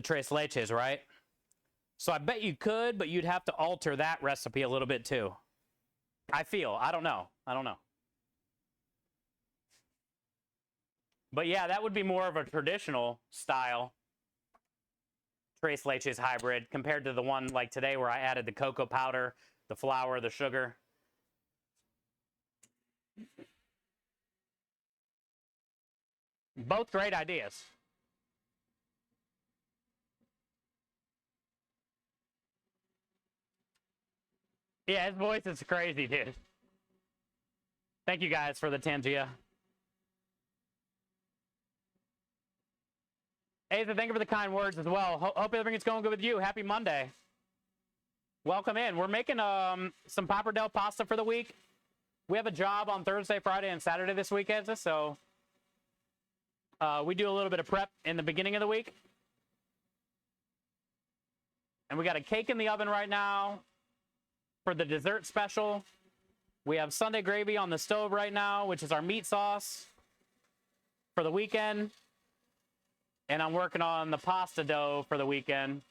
Tres Leches, right? So I bet you could, but you'd have to alter that recipe a little bit too. I feel. I don't know. But yeah, that would be more of a traditional style Tres Leches hybrid compared to the one like today where I added the cocoa powder, the flour, the sugar. Both great ideas. Yeah, his voice is crazy, dude. Thank you guys for the Tangia. Asa, thank you for the kind words as well. Hope everything's going good with you. Happy Monday. Welcome in. We're making some pappardelle pasta for the week. We have a job on Thursday, Friday, and Saturday this week, Asa, so we do a little bit of prep in the beginning of the week. And we got a cake in the oven right now for the dessert special. We have Sunday gravy on the stove right now, which is our meat sauce for the weekend. And I'm working on the pasta dough for the weekend.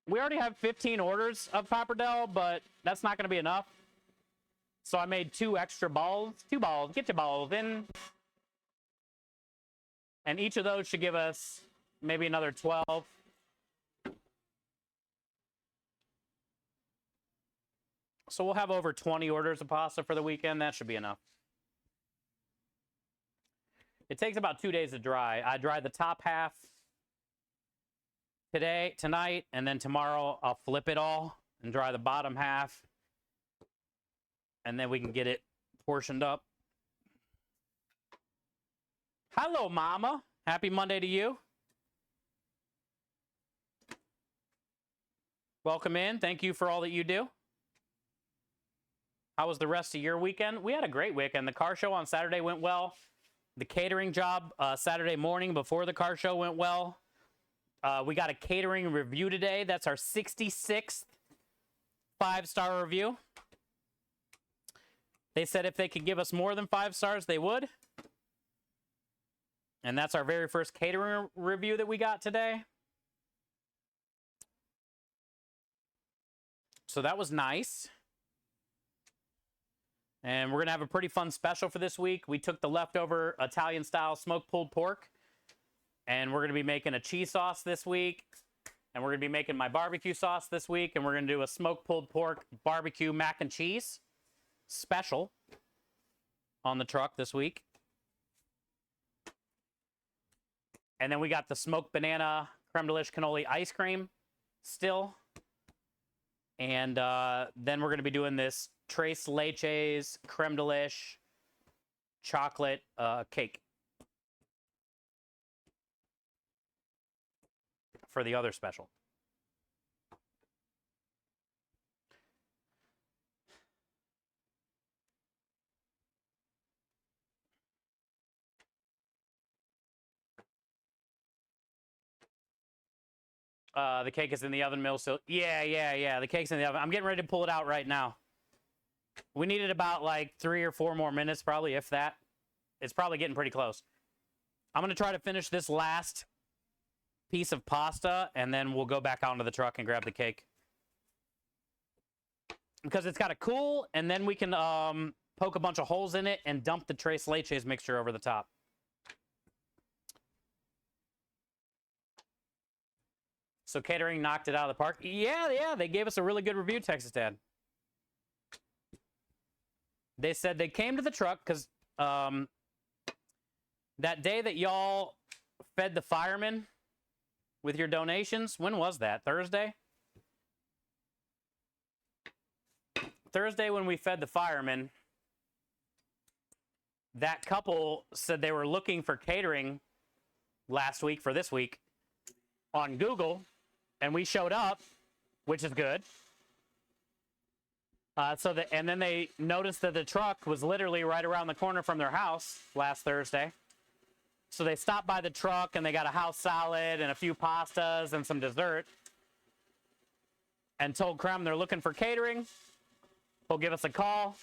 We already have 15 orders of pappardelle, but that's not going to be enough. So I made 2 extra balls. 2 balls. Get your balls in. And each of those should give us maybe another 12. So we'll have over 20 orders of pasta for the weekend. That should be enough. It takes about 2 days to dry. I dry the top half tonight, and then tomorrow I'll flip it all and dry the bottom half. And then we can get it portioned up. Hello, Mama. Happy Monday to you. Welcome in. Thank you for all that you do. How was the rest of your weekend? We had a great weekend. The car show on Saturday went well. The catering job Saturday morning before the car show went well. We got a catering review today. That's our 66th 5-star review. They said if they could give us more than 5 stars, they would. And that's our very first catering review that we got today. So that was nice. And we're going to have a pretty fun special for this week. We took the leftover Italian-style smoked pulled pork, and we're going to be making a cheese sauce this week. And we're going to be making my barbecue sauce this week. And we're going to do a smoked pulled pork barbecue mac and cheese special on the truck this week. And then we got the smoked banana creme de liche cannoli ice cream still. And then we're going to be doing this Tres Leches creme de liche chocolate cake for the other special. The cake is in the oven, Mill. So yeah. The cake's in the oven. I'm getting ready to pull it out right now. We needed about like 3 or 4 more minutes, probably, if that. It's probably getting pretty close. I'm going to try to finish this last piece of pasta, and then we'll go back out into the truck and grab the cake. Because it's got to cool, and then we can poke a bunch of holes in it and dump the Tres Leches mixture over the top. So catering knocked it out of the park. Yeah, they gave us a really good review, Texas Dad. They said they came to the truck because that day that y'all fed the firemen with your donations, when was that? Thursday? Thursday when we fed the firemen, that couple said they were looking for catering last week for this week on Google, and we showed up, which is good. And then they noticed that the truck was literally right around the corner from their house last Thursday. So they stopped by the truck and they got a house salad and a few pastas and some dessert. And told Krem they're looking for catering. He'll give us a call.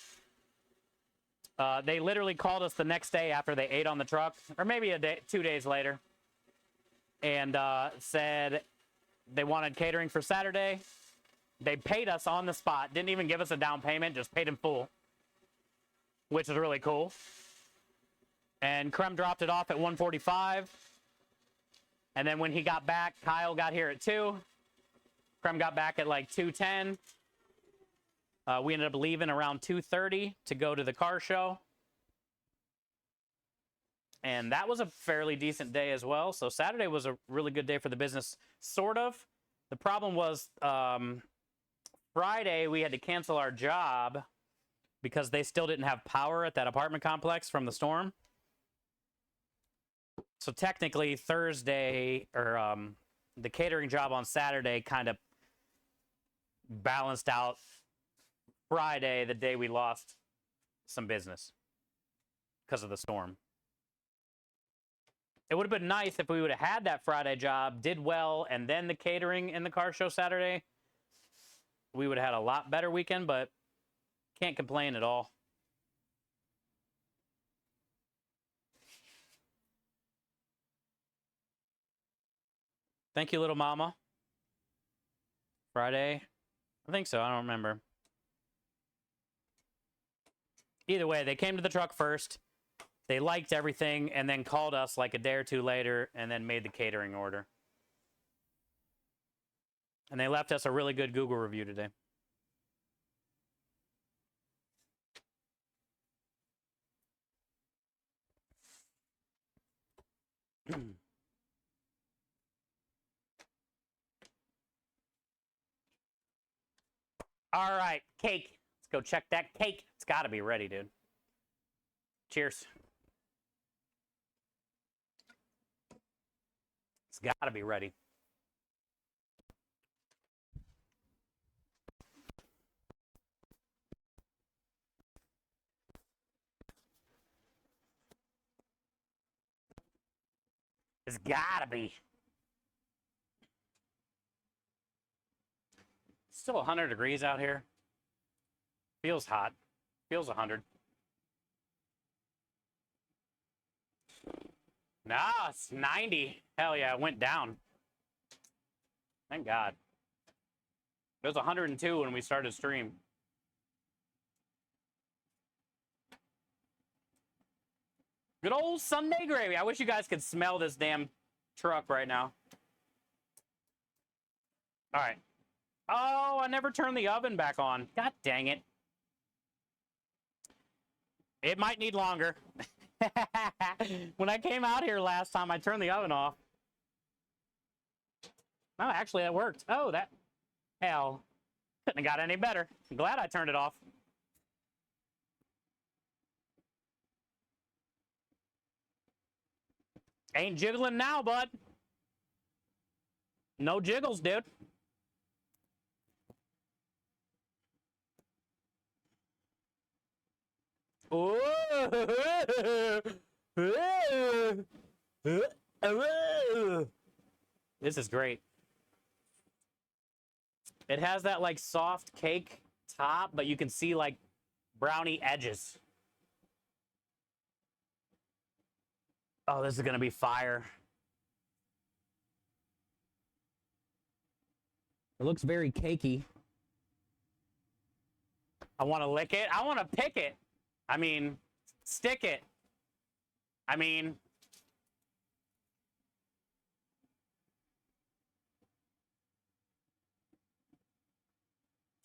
They literally called us the next day after they ate on the truck, or maybe 2 days later, and said they wanted catering for Saturday. They paid us on the spot, didn't even give us a down payment, just paid in full, which is really cool. And Krem dropped it off at 1:45. And then when he got back, Kyle got here at 2. Krem got back at like 2:10. We ended up leaving around 2:30 to go to the car show. And that was a fairly decent day as well. So Saturday was a really good day for the business, sort of. The problem was Friday we had to cancel our job because they still didn't have power at that apartment complex from the storm. So technically Thursday, or the catering job on Saturday kind of balanced out Friday, the day we lost some business because of the storm. It would have been nice if we would have had that Friday job, did well, and then the catering and the car show Saturday. We would have had a lot better weekend, but can't complain at all. Thank you, little mama. Friday? I think so. I don't remember. Either way, they came to the truck first. They liked everything and then called us like a day or two later and then made the catering order. And they left us a really good Google review today. All right, cake. Let's go check that cake. It's got to be ready, dude. Cheers. It's got to be ready. It's got to be. Still 100 degrees out here. Feels hot. Feels 100. Nah, it's 90. Hell yeah, it went down. Thank God. It was 102 when we started stream. Good old Sunday gravy. I wish you guys could smell this damn truck right now. All right. Oh, I never turned the oven back on. God dang it. It might need longer. When I came out here last time, I turned the oven off. Oh, actually, that worked. Oh, that... Hell. Couldn't have got any better. I'm glad I turned it off. Ain't jiggling now, bud. No jiggles, dude. This is great. It has that like soft cake top, but you can see like brownie edges. Oh, this is gonna be fire. It looks very cakey. I want to lick it. I want to pick it. I mean, stick it. I mean,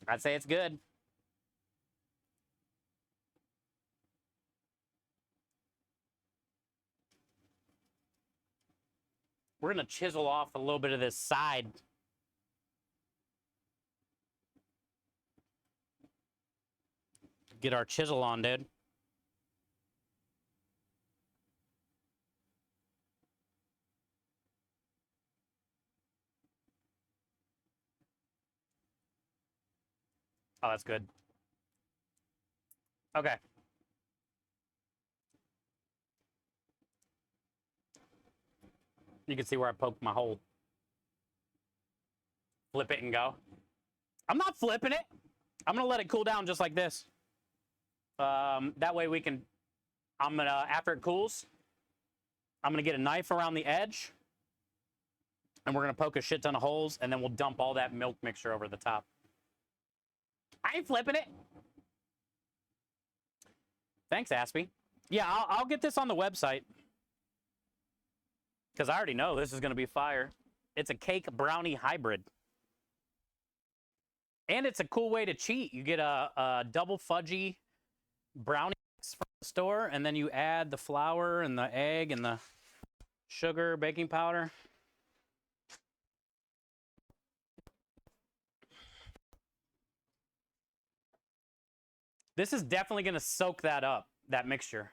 I'd say it's good. We're going to chisel off a little bit of this side. Get our chisel on, dude. Oh, that's good. Okay. You can see where I poked my hole. Flip it and go. I'm not flipping it. I'm going to let it cool down just like this. That way we can, I'm going to, after it cools, I'm going to get a knife around the edge. And we're going to poke a shit ton of holes. And then we'll dump all that milk mixture over the top. I ain't flipping it. Thanks, Aspie. Yeah, I'll get this on the website. Because I already know this is going to be fire. It's a cake brownie hybrid. And it's a cool way to cheat. You get a double fudgy brownie from the store, and then you add the flour and the egg and the sugar, baking powder. This is definitely going to soak that up, that mixture.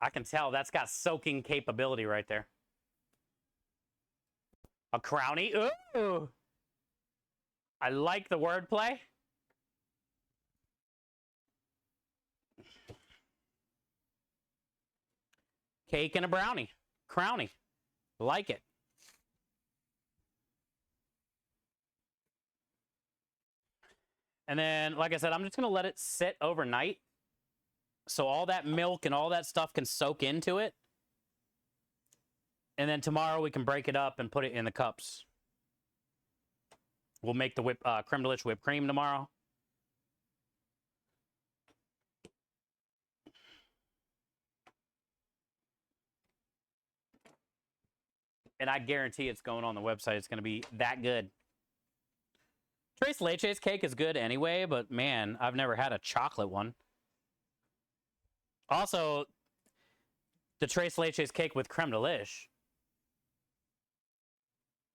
I can tell that's got soaking capability right there. A crownie. Ooh. I like the wordplay. Cake and a brownie. Crownie. Like it. And then, like I said, I'm just going to let it sit overnight so all that milk and all that stuff can soak into it. And then tomorrow we can break it up and put it in the cups. We'll make the creme de whipped cream tomorrow. And I guarantee it's going on the website. It's going to be that good. Tres Leches cake is good anyway, but man, I've never had a chocolate one. Also, the Tres Leches cake with creme de liche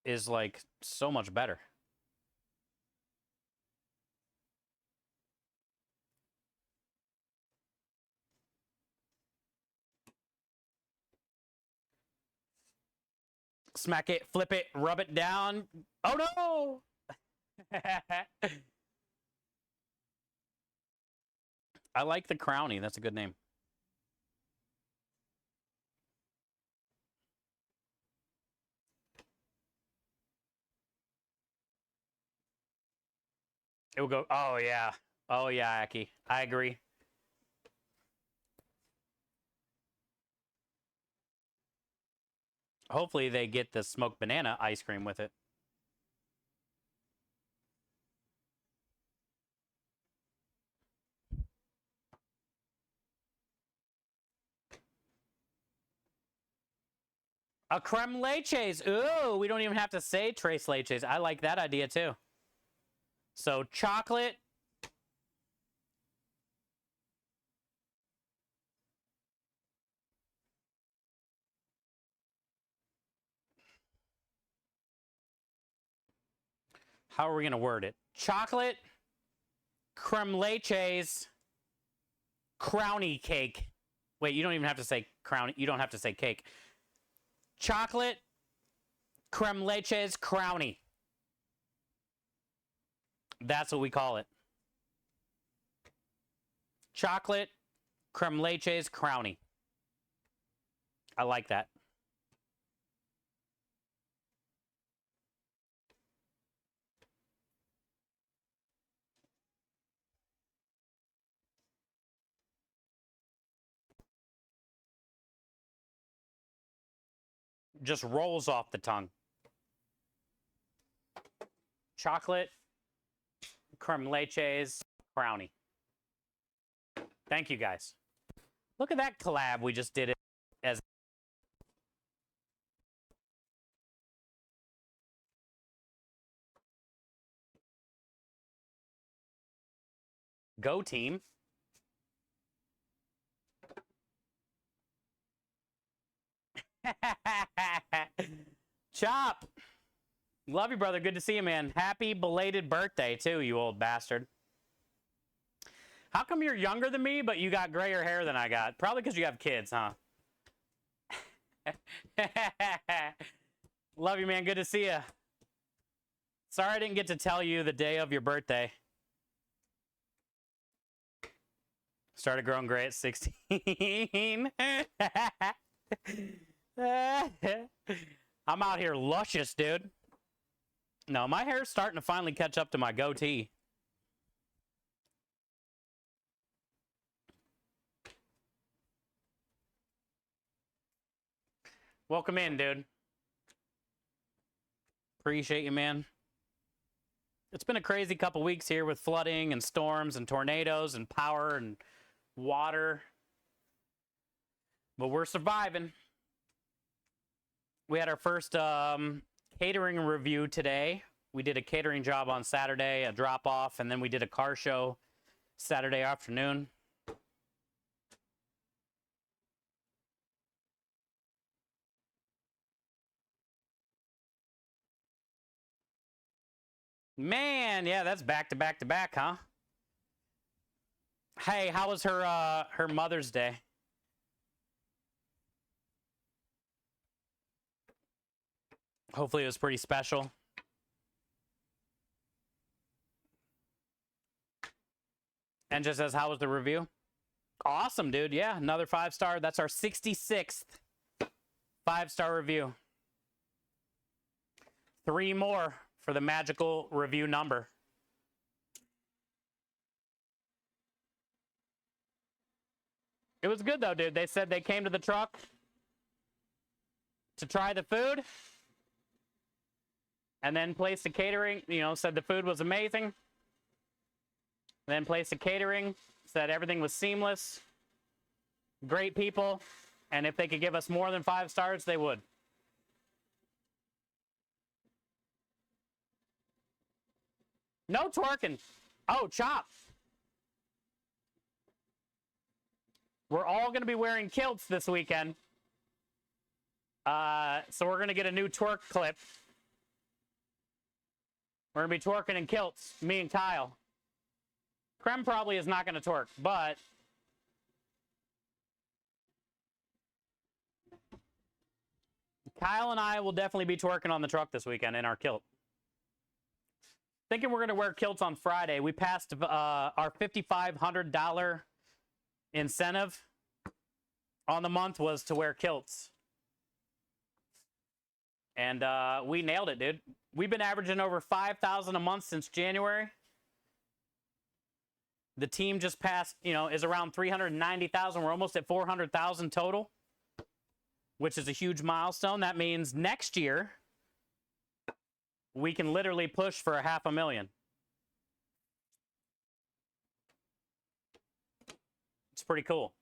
is like so much better. Smack it, flip it, rub it down. Oh no! I like the crownie. That's a good name. It will go. Oh yeah. Oh yeah, Aki. I agree. Hopefully they get the smoked banana ice cream with it. A creme leches. Ooh, we don't even have to say tres leches. I like that idea too. So chocolate. How are we going to word it? Chocolate, creme leches, crownie cake. Wait, you don't even have to say crown. You don't have to say cake. Chocolate, creme leches, crownie. That's what we call it. Chocolate, creme leches, crownie. I like that. Just rolls off the tongue. Chocolate, creme leches, crownie. Thank you, guys. Look at that collab we just did it as. Go team. Chop. Love you, brother. Good to see you, man. Happy belated birthday, too, you old bastard. How come you're younger than me, but you got grayer hair than I got? Probably because you have kids, huh? Love you, man. Good to see you. Sorry I didn't get to tell you the day of your birthday. Started growing gray at 16. I'm out here luscious, dude. No, my hair's starting to finally catch up to my goatee. Welcome in, dude. Appreciate you, man. It's been a crazy couple weeks here with flooding and storms and tornadoes and power and water. But we're surviving. We had our first catering review today. We did a catering job on Saturday, a drop-off, and then we did a car show Saturday afternoon. Man, yeah, that's back to back to back, huh? Hey, how was her Mother's Day? Hopefully it was pretty special. And just says, how was the review? Awesome, dude. Yeah, another 5-star. That's our 66th 5-star review. 3 more for the magical review number. It was good, though, dude. They said they came to the truck to try the food and then placed the catering, you know, said the food was amazing. Then placed the catering, said everything was seamless, great people, and if they could give us more than 5 stars, they would. No twerking. Oh, chop. We're all going to be wearing kilts this weekend. So we're going to get a new twerk clip. We're going to be twerking in kilts, me and Kyle. Krem probably is not going to twerk, but Kyle and I will definitely be twerking on the truck this weekend in our kilt. Thinking we're going to wear kilts on Friday. We passed our $5,500 incentive on the month was to wear kilts. And we nailed it, dude. We've been averaging over $5,000 a month since January. The team just passed, you know, is around 390,000. We're almost at 400,000 total, which is a huge milestone. That means next year we can literally push for $500,000. It's pretty cool.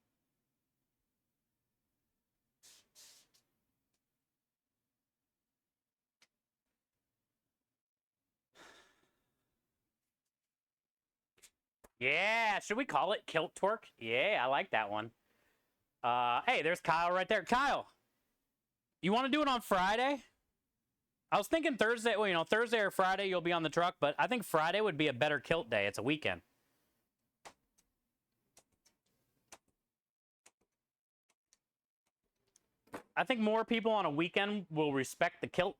Yeah, should we call it kilt twerk? Yeah, I like that one. Hey, there's Kyle right there. Kyle, you want to do it on Friday? I was thinking Thursday, well, you know, Thursday or Friday you'll be on the truck, but I think Friday would be a better kilt day. It's a weekend. I think more people on a weekend will respect the kilt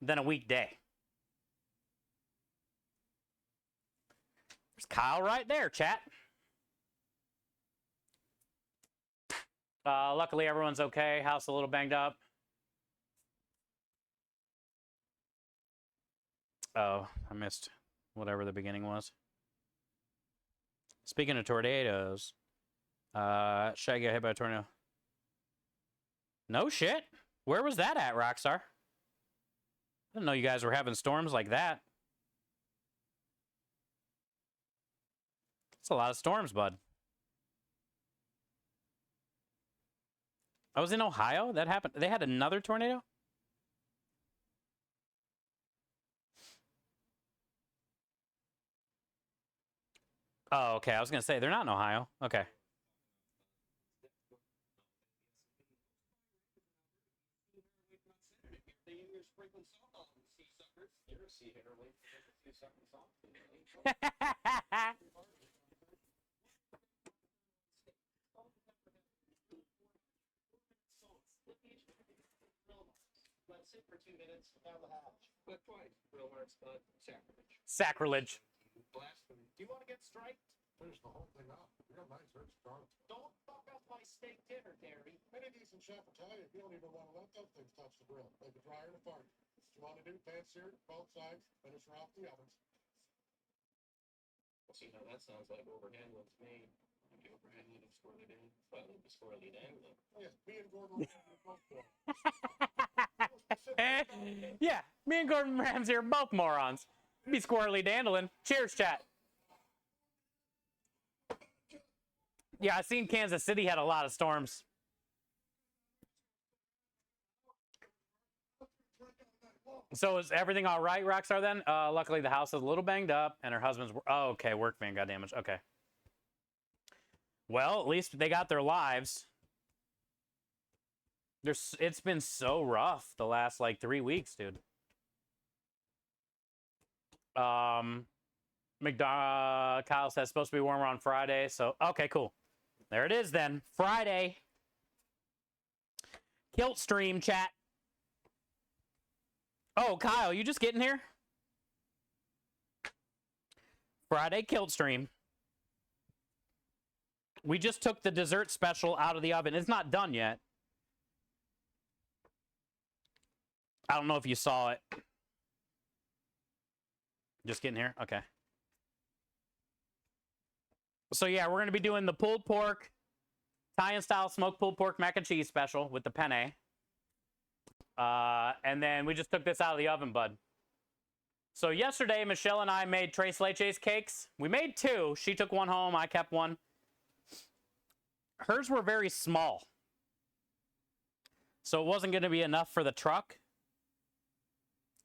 than a weekday. There's Kyle right there, chat. Luckily, everyone's okay. House a little banged up. Oh, I missed whatever the beginning was. Speaking of tornadoes, should I get hit by a tornado? No shit. Where was that at, Rockstar? I didn't know you guys were having storms like that. It's a lot of storms, bud. I was in Ohio. That happened. They had another tornado? Oh, okay. I was going to say, they're not in Ohio. Okay. Sit for 2 minutes down the hatch. But twice. Real hard spot. Sacrilege. Sacrilege. Blasphemy. Do you want to get striked? Finish the whole thing up. Real nice, very strong. Don't fuck up my steak dinner, Gary. Any decent chef will tell you, you don't even want to let those things touch the grill. Make it drier to fart. What you want to do, pan seared, both sides, finish her off the ovens. Well, see, now that sounds like overhandling to me. You overhandling and squirrely dangling. Well, it'd be squirrely dangling. Oh, yes, me and Gordon Ramsay are both good. Yeah, me and Gordon Ramsay are both morons. Be squirrely dandling. Cheers, chat. Yeah, I seen Kansas City had a lot of storms. So is everything all right, Rockstar, then? Luckily, the house is a little banged up, and her husband's... Oh, okay, work van got damaged. Okay. Well, at least they got their lives. It's been so rough the last, like, 3 weeks, dude. Kyle says supposed to be warmer on Friday, so... Okay, cool. There it is, then. Friday. Kilt stream, chat. Oh, Kyle, you just getting here? Friday kilt stream. We just took the dessert special out of the oven. It's not done yet. I don't know if you saw it. Just getting here? Okay. So yeah, we're going to be doing the pulled pork, Italian style smoked pulled pork mac and cheese special with the penne. And then we just took this out of the oven, bud. So yesterday, Michelle and I made Tres Leches cakes. We made 2. She took one home. I kept one. Hers were very small. So it wasn't going to be enough for the truck.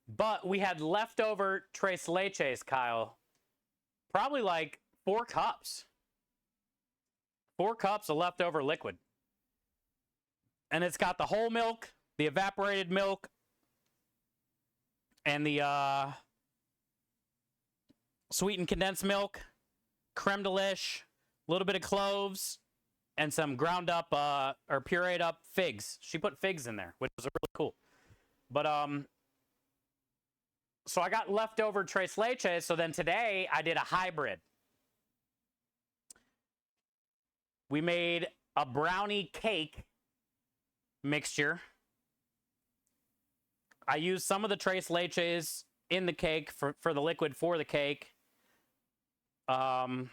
But we had leftover Tres Leches, Kyle. Probably like 4 cups. 4 cups of leftover liquid. And it's got the whole milk, the evaporated milk, and the sweetened condensed milk, creme de lish, a little bit of cloves, and some ground up or pureed up figs. She put figs in there, which was really cool. But so I got leftover Tres Leches, so then today I did a hybrid. We made a brownie cake mixture. I used some of the Tres Leches in the cake for the liquid for the cake. And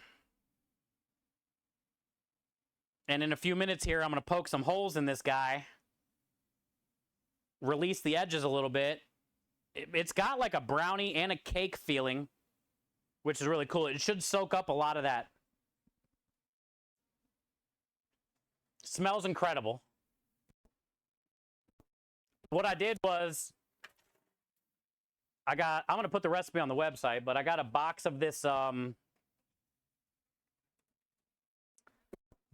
in a few minutes here, I'm going to poke some holes in this guy. Release the edges a little bit. It's got like a brownie and a cake feeling, which is really cool. It should soak up a lot of that. Smells incredible. What I did was, I'm going to put the recipe on the website, but I got a box of this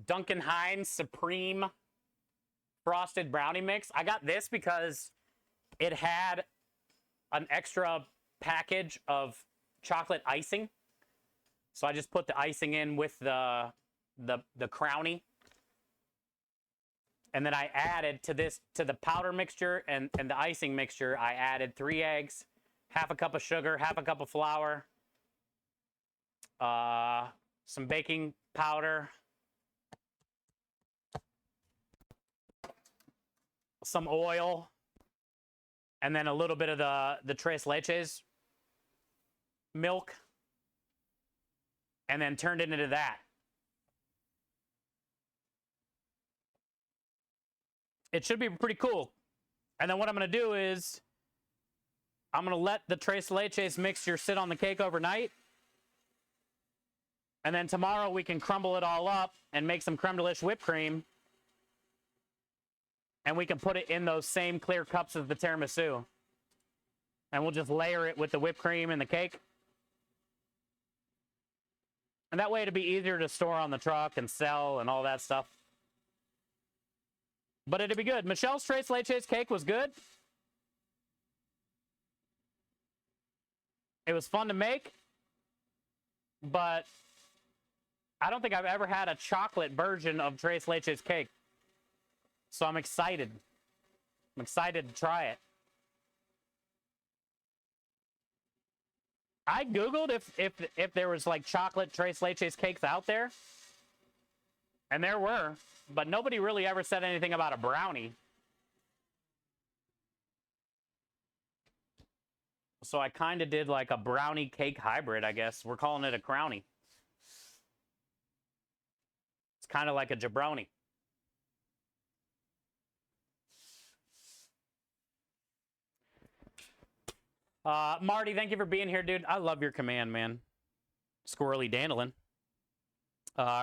Duncan Hines Supreme Frosted Brownie Mix. I got this because it had an extra package of chocolate icing. So I just put the icing in with the crownie. And then I added to the powder mixture and the icing mixture, I added 3 eggs, half a cup of sugar, half a cup of flour, some baking powder, some oil, and then a little bit of the Tres Leches milk, and then turned it into that. It should be pretty cool. And then what I'm going to do is I'm going to let the Tres Leches mixture sit on the cake overnight. And then tomorrow we can crumble it all up and make some creme de lish whipped cream. And we can put it in those same clear cups as the tiramisu. And we'll just layer it with the whipped cream and the cake. And that way it'll be easier to store on the truck and sell and all that stuff. But it'd be good. Michelle's Tres Leches cake was good. It was fun to make. But I don't think I've ever had a chocolate version of Tres Leches cake. So I'm excited. I'm excited to try it. I Googled if there was like chocolate Tres Leches cakes out there. And there were. But nobody really ever said anything about a brownie. So I kind of did like a brownie cake hybrid, I guess. We're calling it a crownie. It's kind of like a jabroni. Marty, thank you for being here, dude. I love your command, man. Squirrely Dandelion.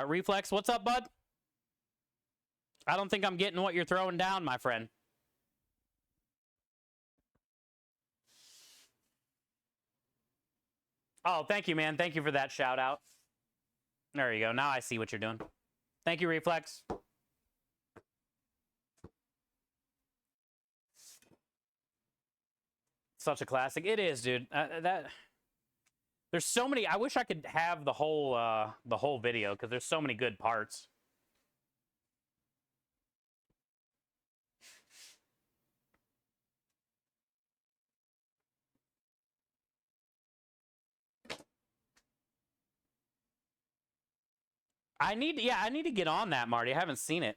Reflex, what's up, bud? I don't think I'm getting what you're throwing down, my friend. Oh, thank you, man. Thank you for that shout out. There you go. Now I see what you're doing. Thank you, Reflex. Such a classic. It is, dude. There's so many. I wish I could have the whole video because there's so many good parts. I need to get on that, Marty. I haven't seen it.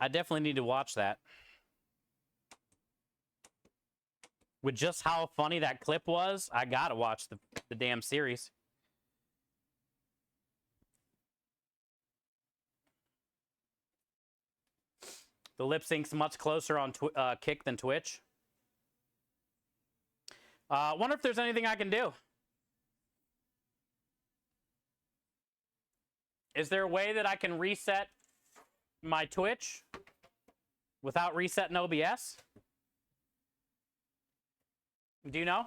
I definitely need to watch that. With just how funny that clip was, I gotta watch the damn series. The lip sync's much closer on Kick than Twitch. Wonder if there's anything I can do. Is there a way that I can reset my Twitch without resetting OBS? Do you know?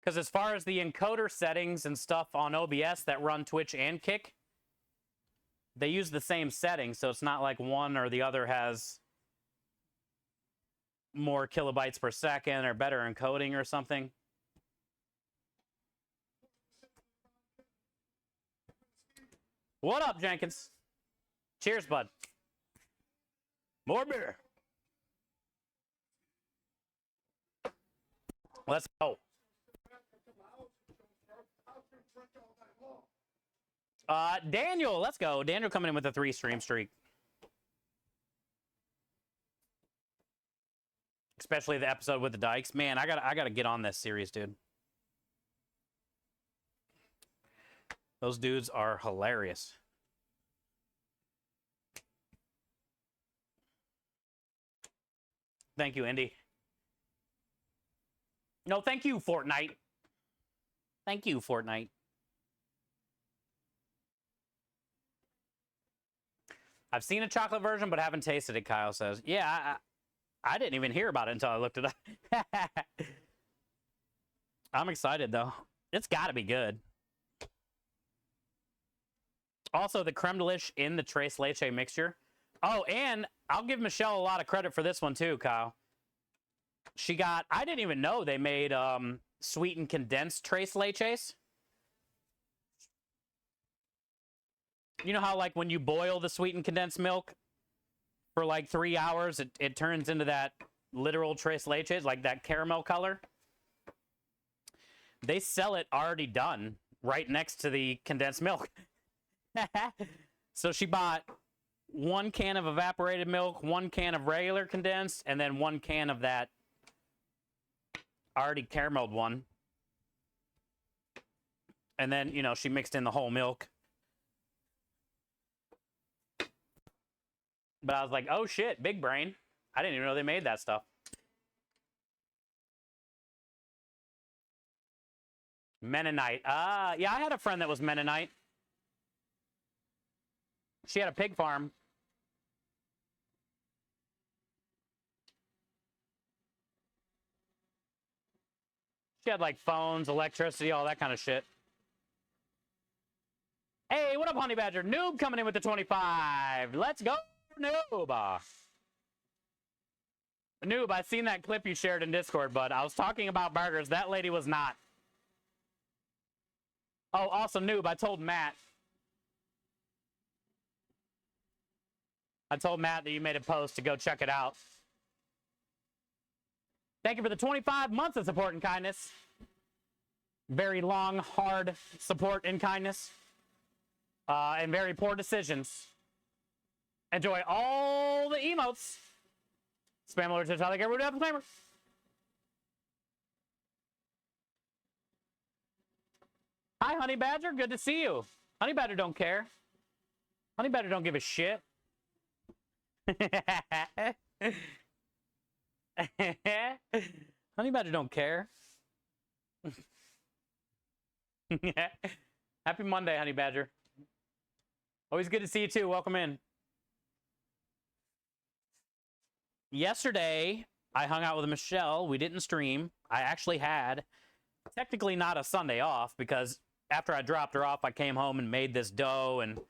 Because as far as the encoder settings and stuff on OBS that run Twitch and Kick, they use the same settings, so it's not like one or the other has more kilobytes per second or better encoding or something. What up, Jenkins? Cheers, bud. More beer. Let's go. Daniel, let's go. Daniel coming in with a 3-stream streak. Especially the episode with the Dykes. Man, I gotta get on this series, dude. Those dudes are hilarious. Thank you, Indy. No, thank you, Fortnite. Thank you, Fortnite. I've seen a chocolate version, but haven't tasted it, Kyle says. Yeah, I didn't even hear about it until I looked it up. I'm excited, though. It's got to be good. Also, the creme de lish in the Tres Leche mixture. Oh, and I'll give Michelle a lot of credit for this one, too, Kyle. She got... I didn't even know they made sweetened condensed Tres Leches. You know how, like, when you boil the sweetened condensed milk for, like, 3 hours, it turns into that literal Tres Leches, like that caramel color? They sell it already done right next to the condensed milk. So she bought 1 can of evaporated milk, 1 can of regular condensed, and then 1 can of that already carameled one. And then, you know, she mixed in the whole milk. But I was like, oh shit, big brain. I didn't even know they made that stuff. Mennonite. Yeah, I had a friend that was Mennonite. She had a pig farm. She had like phones, electricity, all that kind of shit. Hey, what up, Honey Badger? Noob coming in with the 25. Let's go, Noob. Noob, I seen that clip you shared in Discord, bud. I was talking about burgers. That lady was not. Oh, also, Noob, I told Matt. I told Matt that you made a post to go check it out. Thank you for the 25 months of support and kindness. Very long, hard support and kindness. And very poor decisions. Enjoy all the emotes. Spam alert to tell like everyone have a disclaimer. Hi, Honey Badger. Good to see you. Honey Badger don't care. Honey Badger don't give a shit. Honey Badger don't care. Happy Monday, Honey Badger. Always good to see you too. Welcome in. Yesterday, I hung out with Michelle. We didn't stream. I actually had technically not a Sunday off because after I dropped her off, I came home and made this dough and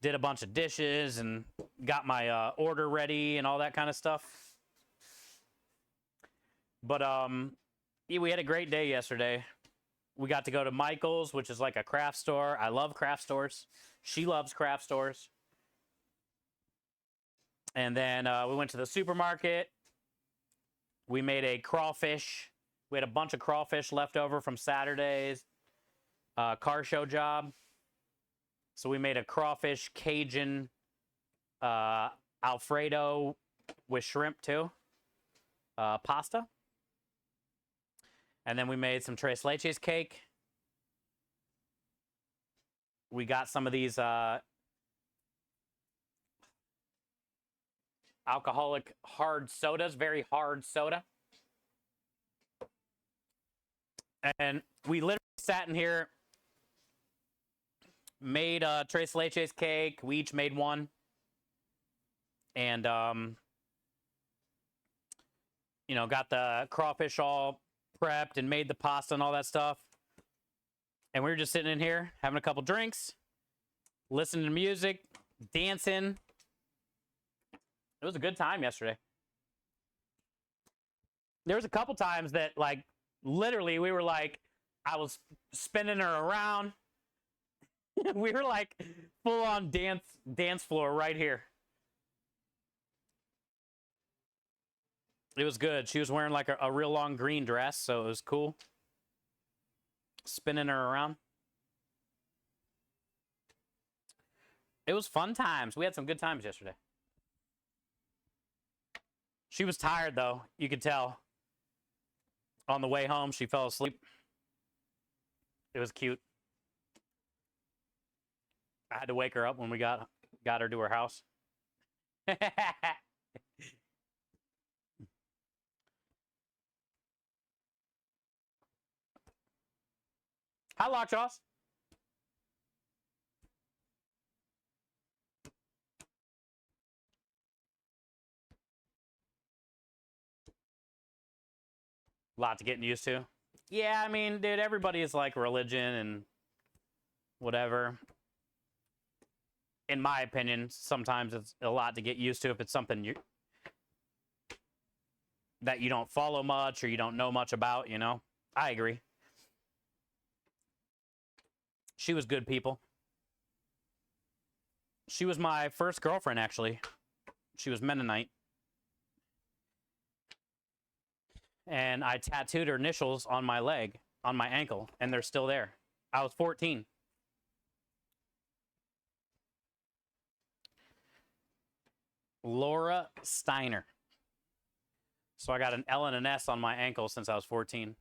did a bunch of dishes and got my order ready and all that kind of stuff. But yeah, we had a great day yesterday. We got to go to Michael's, which is like a craft store. I love craft stores. She loves craft stores. And then we went to the supermarket. We made a crawfish. We had a bunch of crawfish left over from Saturday's car show job. So we made a crawfish Cajun Alfredo with shrimp too. Pasta. And then we made some tres leches cake. We got some of these alcoholic hard sodas, very hard soda. And we literally sat in here, made tres leches cake. We each made one. And, you know, got the crawfish all prepped and made the pasta and all that stuff. And we were just sitting in here, having a couple drinks, listening to music, dancing. It was a good time yesterday. There was a couple times that, like, literally we were like, I was spinning her around. We were like full on dance floor right here. It was good. She was wearing like a real long green dress, so it was cool. Spinning her around. It was fun times. We had some good times yesterday. She was tired, though. You could tell. On the way home, she fell asleep. It was cute. I had to wake her up when we got her to her house. Hi, Lockjaws. Lot to getting used to. Yeah, I mean, dude, everybody is like religion and whatever. In my opinion, sometimes it's a lot to get used to if it's something that you don't follow much or you don't know much about, you know? I agree. She was good people. She was my first girlfriend, actually. She was Mennonite. And I tattooed her initials on my leg, on my ankle, and they're still there. I was 14. Laura Steiner. So I got an L and an S on my ankle since I was 14.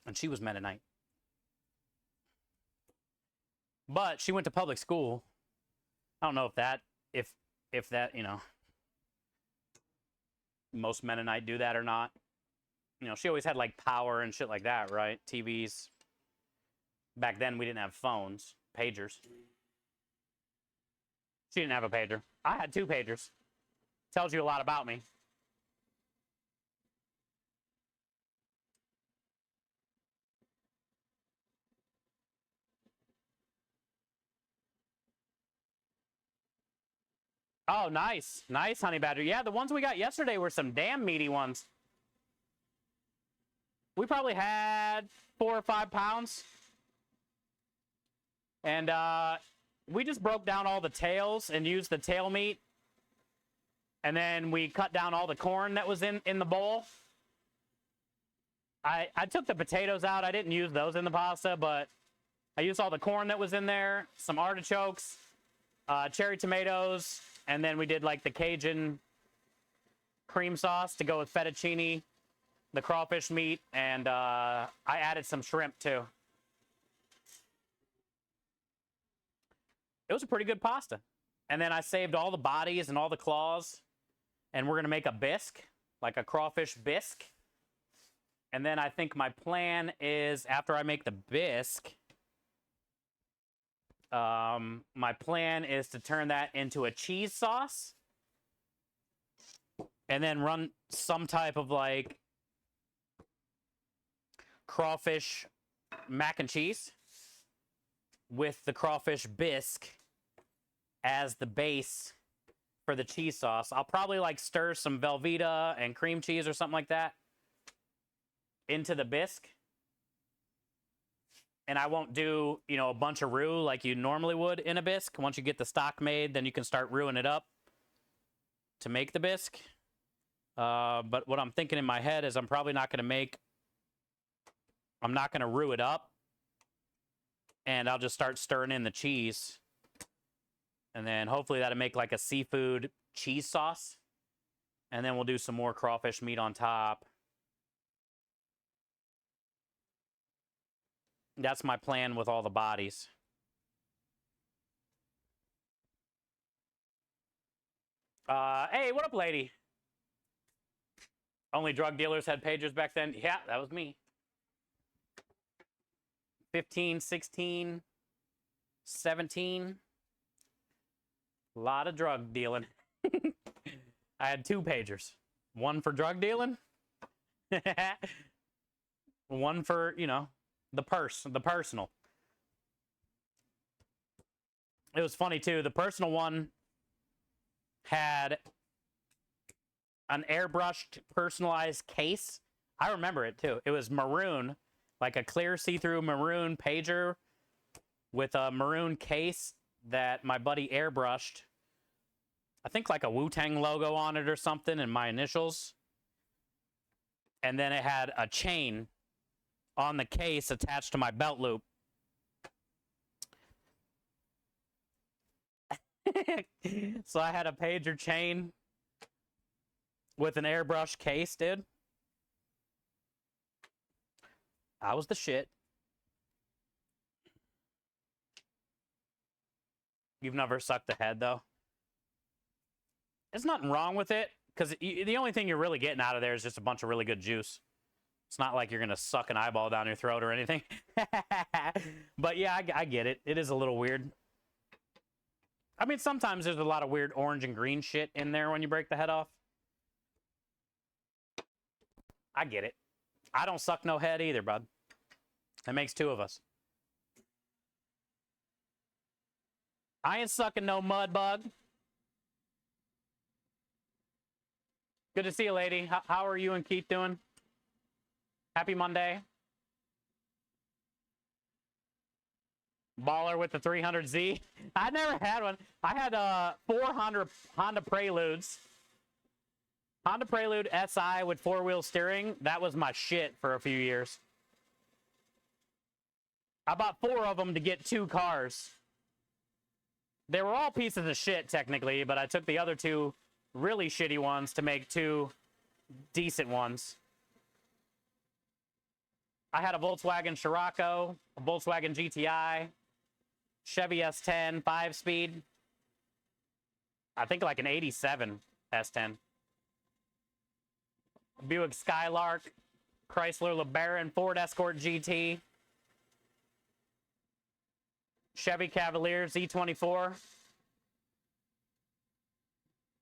And she was Mennonite. But she went to public school. I don't know if that, you know, most Mennonite do that or not. You know, she always had like power and shit like that, right? TVs. Back then we didn't have phones, pagers. She didn't have a pager. I had 2 pagers. Tells you a lot about me. Oh, nice. Nice, honey badger. Yeah, the ones we got yesterday were some damn meaty ones. We probably had 4 or 5 pounds. And we just broke down all the tails and used the tail meat. And then we cut down all the corn that was in the bowl. I took the potatoes out. I didn't use those in the pasta, but I used all the corn that was in there, some artichokes, cherry tomatoes, and then we did like the Cajun cream sauce to go with fettuccine, the crawfish meat, and I added some shrimp too. It was a pretty good pasta. And then I saved all the bodies and all the claws, and we're gonna make a bisque, like a crawfish bisque. And then I think my plan is after I make the bisque, my plan is to turn that into a cheese sauce and then run some type of like crawfish mac and cheese with the crawfish bisque as the base for the cheese sauce. I'll probably like stir some Velveeta and cream cheese or something like that into the bisque. and I won't do, you know, a bunch of roux like you normally would in a bisque. Once you get the stock made, then you can start roux it up to make the bisque. But what I'm thinking in my head is I'm probably not going to roux it up, and I'll just start stirring in the cheese. And then hopefully that'll make like a seafood cheese sauce. And then we'll do some more crawfish meat on top. That's my plan with all the bodies. Hey, what up, lady? Only drug dealers had pagers back then? Yeah, that was me. 15, 16, 17. A lot of drug dealing. I had 2 pagers. One for drug dealing. One for, you know, the personal. It was funny too. The personal one had an airbrushed personalized case. I remember it too. It was maroon, like a clear see-through maroon pager with a maroon case that my buddy airbrushed. I think like a Wu-Tang logo on it or something and my initials. And then it had a chain on the case attached to my belt loop. So I had a pager chain with an airbrush case, dude. I was the shit. You've never sucked a head, though? There's nothing wrong with it, because the only thing you're really getting out of there is just a bunch of really good juice. It's not like you're going to suck an eyeball down your throat or anything. But yeah, I get it. It is a little weird. I mean, sometimes there's a lot of weird orange and green shit in there when you break the head off. I get it. I don't suck no head either, bud. That makes 2 of us. I ain't sucking no mud bug. Good to see you, lady. How are you and Keith doing? Happy Monday. Baller with the 300Z. I never had one. I had 4 Honda Preludes. Honda Prelude SI with 4-wheel steering. That was my shit for a few years. I bought 4 of them to get 2 cars. They were all pieces of shit, technically, but I took the other 2 really shitty ones to make 2 decent ones. I had a Volkswagen Scirocco, a Volkswagen GTI, Chevy S10 5-speed. I think like an 87 S10. Buick Skylark, Chrysler LeBaron, Ford Escort GT, Chevy Cavalier Z24.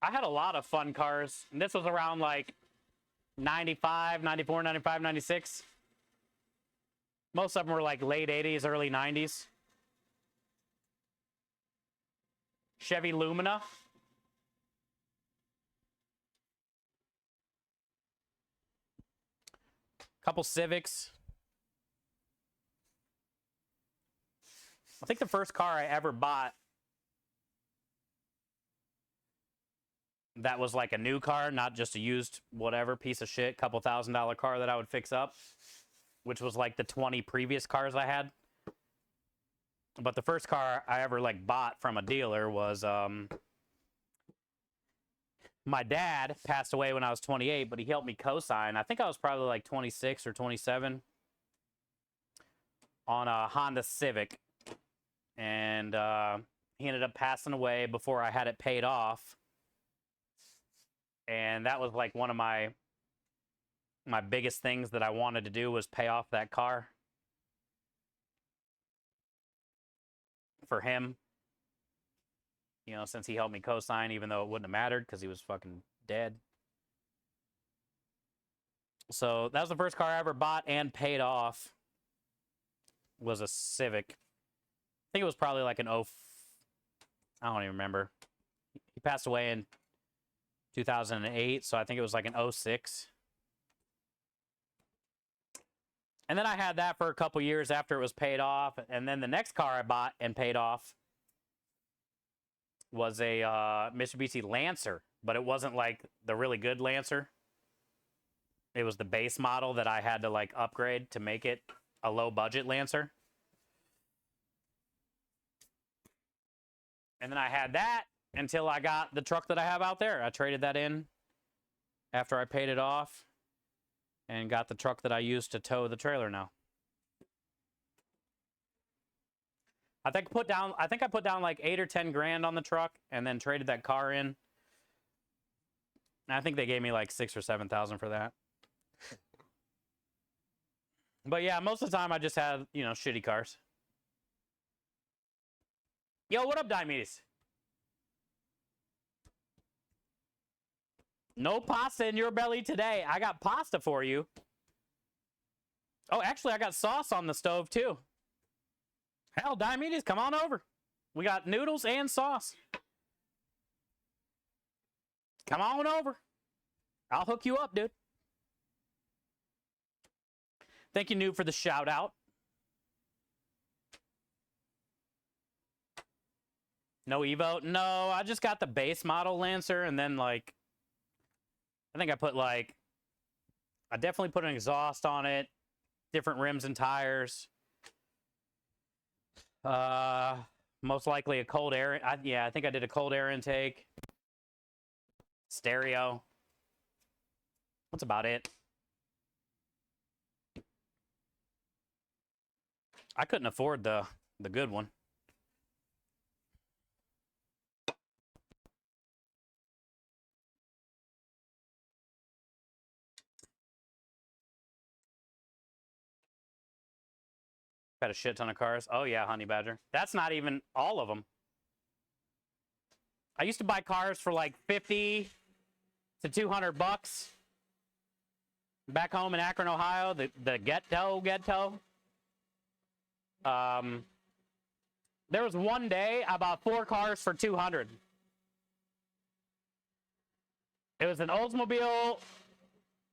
I had a lot of fun cars. And this was around like 95, 94, 95, 96. Most of them were like late 80s, early 90s. Chevy Lumina. Couple Civics. I think the first car I ever bought that was like a new car, not just a used whatever piece of shit, couple $1,000 car that I would fix up, which was like the 20 previous cars I had. But the first car I ever like bought from a dealer was my dad passed away when I was 28, but he helped me co-sign. I think I was probably like 26 or 27 on a Honda Civic. And he ended up passing away before I had it paid off. And that was like one of my biggest things that I wanted to do was pay off that car for him. You know, since he helped me co-sign, even though it wouldn't have mattered because he was fucking dead. So that was the first car I ever bought and paid off. Was a Civic. I think it was probably like an I don't even remember. He passed away in 2008, so I think it was like an 06. And then I had that for a couple years after it was paid off. And then the next car I bought and paid off was a Mitsubishi Lancer, but it wasn't like the really good Lancer. It was the base model that I had to like upgrade to make it a low budget Lancer. And then I had that until I got the truck that I have out there. I traded that in after I paid it off and got the truck that I use to tow the trailer now. I think I put down like 8 or 10 grand on the truck and then traded that car in. And I think they gave me like 6,000 or 7,000 for that. But yeah, most of the time I just have, you know, shitty cars. Yo, what up, Diomedes? No pasta in your belly today. I got pasta for you. Oh, actually, I got sauce on the stove, too. Hell, Diomedes, come on over. We got noodles and sauce. Come on over. I'll hook you up, dude. Thank you, Noob, for the shout out. No Evo? No, I just got the base model Lancer, and then, like, I think I put, like, I definitely put an exhaust on it, different rims and tires. Most likely a cold air. Yeah, I think I did a cold air intake. Stereo. That's about it. I couldn't afford the good one. Got a shit ton of cars. Oh yeah, Honey Badger. That's not even all of them. I used to buy cars for like 50 to 200 bucks. Back home in Akron, Ohio, the ghetto. There was one day I bought 4 cars for 200. It was an Oldsmobile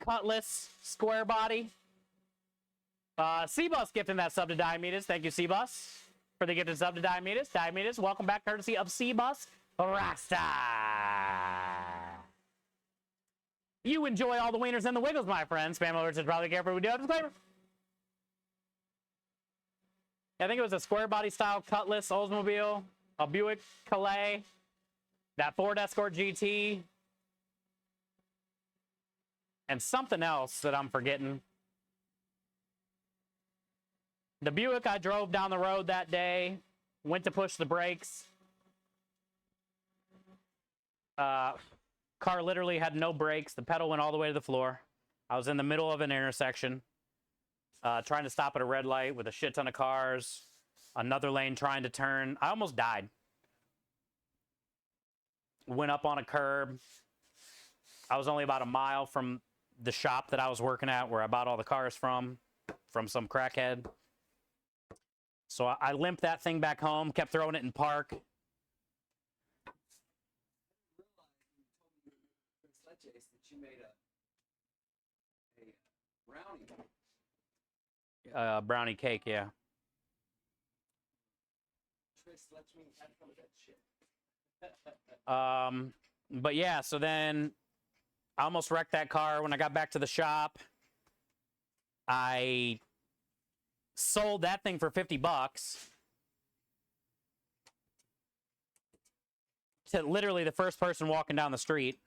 Cutlass square body. C-Bus gifting that sub to Diomedes. Thank you, C-Bus, for the gifted sub to Diomedes. Diomedes, welcome back, courtesy of C-Bus Rasta. You enjoy all the wieners and the wiggles, my friend. Spam alerts is probably careful. We do have a disclaimer. I think it was a square body style Cutlass Oldsmobile, a Buick Calais, that Ford Escort GT, and something else that I'm forgetting. The Buick I drove down the road that day, went to push the brakes. Car literally had no brakes. The pedal went all the way to the floor. I was in the middle of an intersection, trying to stop at a red light with a shit ton of cars. Another lane trying to turn. I almost died. Went up on a curb. I was only about a mile from the shop that I was working at where I bought all the cars from some crackhead. So I limped that thing back home, kept throwing it in park. That you made a brownie. Brownie cake, yeah. Tris lets me have some of that shit. But yeah, so then I almost wrecked that car. When I got back to the shop, I sold that thing for 50 bucks to literally the first person walking down the street.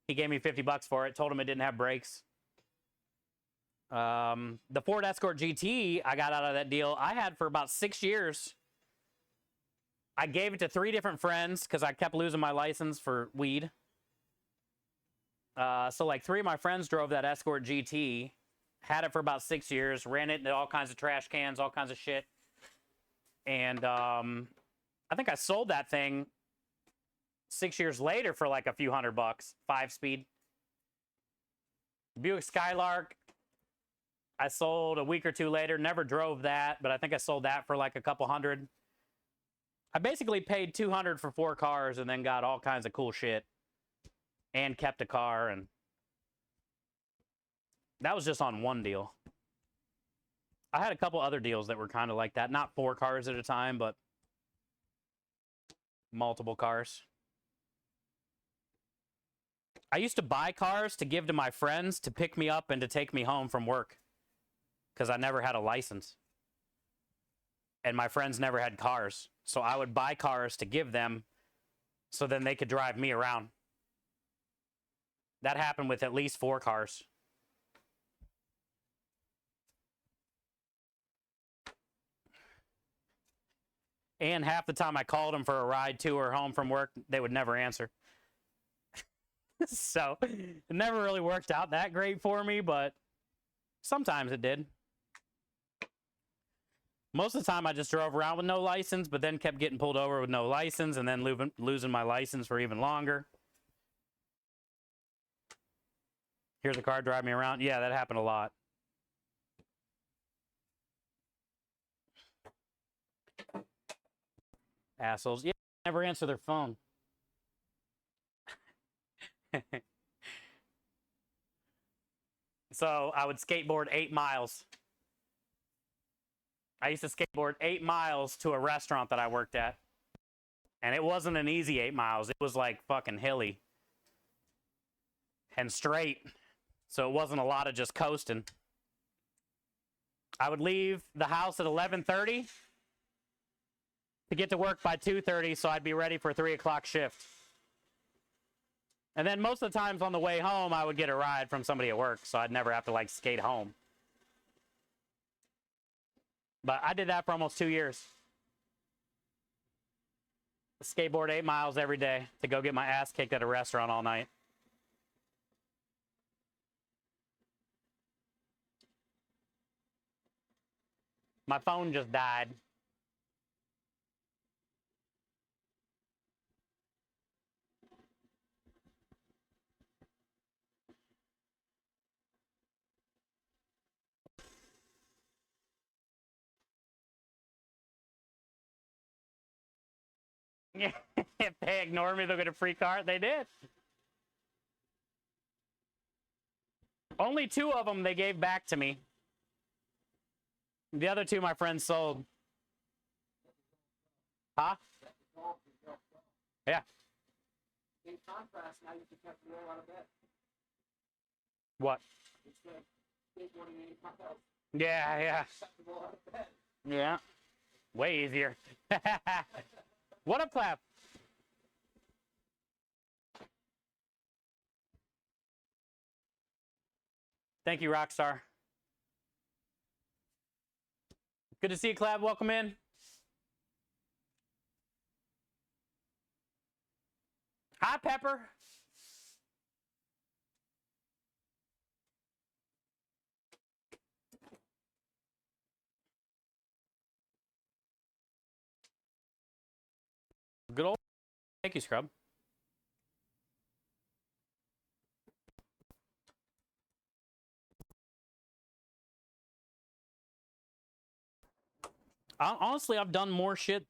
He gave me 50 bucks for it, told him it didn't have brakes. The Ford Escort GT I got out of that deal, I had for about 6 years. I gave it to 3 different friends because I kept losing my license for weed. So like 3 of my friends drove that Escort GT, had it for about 6 years, ran it into all kinds of trash cans, all kinds of shit. And I think I sold that thing 6 years later for like a few $100, 5-speed. Buick Skylark, I sold a week or 2 later. Never drove that, but I think I sold that for like a couple $100. I basically paid $200 for 4 cars and then got all kinds of cool shit and kept a car, and that was just on one deal. I had a couple other deals that were kind of like that. Not 4 cars at a time, but multiple cars. I used to buy cars to give to my friends to pick me up and to take me home from work because I never had a license. And my friends never had cars. So I would buy cars to give them so then they could drive me around. That happened with at least 4 cars. And half the time I called them for a ride to or home from work, they would never answer. So it never really worked out that great for me, but sometimes it did. Most of the time I just drove around with no license, but then kept getting pulled over with no license and then losing my license for even longer. Here's a car drive me around. Yeah, that happened a lot. Assholes. Yeah, never answer their phone. So I would skateboard 8 miles. I used to skateboard 8 miles to a restaurant that I worked at. And it wasn't an easy 8 miles. It was like fucking hilly and straight. So it wasn't a lot of just coasting. I would leave the house at 11:30 to get to work by 2:30 so I'd be ready for a 3 o'clock shift. And then most of the times on the way home, I would get a ride from somebody at work, so I'd never have to like skate home. But I did that for almost 2 years. Skateboard 8 miles every day to go get my ass kicked at a restaurant all night. My phone just died. If they ignore me, they'll get a free car. They did. Only 2 of them they gave back to me. The other 2 my friends sold. Huh? Yeah. In contrast, now you can catch the roll out of bed. What? Instead of skateboarding 8 miles, Yeah, yeah. catch the roll out of bed. Yeah. Way easier. What up, Clap? Thank you, Rockstar. Good to see you, Clap. Welcome in. Hi, Pepper. Good old. Thank you, Scrub. Honestly, I've done more shit.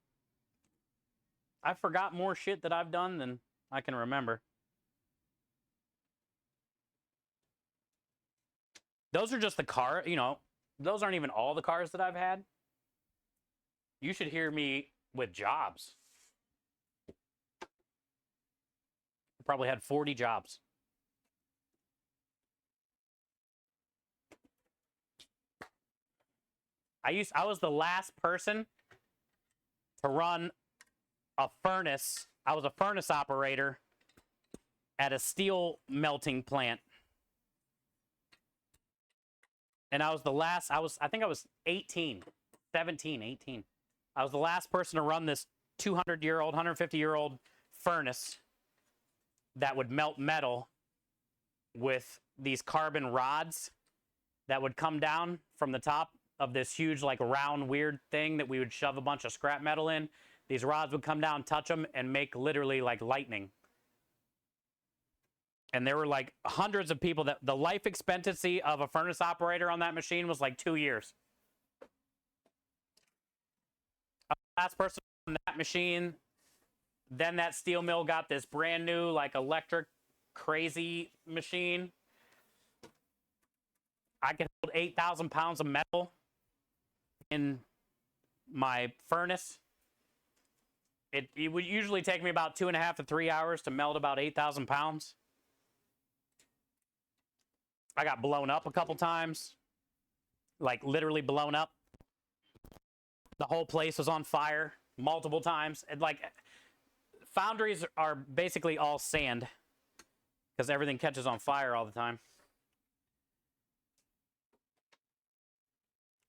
I forgot more shit that I've done than I can remember. Those are just the car, you know, those aren't even all the cars that I've had. You should hear me with jobs. I probably had 40 jobs. I was the last person to run a furnace. I was a furnace operator at a steel melting plant. And I was the last, I think I was 18, 17, 18. I was the last person to run this 200-year-old, 150-year-old furnace that would melt metal with these carbon rods that would come down from the top of this huge, like, round, weird thing that we would shove a bunch of scrap metal in. These rods would come down, touch them, and make literally, like, lightning. And there were, like, hundreds of people that the life expectancy of a furnace operator on that machine was, like, 2 years. Last person on that machine. Then that steel mill got this brand new, like, electric crazy machine. I could hold 8,000 pounds of metal in my furnace. It would usually take me about 2.5 to 3 hours to melt about 8,000 pounds. I got blown up a couple times, like literally blown up. The whole place was on fire multiple times. And like, foundries are basically all sand because everything catches on fire all the time.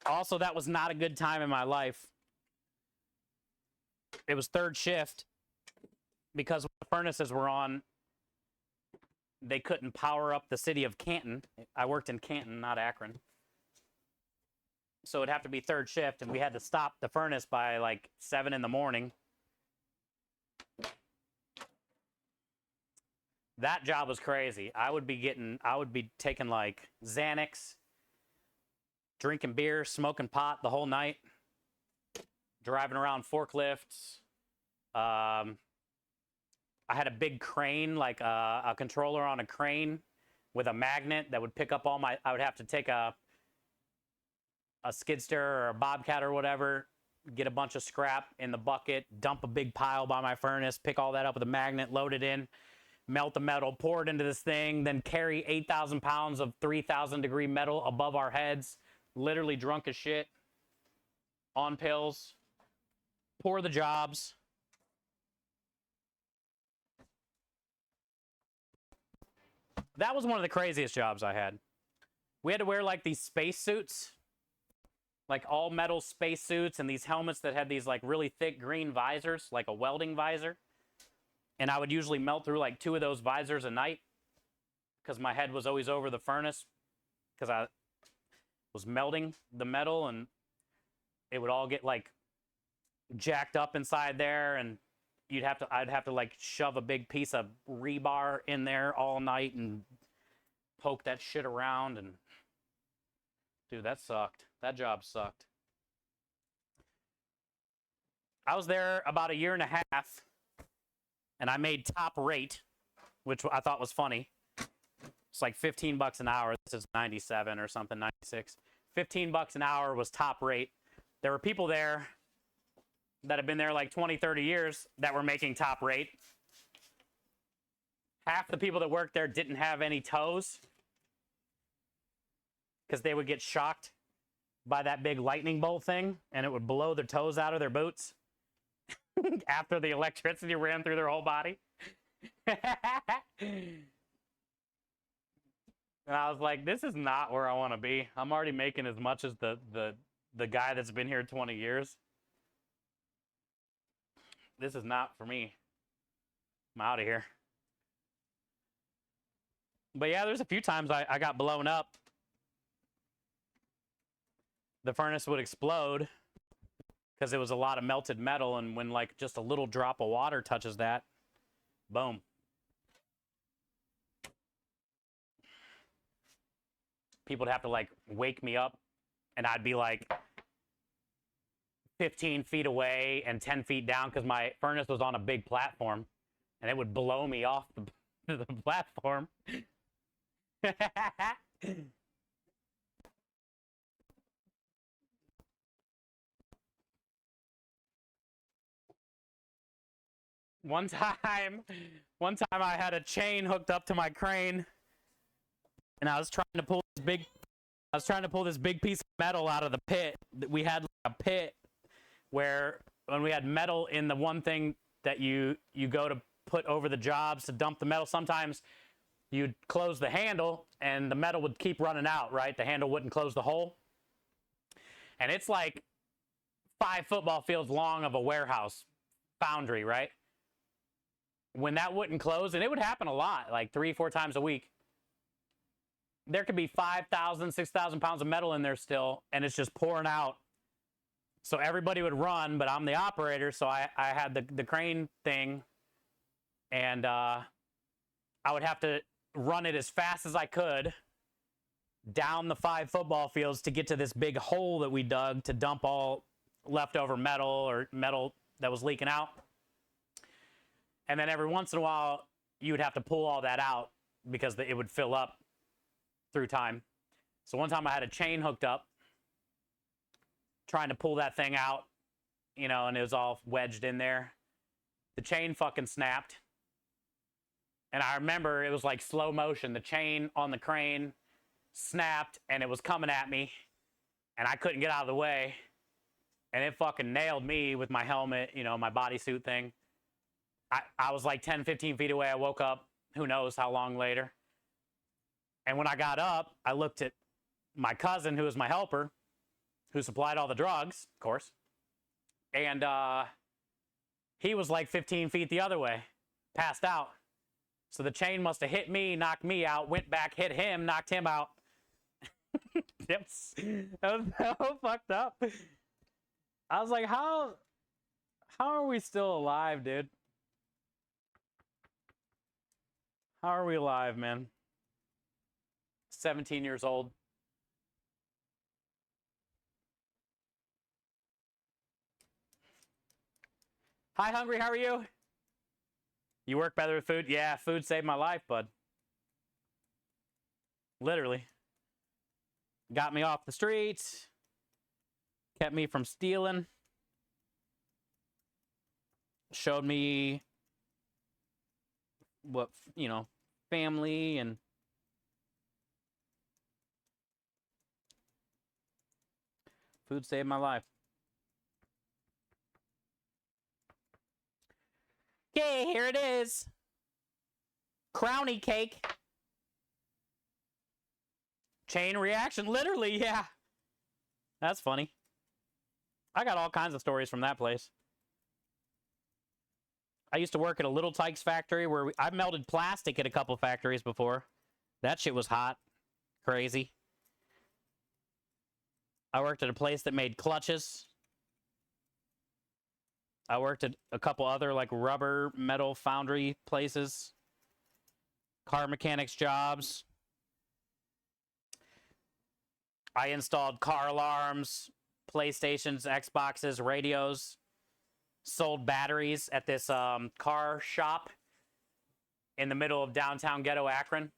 Also, that was not a good time in my life. It was third shift because when the furnaces were on, they couldn't power up the city of Canton. I worked in Canton, not Akron. So it'd have to be third shift, and we had to stop the furnace by like 7 in the morning. That job was crazy. I would be taking like Xanax, drinking beer, smoking pot the whole night, driving around forklifts. I had a big crane, like a controller on a crane with a magnet that would pick up all my, I would have to take a skid steer or a bobcat or whatever, get a bunch of scrap in the bucket, dump a big pile by my furnace, pick all that up with a magnet, load it in, melt the metal, pour it into this thing, then carry 8,000 pounds of 3,000 degree metal above our heads, literally drunk as shit, on pills, pour the jobs. That was one of the craziest jobs I had. We had to wear like these space suits, like all metal space suits, and these helmets that had these like really thick green visors, like a welding visor. And I would usually melt through like 2 of those visors a night because my head was always over the furnace because I was melting the metal, and it would all get like jacked up inside there, and I'd have to like shove a big piece of rebar in there all night and poke that shit around. And dude, that sucked. That job sucked. I was there about 1.5 years, and I made top rate, which I thought was funny. It's like $15 an hour. This is 97 or something, 96. $15 an hour was top rate. There were people there that have been there like 20, 30 years that were making top rate. Half the people that worked there didn't have any toes because they would get shocked by that big lightning bolt thing, and it would blow their toes out of their boots after the electricity ran through their whole body. And I was like, this is not where I want to be. I'm already making as much as the guy that's been here 20 years. This is not for me. I'm out of here. But yeah, there's a few times I got blown up. The furnace would explode because it was a lot of melted metal, and when like just a little drop of water touches that, boom. People would have to like wake me up, and I'd be like 15 feet away and 10 feet down because my furnace was on a big platform, and it would blow me off the platform. One time I had a chain hooked up to my crane, and I was trying to pull this big piece of metal out of the pit. We had a pit where when we had metal in the one thing that you go to put over the jobs to dump the metal, sometimes you'd close the handle and the metal would keep running out, right? The handle wouldn't close the hole. And it's like 5 football fields long of a warehouse foundry, right? When that wouldn't close, and it would happen a lot, like 3-4 times a week, there could be 5,000, 6,000 pounds of metal in there still, and it's just pouring out. So everybody would run, but I'm the operator, so I had the crane thing, and I would have to run it as fast as I could down the 5 football fields to get to this big hole that we dug to dump all leftover metal or metal that was leaking out. And then every once in a while, you would have to pull all that out because it would fill up through time. So one time I had a chain hooked up, trying to pull that thing out, you know, and it was all wedged in there. The chain fucking snapped. And I remember it was like slow motion. The chain on the crane snapped and it was coming at me. And I couldn't get out of the way. And it fucking nailed me with my helmet, you know, my bodysuit thing. I was like 10, 15 feet away. I woke up, who knows how long later. And when I got up, I looked at my cousin, who was my helper, who supplied all the drugs, of course. And he was like 15 feet the other way, passed out. So the chain must have hit me, knocked me out, went back, hit him, knocked him out. Yep. That was so fucked up. I was like, how are we still alive, dude? How are we alive, man? 17 years old. Hi, Hungry, how are you? You work better with food? Yeah, food saved my life, bud. Literally. Got me off the streets. Kept me from stealing. Showed me what, you know, family and food saved my life. Okay, here it is. Crownie cake. Chain reaction. Literally, yeah. That's funny. I got all kinds of stories from that place. I used to work at a Little Tykes factory where I melted plastic at a couple factories before. That shit was hot. Crazy. I worked at a place that made clutches. I worked at a couple other like rubber metal foundry places. Car mechanics jobs. I installed car alarms, PlayStations, Xboxes, radios. Sold batteries at this car shop in the middle of downtown ghetto Akron.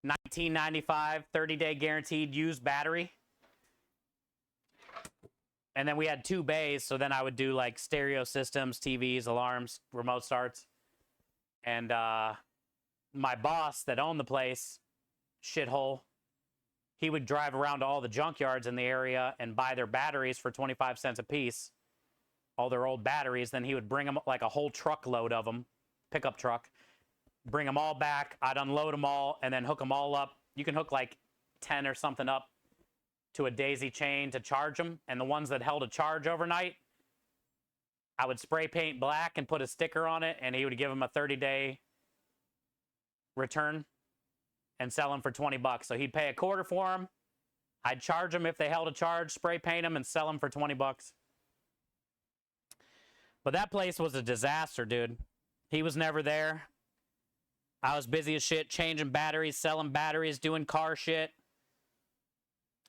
$19.95, 30-day guaranteed used battery. And then we had 2 bays, so then I would do like stereo systems, TVs, alarms, remote starts. And my boss that owned the place, shithole, he would drive around to all the junkyards in the area and buy their batteries for 25 cents a piece, all their old batteries. Then he would bring them like a whole truckload of them, pickup truck, bring them all back. I'd unload them all and then hook them all up. You can hook like 10 or something up to a daisy chain to charge them. And the ones that held a charge overnight, I would spray paint black and put a sticker on it, and he would give them a 30-day return and sell them for 20 bucks. So he'd pay a quarter for them. I'd charge them if they held a charge, spray paint them, and sell them for 20 bucks. But that place was a disaster, dude. He was never there. I was busy as shit, changing batteries, selling batteries, doing car shit.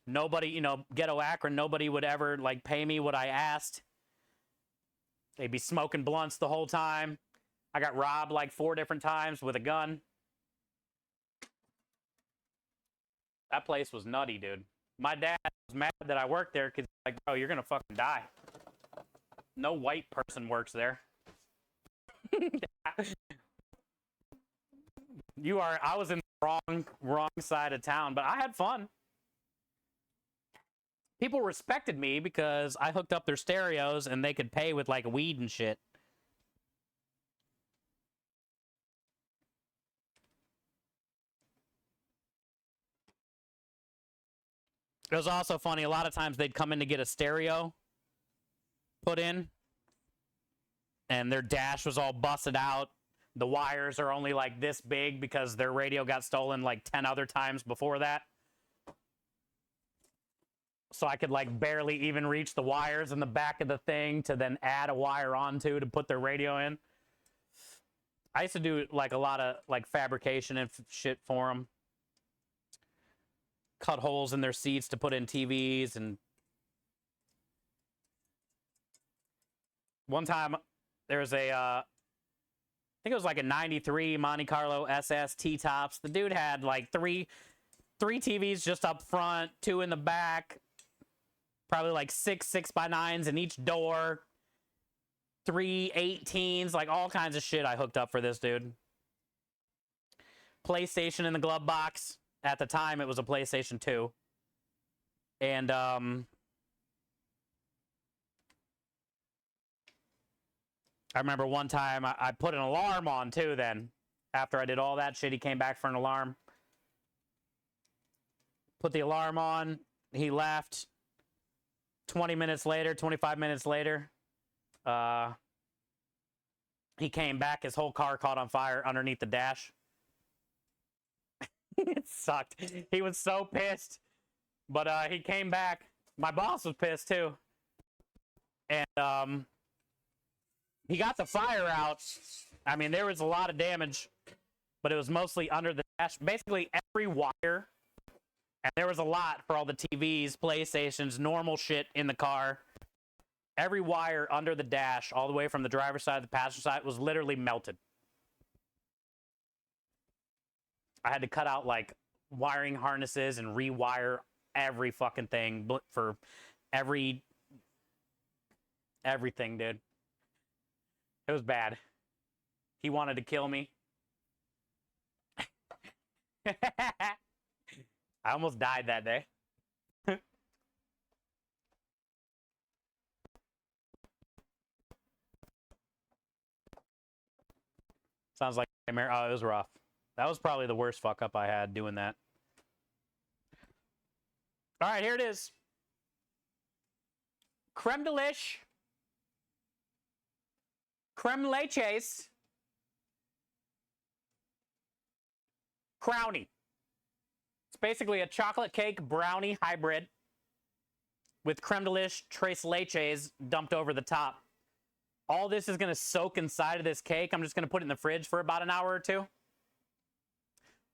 Nobody, you know, ghetto Akron, nobody would ever, like, pay me what I asked. They'd be smoking blunts the whole time. I got robbed, like, 4 different times with a gun. That place was nutty, dude. My dad was mad that I worked there because he's like, bro, you're going to fucking die. No white person works there. I was in the wrong side of town, but I had fun. People respected me because I hooked up their stereos and they could pay with like weed and shit. It was also funny. A lot of times they'd come in to get a stereo put in, and their dash was all busted out. The wires are only like this big because their radio got stolen like 10 other times before that. So I could like barely even reach the wires in the back of the thing to then add a wire onto to put their radio in. I used to do like a lot of like fabrication and shit for them. Cut holes in their seats to put in TVs. And one time there was I think it was like a 93 Monte Carlo SS T-tops. The dude had like three TVs just up front, 2 in the back, Probably like 6x9s in each door. 3 18s, like all kinds of shit I hooked up for this dude. PlayStation in the glove box. At the time, it was a PlayStation 2. And, I remember one time I put an alarm on too then. After I did all that shit, he came back for an alarm. Put the alarm on. He left. 20 minutes later, 25 minutes later, he came back. His whole car caught on fire underneath the dash. It sucked. He was so pissed. But he came back. My boss was pissed too. And he got the fire out. I mean, there was a lot of damage, but it was mostly under the dash. Basically, every wire. And there was a lot for all the TVs, PlayStations, normal shit in the car. Every wire under the dash, all the way from the driver's side to the passenger side, was literally melted. I had to cut out, like, wiring harnesses and rewire every fucking thing for everything, dude. It was bad. He wanted to kill me. I almost died that day. Sounds like oh, it was rough. That was probably the worst fuck up I had doing that. All right, here it is. Creme delish. Creme leches. Crownie. It's basically a chocolate cake brownie hybrid with creme delish tres leches dumped over the top. All this is going to soak inside of this cake. I'm just going to put it in the fridge for about an hour or two.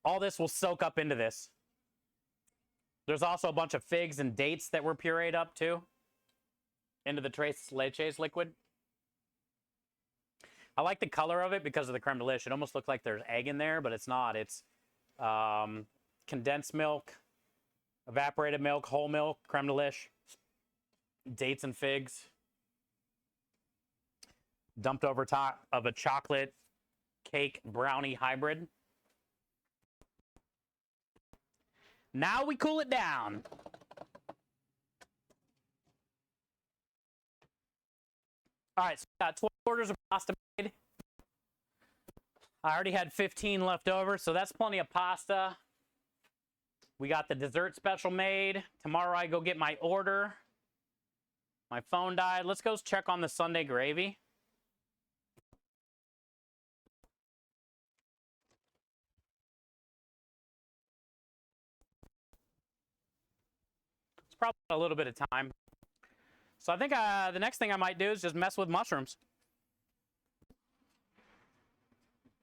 All this will soak up into this. There's also a bunch of figs and dates that were pureed up too into the tres leches liquid. I like the color of it because of the creme delish. It almost looks like there's egg in there, but it's not. It's condensed milk, evaporated milk, whole milk, creme delish, dates and figs, dumped over top of a chocolate cake brownie hybrid. Now we cool it down. All right, so we got 12 orders of pasta made. I already had 15 left over, so that's plenty of pasta. We got the dessert special made. Tomorrow I go get my order. My phone died. Let's go check on the Sunday gravy. It's probably a little bit of time. So I think the next thing I might do is just mess with mushrooms.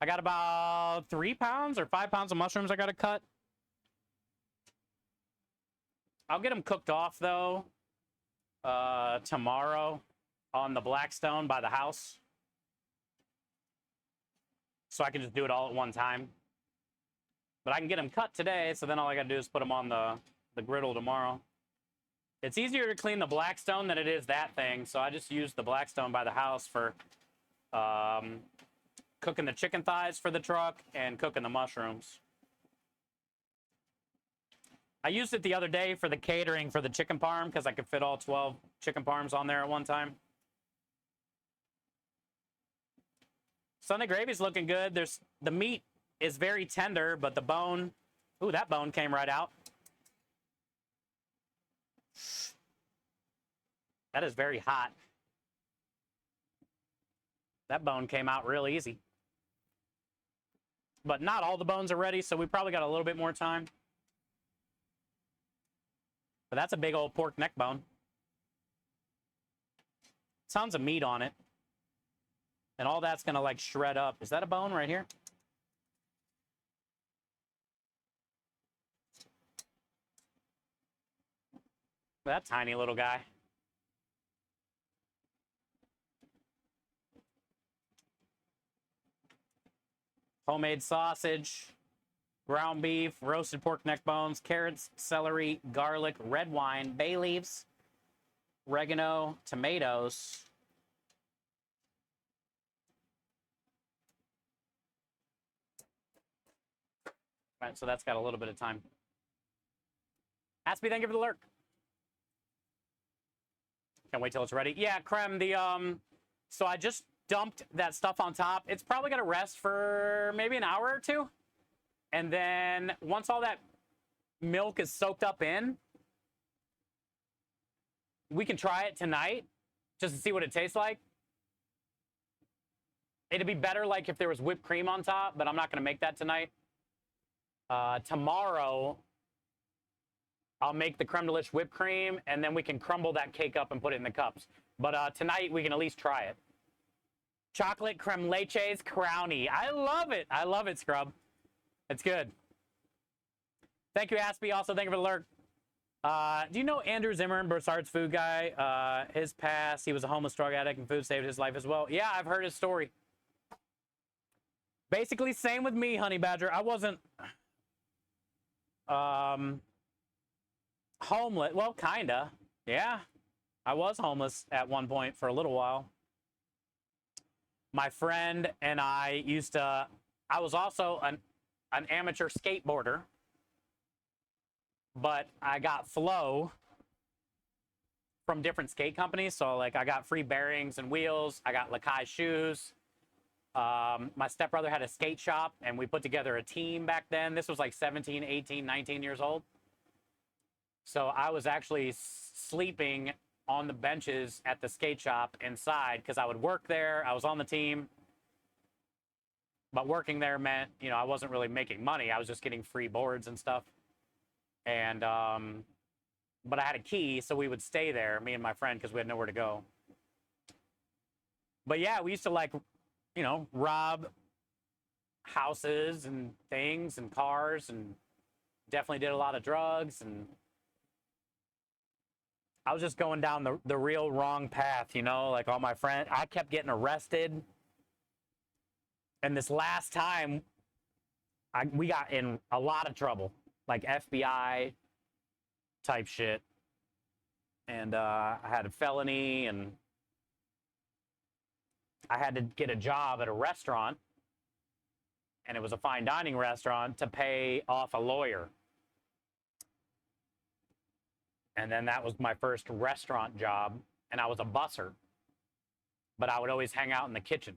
I got about 3 pounds or 5 pounds of mushrooms I got to cut. I'll get them cooked off, though, tomorrow on the Blackstone by the house. So I can just do it all at one time. But I can get them cut today, so then all I got to do is put them on the griddle tomorrow. It's easier to clean the Blackstone than it is that thing, so I just use the Blackstone by the house for cooking the chicken thighs for the truck and cooking the mushrooms. I used it the other day for the catering for the chicken parm because I could fit all 12 chicken parms on there at one time. Sunday gravy's looking good. The meat is very tender, but the bone, ooh, that bone came right out. That is very hot. That bone came out real easy. But not all the bones are ready, so we probably got a little bit more time. But that's a big old pork neck bone. Tons of meat on it. And all that's gonna like shred up. Is that a bone right here? That tiny little guy. Homemade sausage, ground beef, roasted pork neck bones, carrots, celery, garlic, red wine, bay leaves, oregano, tomatoes. All right, so that's got a little bit of time. Aspie, thank you for the lurk. Can't wait till it's ready. Yeah, Creme, so I just dumped that stuff on top. It's probably gonna rest for maybe an hour or two. And then once all that milk is soaked up in, we can try it tonight just to see what it tastes like. It'd be better like if there was whipped cream on top, but I'm not gonna make that tonight. Tomorrow, I'll make the creme de lish whipped cream, and then we can crumble that cake up and put it in the cups. But tonight, we can at least try it. Chocolate creme leche's crowny. I love it. I love it, Scrub. It's good. Thank you, Aspie. Also, thank you for the lurk. Do you know Andrew Zimmern, Broussard's food guy? His past, he was a homeless drug addict, and food saved his life as well. Yeah, I've heard his story. Basically, same with me, Honey Badger. I wasn't homeless. Well, kinda. Yeah, I was homeless at one point for a little while. My friend and I used to. I was also an amateur skateboarder, but I got flow from different skate companies. So like I got free bearings and wheels. I got Lakai shoes. My stepbrother had a skate shop, and we put together a team back then. This was like 17, 18, 19 years old. So I was actually sleeping on the benches at the skate shop inside because I would work there. I was on the team. But working there meant, you know, I wasn't really making money. I was just getting free boards and stuff. And, but I had a key, so we would stay there, me and my friend, because we had nowhere to go. But yeah, we used to like, you know, rob houses and things and cars, and definitely did a lot of drugs. And I was just going down the real wrong path, you know, like all my friends. I kept getting arrested. And this last time, we got in a lot of trouble, like FBI type shit. And I had a felony, and I had to get a job at a restaurant, and it was a fine dining restaurant, to pay off a lawyer. And then that was my first restaurant job, and I was a busser. But I would always hang out in the kitchen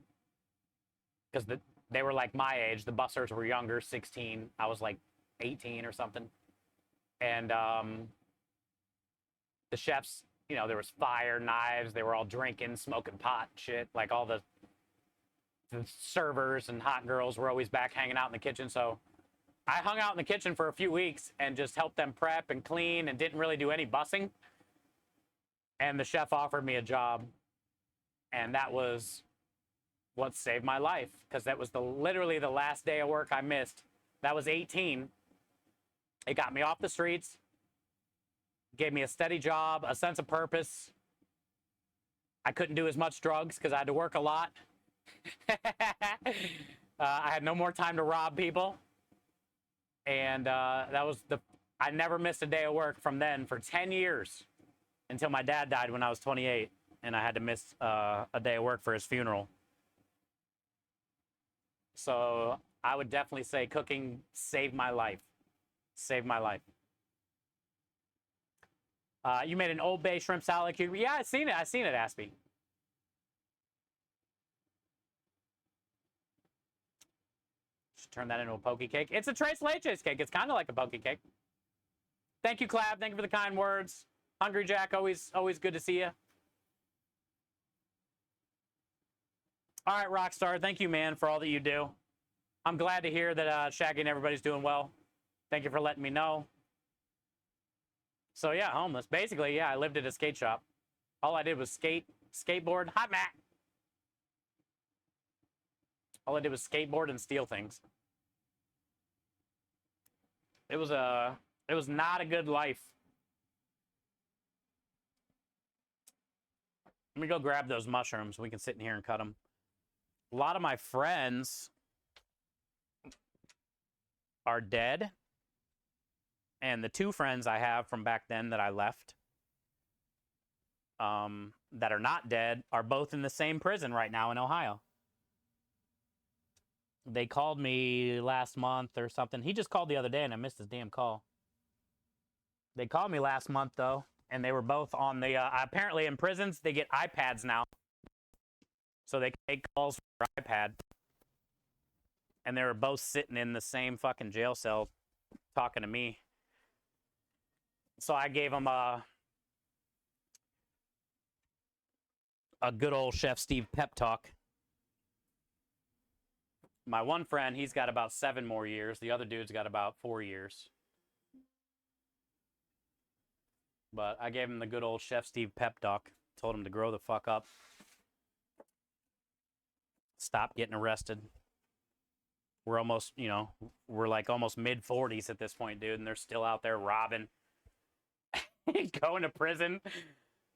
because they were like my age. The bussers were younger, 16. I was like 18 or something. And the chefs, you know, there was fire, knives. They were all drinking, smoking pot, shit. Like all the servers and hot girls were always back hanging out in the kitchen. So I hung out in the kitchen for a few weeks and just helped them prep and clean and didn't really do any bussing. And the chef offered me a job. And that was what saved my life, because that was literally the last day of work I missed. That was 18. It got me off the streets, gave me a steady job, a sense of purpose. I couldn't do as much drugs because I had to work a lot. I had no more time to rob people. And that was I never missed a day of work from then for 10 years until my dad died when I was 28. And I had to miss a day of work for his funeral. So I would definitely say cooking saved my life. Saved my life. You made an Old Bay shrimp salad cube. Yeah, I seen it, Aspie. Should turn that into a poke cake. It's a Tres Leches cake. It's kind of like a poke cake. Thank you, Clab. Thank you for the kind words. Hungry Jack, always good to see you. All right, Rockstar, thank you, man, for all that you do. I'm glad to hear that Shaggy and everybody's doing well. Thank you for letting me know. So, yeah, homeless. Basically, yeah, I lived at a skate shop. All I did was skateboard. Hot Mac. All I did was skateboard and steal things. It was not a good life. Let me go grab those mushrooms. We can sit in here and cut them. A lot of my friends are dead. And the two friends I have from back then that I left, that are not dead are both in the same prison right now in Ohio. They called me last month or something. He just called the other day and I missed his damn call. They called me last month though, and they were both on the apparently in prisons they get iPads now. So they can make calls for iPad. And they were both sitting in the same fucking jail cell talking to me. So I gave them a good old Chef Steve pep talk. My one friend, he's got about 7 more years. The other dude's got about 4 years. But I gave him the good old Chef Steve pep talk. Told him to grow the fuck up. Stop getting arrested. We're almost, we're like almost mid-40s at this point, dude, and they're still out there robbing. Going to prison.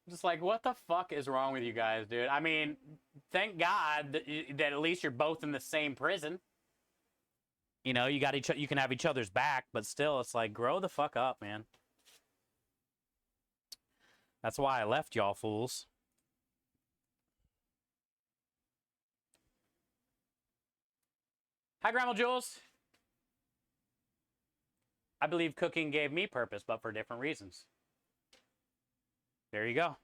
Just like, what the fuck is wrong with you guys, dude? I mean, thank God that at least you're both in the same prison. You got you can have each other's back, but still, it's like, grow the fuck up, man. That's why I left y'all fools. Hi, Grandma Jules. I believe cooking gave me purpose, but for different reasons. There you go.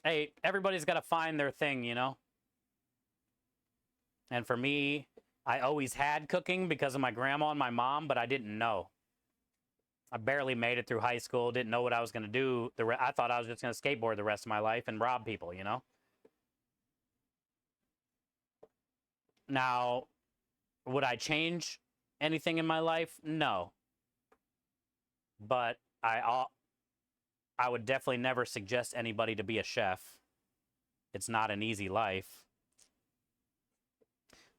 Hey, everybody's got to find their thing, And for me, I always had cooking because of my grandma and my mom, but I didn't know. I barely made it through high school, didn't know what I was going to do. I thought I was just going to skateboard the rest of my life and rob people, Now, would I change anything in my life? No. But I would definitely never suggest anybody to be a chef. It's not an easy life.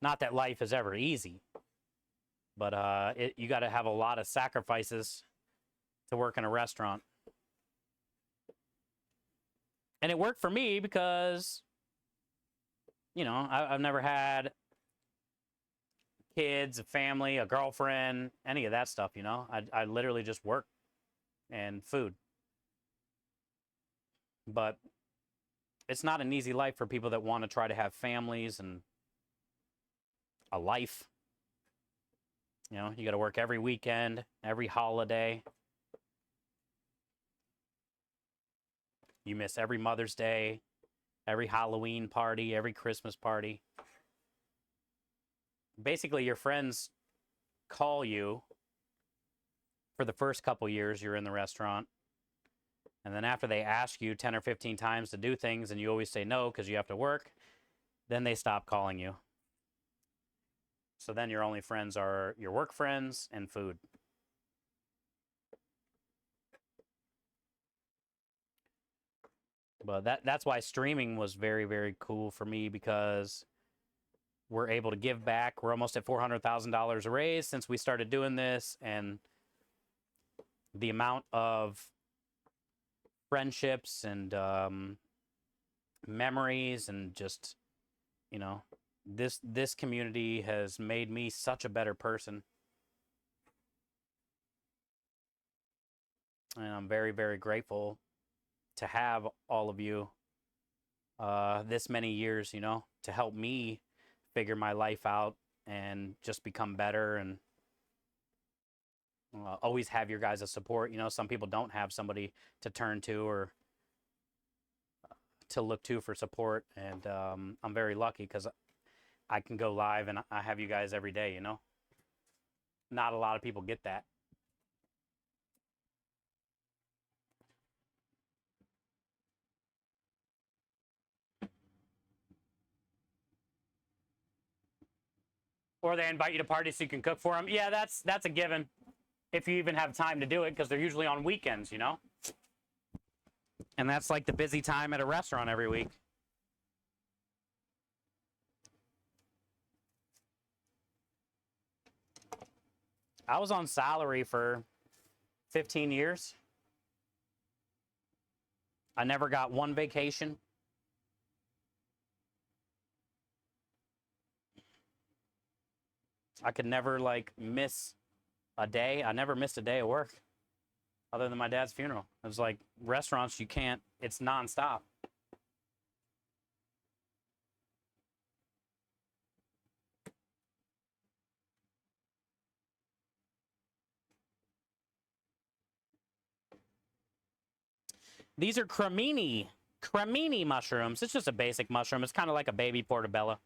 Not that life is ever easy. But you got to have a lot of sacrifices to work in a restaurant. And it worked for me because, I've never had kids, a family, a girlfriend, any of that stuff, I literally just work and food. But it's not an easy life for people that want to try to have families and a life. You got to work every weekend, every holiday. You miss every Mother's Day, every Halloween party, every Christmas party. Basically, your friends call you for the first couple years you're in the restaurant. And then after they ask you 10 or 15 times to do things and you always say no because you have to work, then they stop calling you. So then your only friends are your work friends and food. But that's why streaming was very, very cool for me, because we're able to give back. We're almost at $400,000 raised since we started doing this, and the amount of friendships and memories and just, this community has made me such a better person. And I'm very, very grateful to have all of you this many years, to help me figure my life out and just become better, and always have your guys' support. Some people don't have somebody to turn to or to look to for support, and I'm very lucky because I can go live and I have you guys every day, Not a lot of people get that. Or they invite you to parties so you can cook for them. Yeah, that's a given. If you even have time to do it, because they're usually on weekends, And that's like the busy time at a restaurant every week. I was on salary for 15 years. I never got one vacation. I could never miss a day. I never missed a day of work. other than my dad's funeral. It was like restaurants, you can't, it's nonstop. These are cremini mushrooms. It's just a basic mushroom. It's kind of like a baby portobello.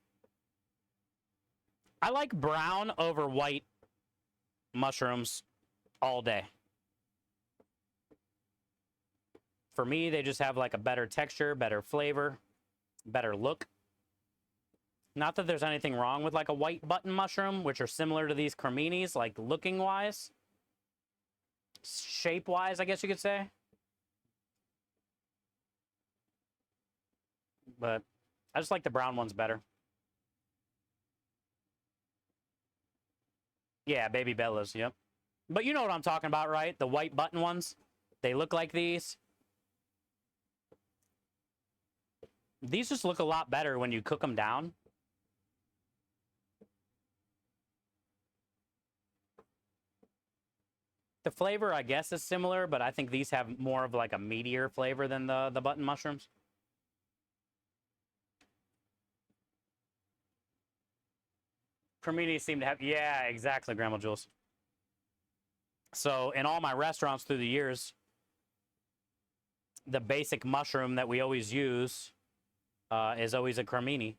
I like brown over white mushrooms all day. For me, they just have like a better texture, better flavor, better look. Not that there's anything wrong with like a white button mushroom, which are similar to these creminis, like looking wise, shape wise, I guess you could say. But I just like the brown ones better. Yeah, baby bellas, yep. But you know what I'm talking about, right? The white button ones. They look like these. These just look a lot better when you cook them down. The flavor, I guess, is similar, but I think these have more of like a meatier flavor than the button mushrooms. Cremini seem to have, yeah, exactly, Grandma Jules. So in all my restaurants through the years, the basic mushroom that we always use is always a cremini.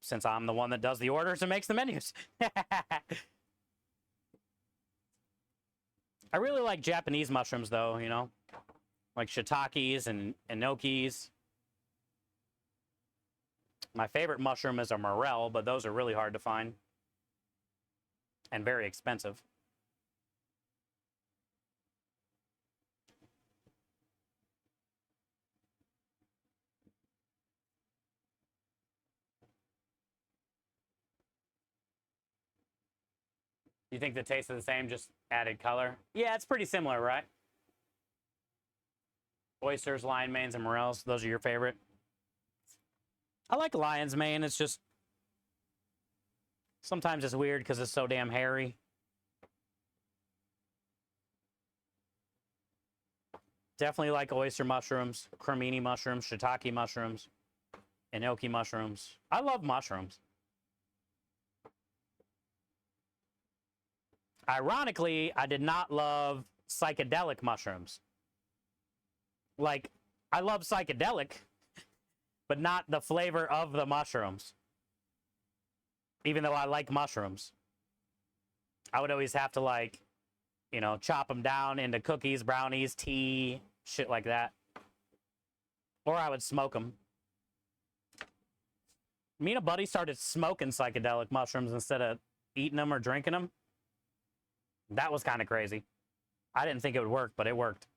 Since I'm the one that does the orders and makes the menus. I really like Japanese mushrooms, though, you know? Like shiitakes and enokis. My favorite mushroom is a morel, but those are really hard to find. And very expensive. You think the taste is the same, just added color? Yeah, it's pretty similar, right? Oysters, lion manes, and morels, those are your favorite? I like lion's mane. It's just sometimes it's weird because it's so damn hairy. Definitely like oyster mushrooms, cremini mushrooms, shiitake mushrooms, enoki mushrooms. I love mushrooms. Ironically, I did not love psychedelic mushrooms. Like, I love psychedelic, but not the flavor of the mushrooms. Even though I like mushrooms. I would always have to, like, you know, chop them down into cookies, brownies, tea, shit like that. Or I would smoke them. Me and a buddy started smoking psychedelic mushrooms instead of eating them or drinking them. That was kind of crazy. I didn't think it would work, but it worked.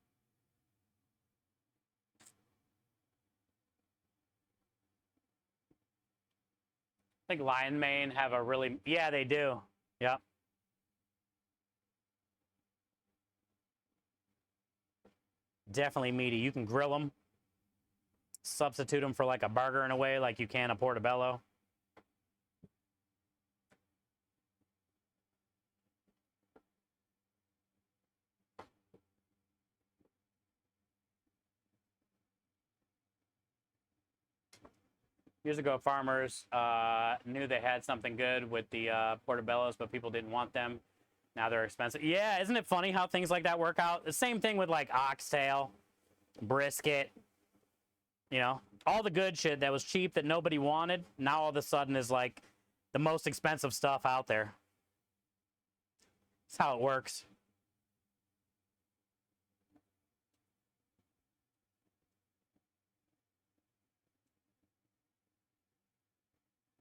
I think lion mane have a really... Yeah, they do. Yep. Definitely meaty. You can grill them. Substitute them for like a burger in a way, like you can a portobello. Years ago, farmers knew they had something good with the portobellos, but people didn't want them. Now they're expensive. Yeah, isn't it funny how things like that work out? The same thing with like oxtail, brisket, you know, all the good shit that was cheap that nobody wanted. Now all of a sudden is like the most expensive stuff out there. That's how it works.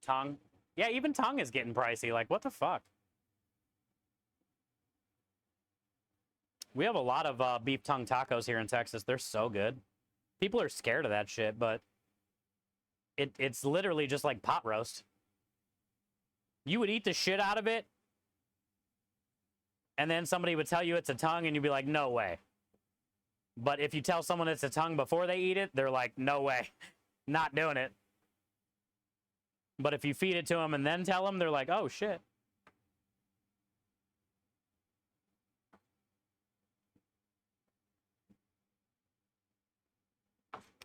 Tongue. Yeah, even tongue is getting pricey. Like, what the fuck? We have a lot of beef tongue tacos here in Texas. They're so good. People are scared of that shit, but it's literally just like pot roast. You would eat the shit out of it, and then somebody would tell you it's a tongue, and you'd be like, no way. But if you tell someone it's a tongue before they eat it, they're like, no way. Not doing it. But if you feed it to them and then tell them, they're like, oh, shit.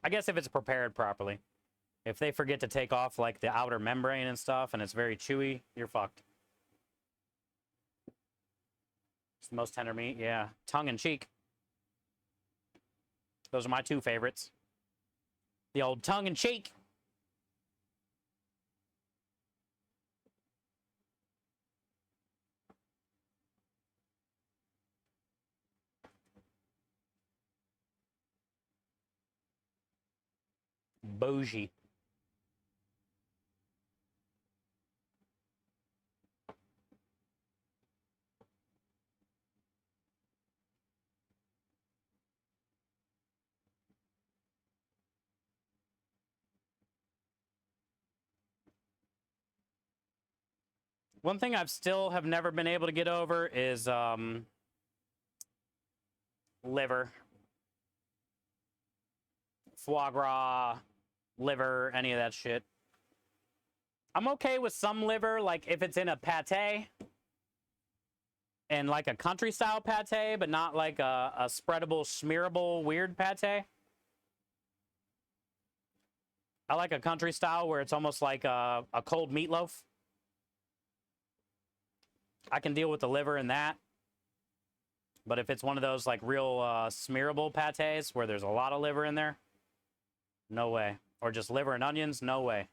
I guess if it's prepared properly. If they forget to take off like the outer membrane and stuff and it's very chewy, you're fucked. It's the most tender meat, yeah. Tongue and cheek. Those are my two favorites. The old tongue and cheek. Bougie. One thing I've still have never been able to get over is liver. Foie gras, liver, any of that shit. I'm okay with some liver, like if it's in a pate and like a country style pate, but not like a spreadable, smearable, weird pate. I like a country style where it's almost like a cold meatloaf. I can deal with the liver in that. But if it's one of those like real smearable pates where there's a lot of liver in there, no way. Or just liver and onions, no way.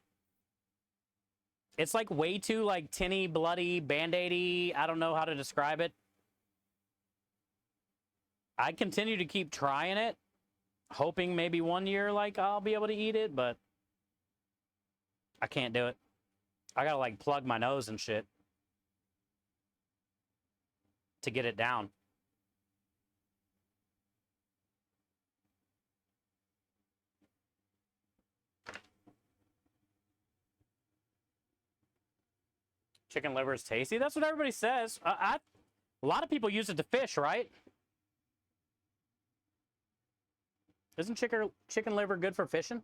It's like way too like tinny, bloody, band-aidy. I don't know how to describe it. I continue to keep trying it, hoping maybe one year like I'll be able to eat it, but I can't do it. I gotta like plug my nose and shit to get it down. Chicken liver is tasty. That's what everybody says. A lot of people use it to fish, right? Isn't chicken liver good for fishing?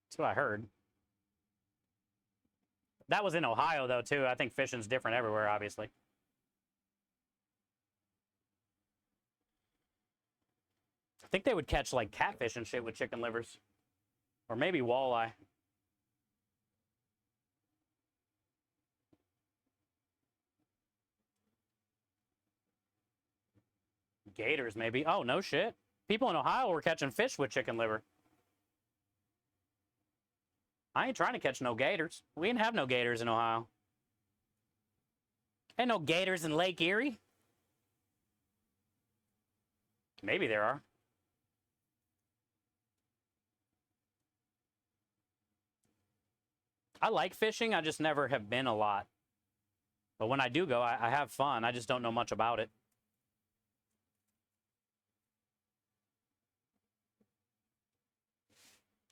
That's what I heard. That was in Ohio, though, too. I think fishing's different everywhere, obviously. I think they would catch, like, catfish and shit with chicken livers. Or maybe walleye. Gators, maybe. Oh, no shit. People in Ohio were catching fish with chicken liver. I ain't trying to catch no gators. We didn't have no gators in Ohio. Ain't no gators in Lake Erie. Maybe there are. I like fishing. I just never have been a lot. But when I do go, I have fun. I just don't know much about it.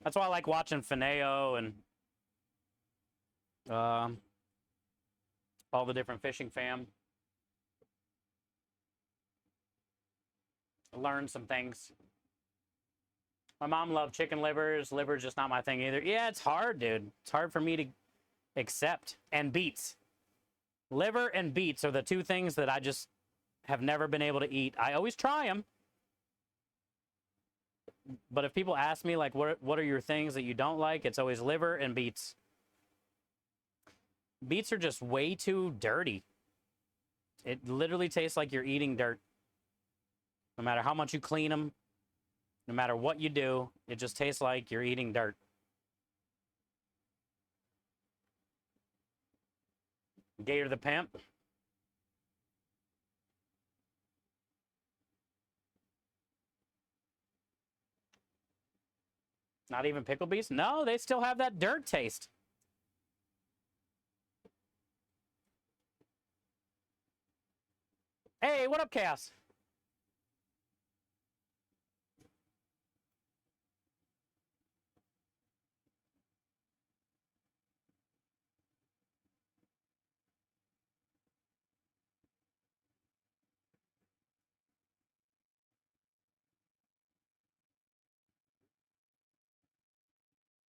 That's why I like watching Fineo and all the different fishing fam. I learned some things. My mom loved chicken livers. Liver's just not my thing either. Yeah, it's hard, dude. It's hard for me to accept. And beets. Liver and beets are the two things that I just have never been able to eat. I always try them. But if people ask me, like, what are your things that you don't like? It's always liver and beets. Beets are just way too dirty. It literally tastes like you're eating dirt. No matter how much you clean them, no matter what you do, it just tastes like you're eating dirt. Gator the Pimp. Not even pickle beets? No, they still have that dirt taste. Hey, what up, Chaos?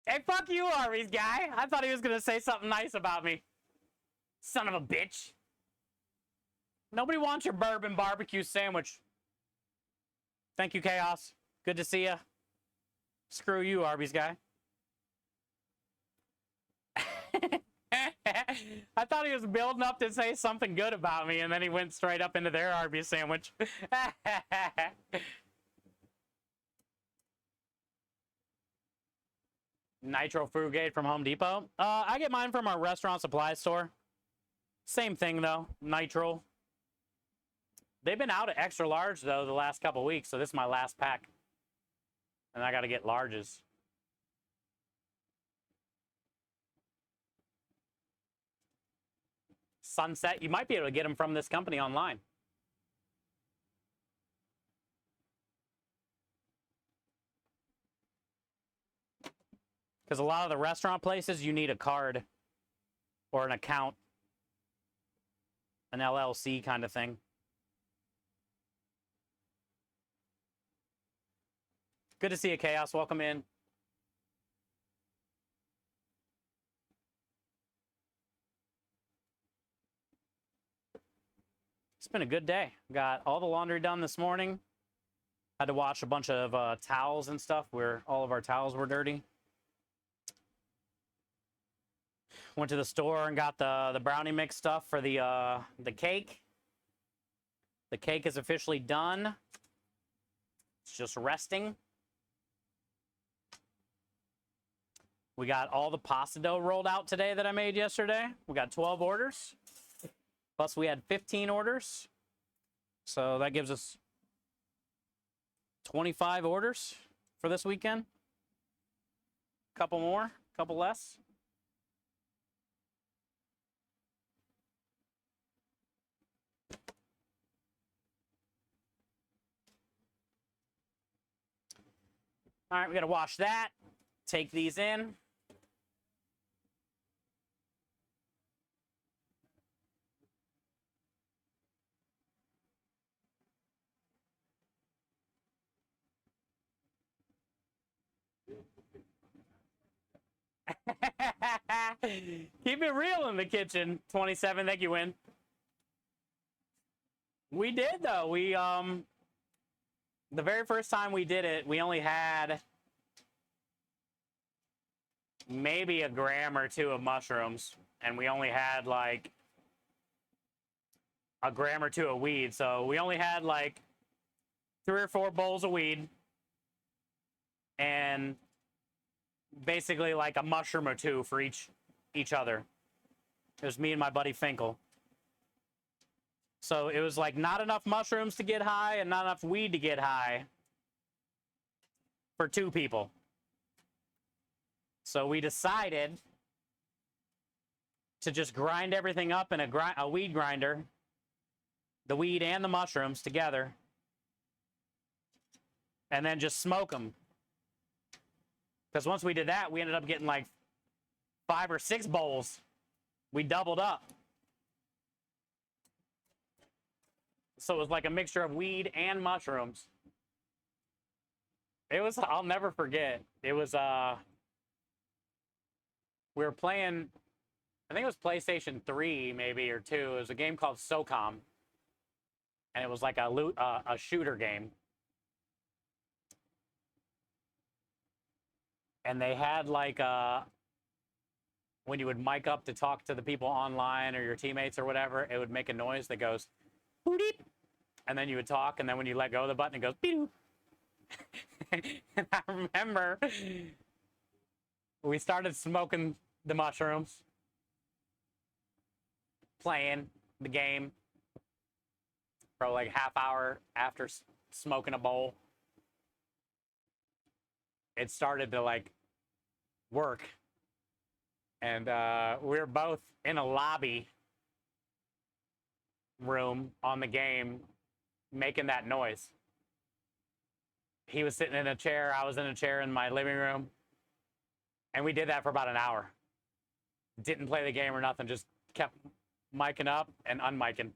Hey, fuck you, Arby's guy. I thought he was going to say something nice about me. Son of a bitch. Nobody wants your bourbon barbecue sandwich. Thank you, Chaos. Good to see you. Screw you, Arby's guy. I thought he was building up to say something good about me, and then he went straight up into their Arby's sandwich. Nitro Frugate from Home Depot. I get mine from our restaurant supply store. Same thing, though. Nitro. They've been out of extra large, though, the last couple weeks, so this is my last pack. And I got to get larges. Sunset. You might be able to get them from this company online. Because a lot of the restaurant places, you need a card or an account, an LLC kind of thing. Good to see you, Chaos. Welcome in. It's been a good day. Got all the laundry done this morning. Had to wash a bunch of towels and stuff where all of our towels were dirty. Went to the store and got the brownie mix stuff for the cake. The cake is officially done. It's just resting. We got all the pasta dough rolled out today that I made yesterday. We got 12 orders. Plus we had 15 orders. So that gives us 25 orders for this weekend. Couple more, couple less. All right, we got to wash that. Take these in. Keep it real in the kitchen. 27, thank you, Win. We did, though. We, the very first time we did it, we only had maybe a gram or two of mushrooms, and we only had like a gram or two of weed. So we only had like 3 or 4 bowls of weed and basically like a mushroom or two for each other. It was me and my buddy Finkel. So it was like not enough mushrooms to get high and not enough weed to get high for 2 people. So we decided to just grind everything up in a weed grinder, the weed and the mushrooms together, and then just smoke them. Because once we did that, we ended up getting like 5 or 6 bowls. We doubled up. So it was like a mixture of weed and mushrooms. It was, I'll never forget. It was, we were playing, I think it was PlayStation 3 maybe, or 2. It was a game called SOCOM. And it was like a shooter game. And they had like when you would mic up to talk to the people online or your teammates or whatever, it would make a noise that goes boop, and then you would talk, and then when you let go of the button, it goes beep. And I remember we started smoking the mushrooms, playing the game for like half hour after smoking a bowl. It started to like work, and we were both in a lobby room on the game making that noise. He was sitting in a chair, I was in a chair in my living room, and we did that for about an hour. Didn't play the game or nothing, just kept micing up and unmicing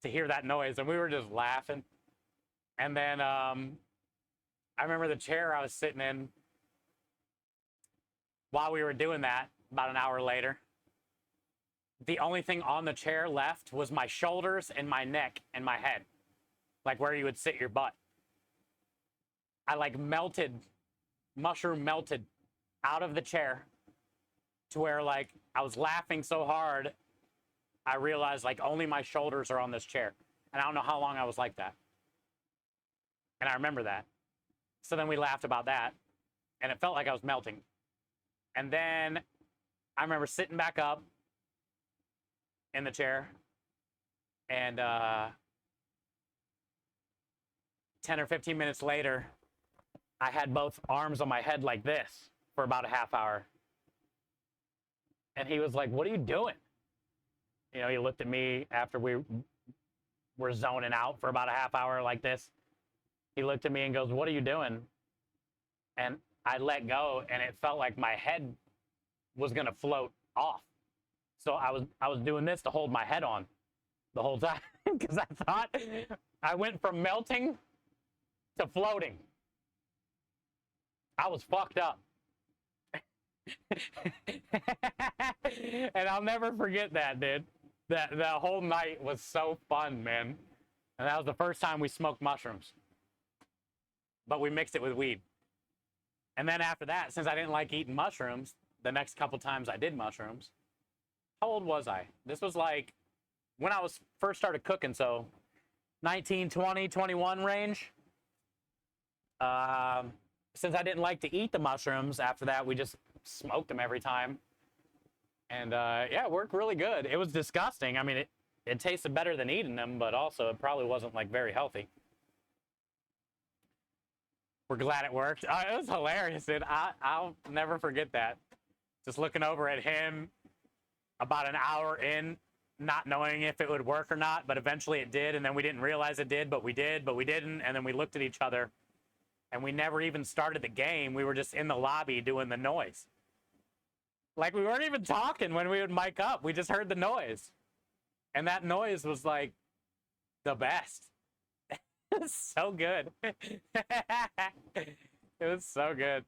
to hear that noise, and we were just laughing. And then I remember the chair I was sitting in while we were doing that, about an hour later. The only thing on the chair left was my shoulders and my neck and my head, like where you would sit your butt. I like mushroom melted out of the chair to where like I was laughing so hard, I realized like only my shoulders are on this chair. And I don't know how long I was like that. And I remember that. So then we laughed about that. And it felt like I was melting. And then I remember sitting back up in the chair. And 10 or 15 minutes later, I had both arms on my head like this for about a half hour. And he was like, "What are you doing?" You know, he looked at me after we were zoning out for about a half hour like this. He looked at me and goes, "What are you doing?" And I let go, and it felt like my head was gonna float off. So I was doing this to hold my head on the whole time because I thought I went from melting to floating. I was fucked up. And I'll never forget that, dude. That whole night was so fun, man. And that was the first time we smoked mushrooms. But we mixed it with weed. And then after that, since I didn't like eating mushrooms, the next couple times I did mushrooms, how old was I? This was like when I was first started cooking, so 19, 20, 21 range. Since I didn't like to eat the mushrooms, after that, we just smoked them every time. And yeah, it worked really good. It was disgusting. I mean, it tasted better than eating them, but also it probably wasn't like very healthy. We're glad it worked. It was hilarious, dude. I'll never forget that. Just looking over at him about an hour in, not knowing if it would work or not, but eventually it did. And then we didn't realize it did, but we did, but we didn't. And then we looked at each other and we never even started the game. We were just in the lobby doing the noise. Like we weren't even talking when we would mic up. We just heard the noise. And that noise was like the best. It was so good. It was so good.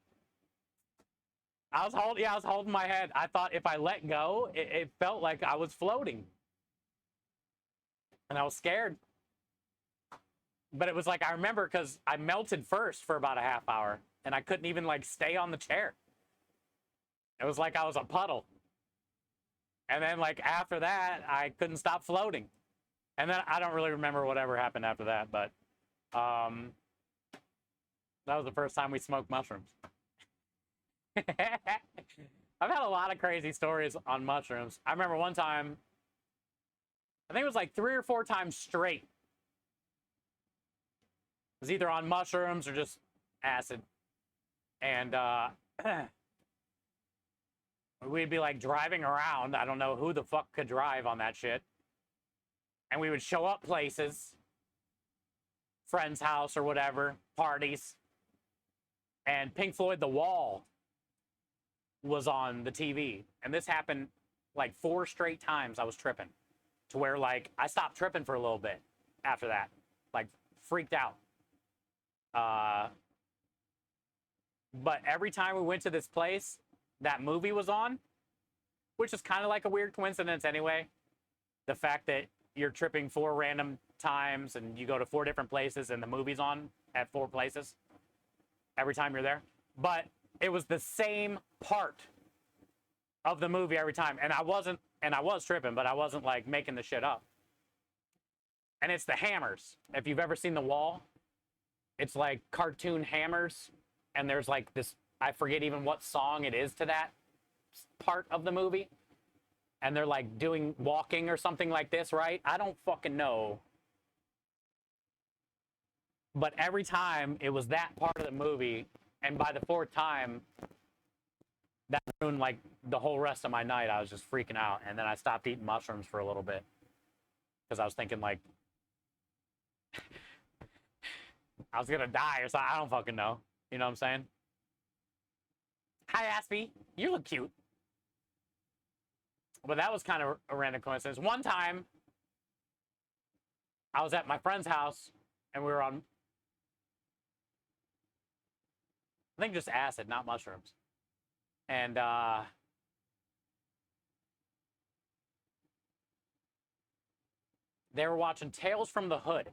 I was holding my head. I thought if I let go, it felt like I was floating. And I was scared. But it was like, I remember because I melted first for about a half hour and I couldn't even like stay on the chair. It was like I was a puddle. And then like after that, I couldn't stop floating. And then I don't really remember whatever happened after that, but that was the first time we smoked mushrooms. I've had a lot of crazy stories on mushrooms. I remember one time, I think it was like 3 or 4 times straight. It was either on mushrooms or just acid. And we'd be like driving around. I don't know who the fuck could drive on that shit. And we would show up places, friend's house or whatever, parties. And Pink Floyd The Wall was on the TV. And this happened like 4 straight times I was tripping. To where like I stopped tripping for a little bit after that. Like freaked out. But every time we went to this place, that movie was on, which is kind of like a weird coincidence anyway. The fact that you're tripping 4 random times and you go to 4 different places and the movie's on at 4 places every time you're there. But it was the same part of the movie every time. And I was tripping, but I wasn't like making the shit up. And it's the hammers. If you've ever seen The Wall, it's like cartoon hammers. And there's like this, I forget even what song it is to that part of the movie. And they're like walking or something like this, right? I don't fucking know. But every time it was that part of the movie, and by the 4th time, that ruined like the whole rest of my night. I was just freaking out. And then I stopped eating mushrooms for a little bit. Because I was thinking like, I was gonna die or something. I don't fucking know. You know what I'm saying? Hi, Aspie. You look cute. But that was kind of a random coincidence. One time, I was at my friend's house, and we were on, I think just acid, not mushrooms. And they were watching Tales from the Hood.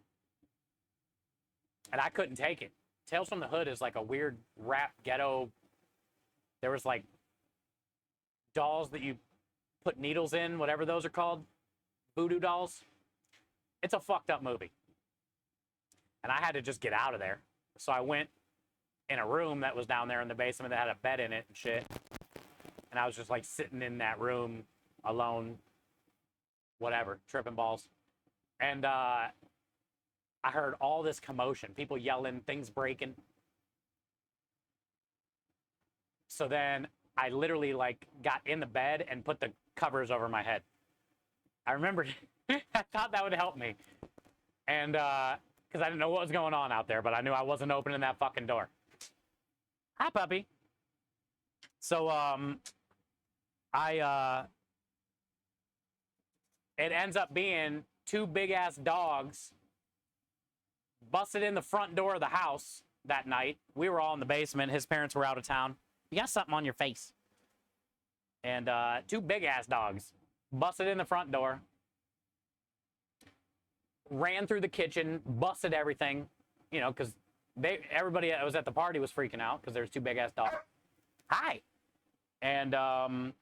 And I couldn't take it. Tales from the Hood is like a weird rap ghetto. There was like dolls that you put needles in, whatever those are called, voodoo dolls. It's a fucked up movie. And I had to just get out of there. So I went in a room that was down there in the basement that had a bed in it and shit. And I was just like sitting in that room alone, whatever, tripping balls. And I heard all this commotion, people yelling, things breaking. So then I literally like got in the bed and put the covers over my head. I remember I thought that would help me. And because I didn't know what was going on out there, but I knew I wasn't opening that fucking door. Hi, puppy. So it ends up being two big ass dogs busted in the front door of the house that night. We were all in the basement. His parents were out of town. You got something on your face. And two big ass dogs busted in the front door, ran through the kitchen, busted everything, you know, because everybody that was at the party was freaking out because there's two big ass dogs. Hi. And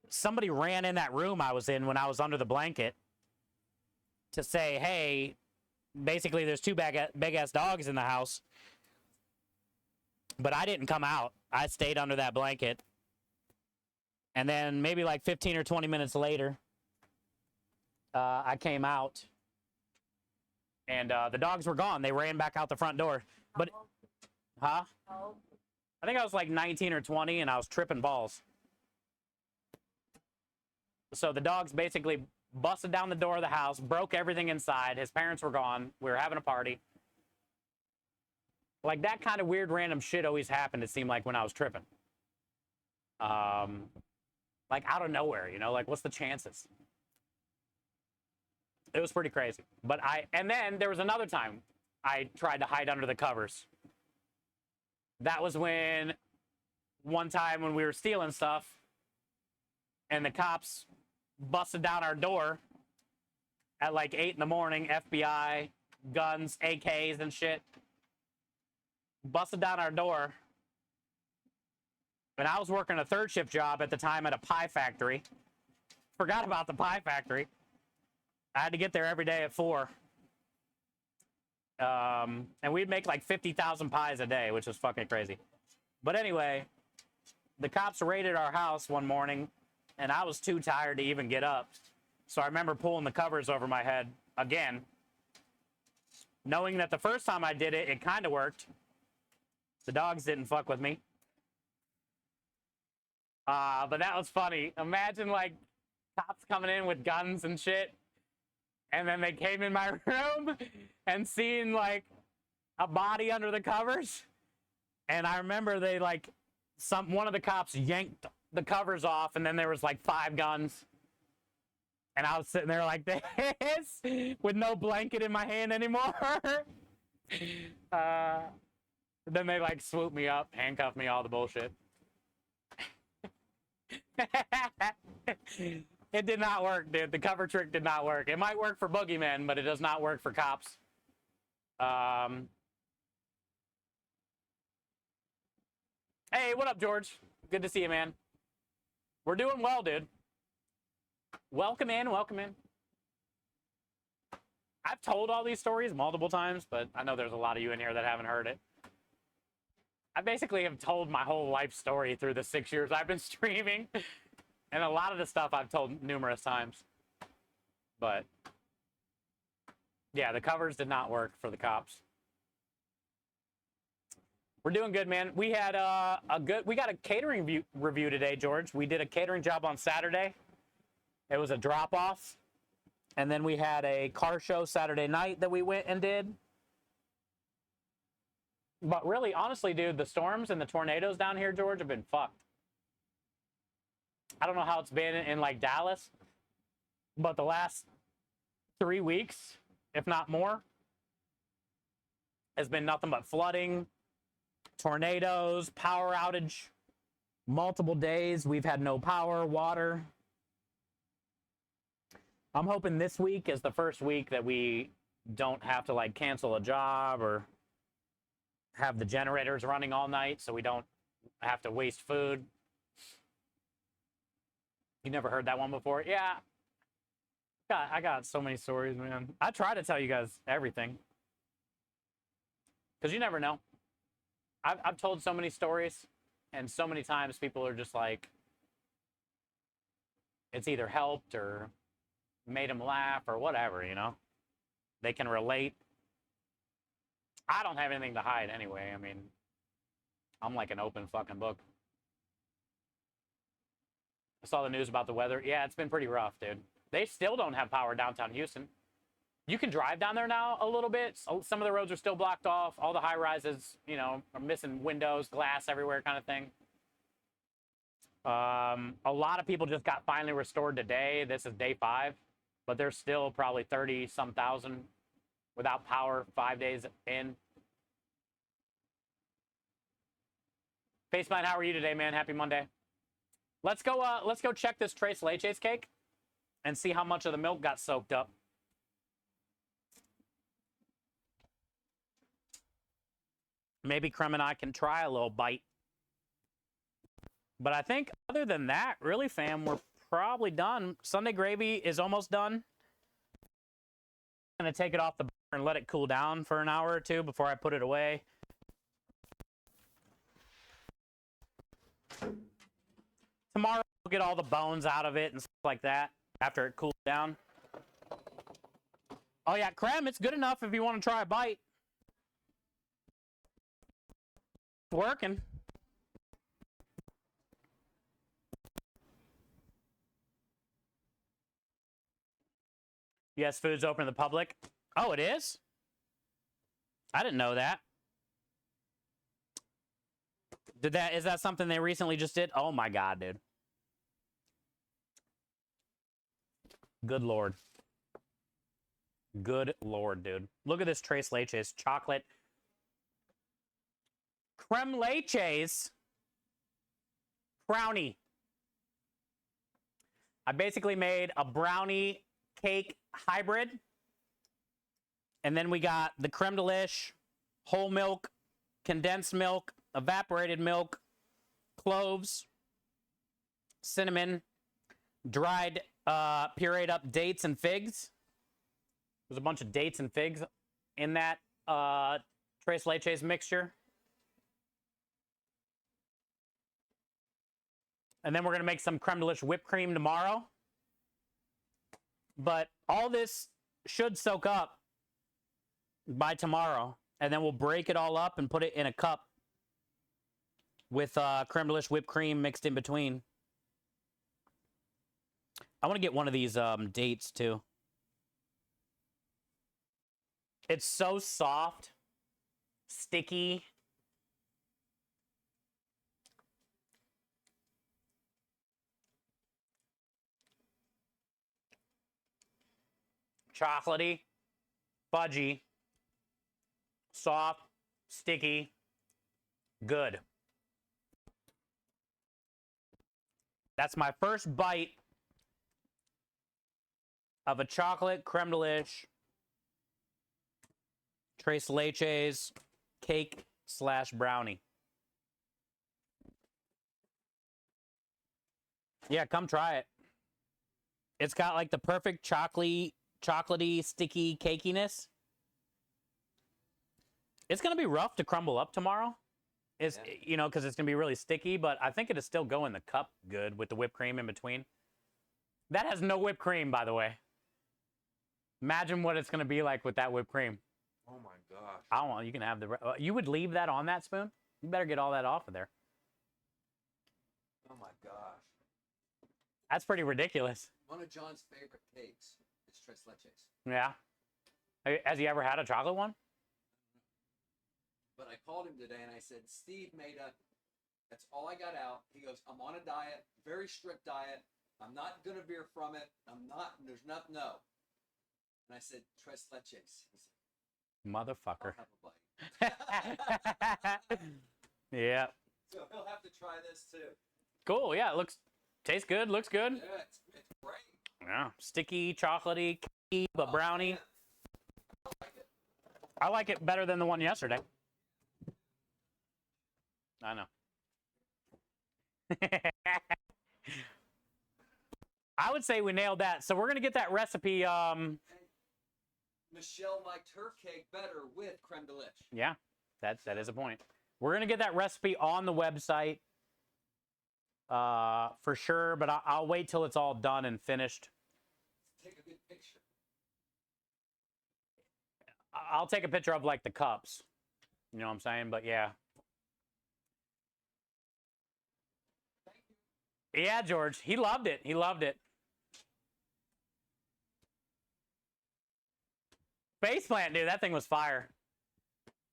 somebody ran in that room I was in when I was under the blanket to say, hey, basically there's two big ass dogs in the house. But I didn't come out. I stayed under that blanket. And then maybe like 15 or 20 minutes later, I came out. And the dogs were gone. They ran back out the front door. But, huh? I think I was like 19 or 20, and I was tripping balls. So the dogs basically busted down the door of the house, broke everything inside. His parents were gone. We were having a party. Like, that kind of weird random shit always happened, it seemed like, when I was tripping. Like, out of nowhere, you know? Like, what's the chances? It was pretty crazy. But and then there was another time I tried to hide under the covers. That was when, one time when we were stealing stuff, and the cops busted down our door at like 8 in the morning, FBI, guns, AKs and shit. Busted down our door. And I was working a third shift job at the time at a pie factory. Forgot about the pie factory. I had to get there every day at 4. And we'd make like 50,000 pies a day, which was fucking crazy. But anyway, the cops raided our house one morning, and I was too tired to even get up. So I remember pulling the covers over my head again, knowing that the first time I did it, it kind of worked. The dogs didn't fuck with me. But that was funny. Imagine, like, cops coming in with guns and shit, and then they came in my room and seeing, like, a body under the covers. And I remember they, like, one of the cops yanked the covers off, and then there was, like, 5 guns. And I was sitting there like this with no blanket in my hand anymore. Then they, like, swooped me up, handcuffed me, all the bullshit. It did not work, dude. The cover trick did not work. It might work for boogeymen, but it does not work for cops. Hey, what up, George? Good to see you, man. We're doing well, dude. Welcome in, welcome in. I've told all these stories multiple times, but I know there's a lot of you in here that haven't heard it. I basically have told my whole life story through the 6 years I've been streaming. And a lot of the stuff I've told numerous times. But yeah, the covers did not work for the cops. We're doing good, man. We had we got a catering review today, George. We did a catering job on Saturday. It was a drop-off. And then we had a car show Saturday night that we went and did. But really, honestly, dude, the storms and the tornadoes down here, George, have been fucked. I don't know how it's been in like Dallas, but the last 3 weeks, if not more, has been nothing but flooding, tornadoes, power outage, multiple days. We've had no power, water. I'm hoping this week is the first week that we don't have to like cancel a job or have the generators running all night so we don't have to waste food. You never heard that one before? Yeah. I got so many stories, man. I try to tell you guys everything. Because you never know. I've told so many stories, and so many times people are just like, it's either helped or made them laugh or whatever, you know? They can relate. I don't have anything to hide anyway. I mean, I'm like an open fucking book. I saw the news about the weather. Yeah, it's been pretty rough, dude. They still don't have power downtown Houston. You can drive down there now a little bit. Some of the roads are still blocked off. All the high rises, you know, are missing windows, glass everywhere kind of thing. A lot of people just got finally restored today. This is day 5, but there's still probably 30-some thousand without power 5 days in. Faceman, how are you today, man? Happy Monday. Let's go check this Tres Leches cake and see how much of the milk got soaked up. Maybe Krem and I can try a little bite. But I think other than that, really, fam, we're probably done. Sunday gravy is almost done. I'm going to take it off the burner and let it cool down for an hour or two before I put it away. Tomorrow, we'll get all the bones out of it and stuff like that after it cools down. Oh, yeah, Krem, it's good enough if you want to try a bite. It's working. Yes, food's open to the public. Oh, it is? I didn't know that. Is that something they recently just did? Oh my God, dude. Good Lord. Good Lord, dude. Look at this Tres Leches chocolate. Creme Leches brownie. I basically made a brownie cake hybrid. And then we got the creme de lish, whole milk, condensed milk, evaporated milk, cloves, cinnamon, dried pureed up dates and figs. There's a bunch of dates and figs in that Tres Leches mixture. And then we're going to make some creme de lish whipped cream tomorrow. But all this should soak up by tomorrow. And then we'll break it all up and put it in a cup with creme de lish whipped cream mixed in between. I want to get one of these dates too. It's so soft, sticky. Chocolatey, fudgy, soft, sticky, good. That's my first bite of a chocolate creme de lish Tres Leches cake / brownie. Yeah, come try it. It's got like the perfect chocolatey, sticky cakiness. It's going to be rough to crumble up tomorrow. It's, you know, because it's going to be really sticky, but I think it'll still go in the cup good with the whipped cream in between. That has no whipped cream, by the way. Imagine what it's going to be like with that whipped cream. Oh my gosh. I don't know. You can have the... you would leave that on that spoon? You better get all that off of there. Oh my gosh. That's pretty ridiculous. One of John's favorite cakes is Tres Leches. Yeah. Has he ever had a chocolate one? But I called him today and I said, Steve made a, that's all I got out. He goes, I'm on a diet, very strict diet. I'm not going to veer from it. I'm not, there's nothing, no. And I said, Tres Leches. He said, Motherfucker. I'll have a bite. Yeah. So he'll have to try this too. Cool. Yeah, it tastes good. Looks good. Yeah, it's great. Yeah, sticky, chocolatey, cakey, but brownie. I like it better than the one yesterday. I know. I would say we nailed that. So we're gonna get that recipe. Michelle liked her cake better with creme de liche. Yeah, that is a point. We're gonna get that recipe on the website for sure. But I'll wait till it's all done and finished. Take a good picture. I'll take a picture of like the cups. You know what I'm saying? But yeah. Yeah, George. He loved it. He loved it. Face plant, dude. That thing was fire.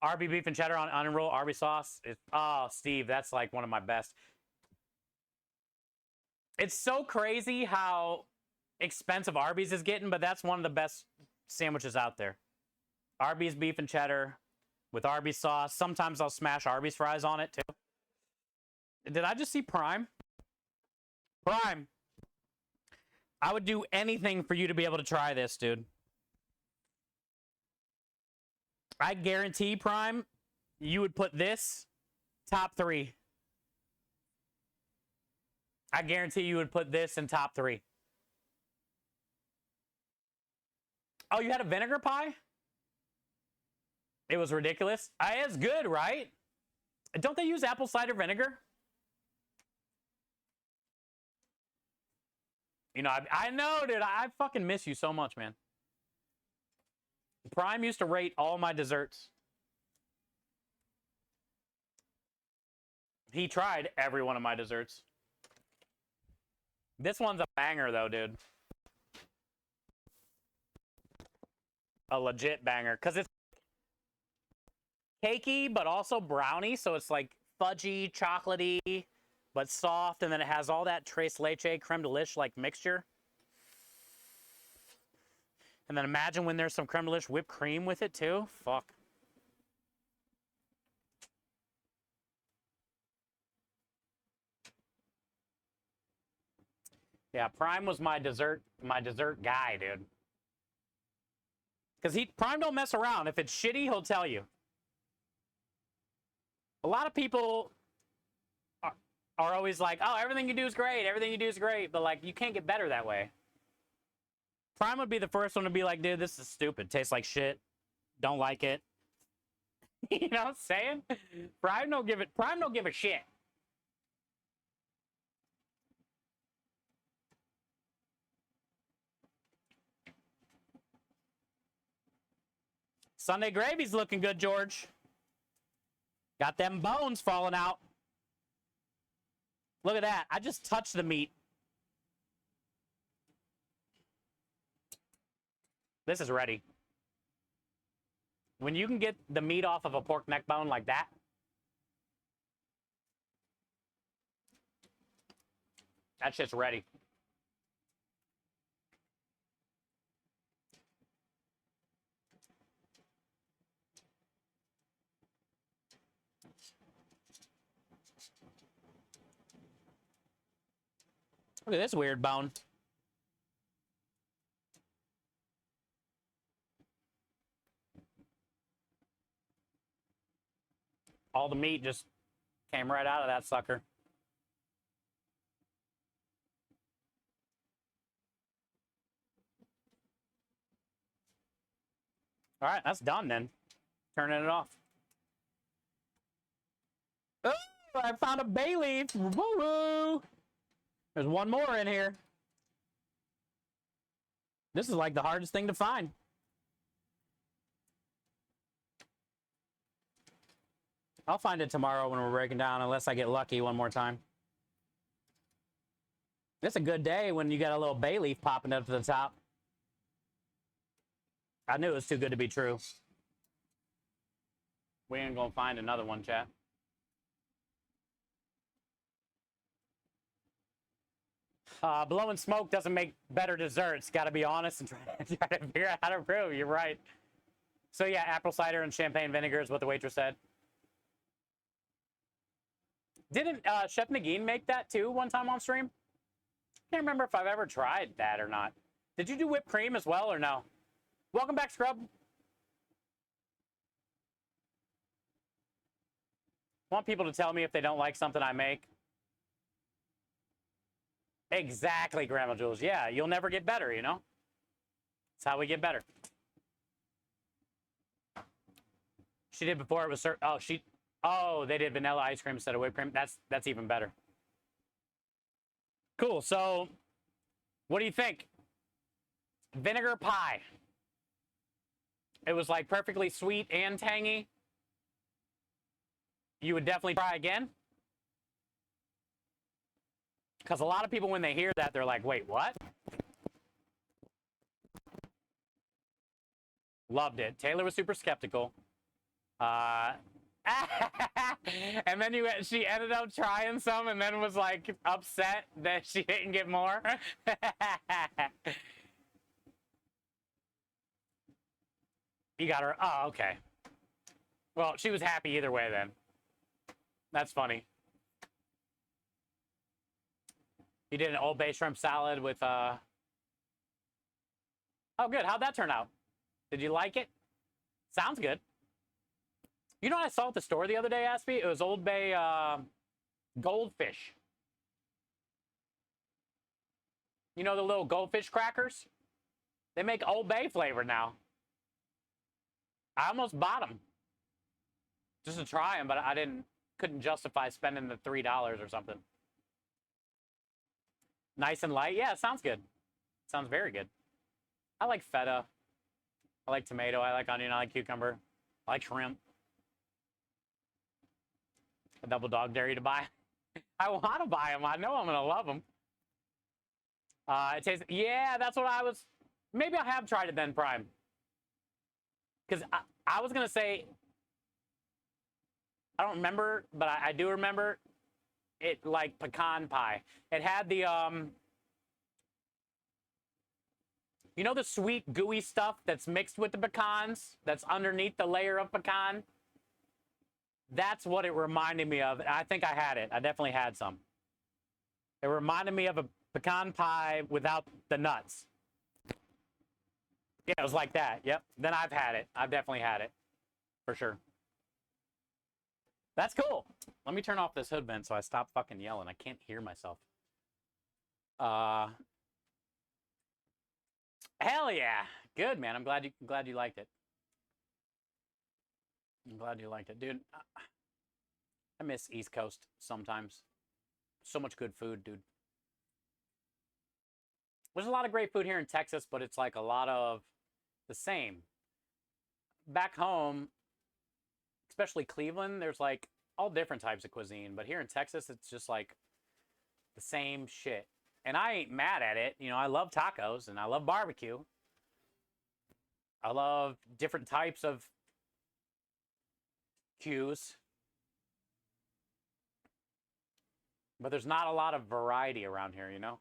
Arby beef and cheddar on onion roll, Arby sauce. Oh, Steve, that's like one of my best. It's so crazy how expensive Arby's is getting, but that's one of the best sandwiches out there. Arby's beef and cheddar with Arby's sauce. Sometimes I'll smash Arby's fries on it too. Did I just see Prime? Prime. I would do anything for you to be able to try this, dude. I guarantee, Prime, you would put this top 3. I guarantee you would put this in top 3. Oh, you had a vinegar pie? It was ridiculous. It's good, right? Don't they use apple cider vinegar? You know, I know, dude. I fucking miss you so much, man. Prime used to rate all my desserts. He tried every one of my desserts. This one's a banger, though, dude. A legit banger. Because it's cakey, but also brownie. So it's like fudgy, chocolatey, but soft. And then it has all that tres leche, creme de liche like mixture. And then imagine when there's some creme de liche whipped cream with it too. Fuck. Yeah, Prime was my dessert guy, dude. Because Prime don't mess around. If it's shitty, he'll tell you. A lot of people are always like, oh, everything you do is great. Everything you do is great. But like, you can't get better that way. Prime would be the first one to be like, dude, this is stupid. Tastes like shit. Don't like it. You know what I'm saying? Prime don't give a shit. Sunday gravy's looking good, George. Got them bones falling out. Look at that. I just touched the meat. This is ready. When you can get the meat off of a pork neck bone like that, that shit's ready. Look at this weird bone. All the meat just came right out of that sucker. All right, that's done then. Turning it off. Oh, I found a bay leaf. Woo-woo. There's one more in here. This is like the hardest thing to find. I'll find it tomorrow when we're breaking down, unless I get lucky one more time. It's a good day when you got a little bay leaf popping up to the top. I knew it was too good to be true. We ain't gonna find another one, chat. Blowing smoke doesn't make better desserts. Got to be honest and try to figure out how to improve. You're right. So yeah, apple cider and champagne vinegar is what the waitress said. Didn't Chef Nagin make that too one time on stream? Can't remember if I've ever tried that or not. Did you do whipped cream as well or no? Welcome back, Scrub. Want people to tell me if they don't like something I make. Exactly, Grandma Jules. Yeah, you'll never get better, you know? That's how we get better. She did before it was they did vanilla ice cream instead of whipped cream. That's even better. Cool. So, what do you think? Vinegar pie. It was like perfectly sweet and tangy. You would definitely try again? Because a lot of people, when they hear that, they're like, wait, what? Loved it. Taylor was super skeptical. And then she ended up trying some and then was like upset that she didn't get more. You got her. Oh, okay. Well, she was happy either way then. That's funny. You did an Old Bay shrimp salad with Oh, good. How'd that turn out? Did you like it? Sounds good. You know what I saw at the store the other day, Aspie? It was Old Bay goldfish. You know the little goldfish crackers? They make Old Bay flavor now. I almost bought them just to try them, but I couldn't justify spending the $3 or something. Nice and light. Yeah, it sounds good. Sounds very good. I like feta. I like tomato. I like onion. I like cucumber. I like shrimp. A double dog dare you to buy. I want to buy them. I know I'm going to love them. It tastes, yeah, that's what I was, maybe I have tried it then, Prime. Because I was going to say, I don't remember, but I do remember it like pecan pie. It had the, you know the sweet gooey stuff that's mixed with the pecans, that's underneath the layer of pecan? That's what it reminded me of. I think I had it. I definitely had some. It reminded me of a pecan pie without the nuts. Yeah, it was like that. Yep. Then I've had it. I've definitely had it. For sure. That's cool. Let me turn off this hood vent so I stop fucking yelling. I can't hear myself. Hell yeah. Good, man. I'm glad you liked it. I'm glad you liked it. Dude, I miss East Coast sometimes. So much good food, dude. There's a lot of great food here in Texas, but it's like a lot of the same. Back home, especially Cleveland, there's like all different types of cuisine. But here in Texas, it's just like the same shit. And I ain't mad at it. You know, I love tacos and I love barbecue. I love different types of cues. But there's not a lot of variety around here, you know?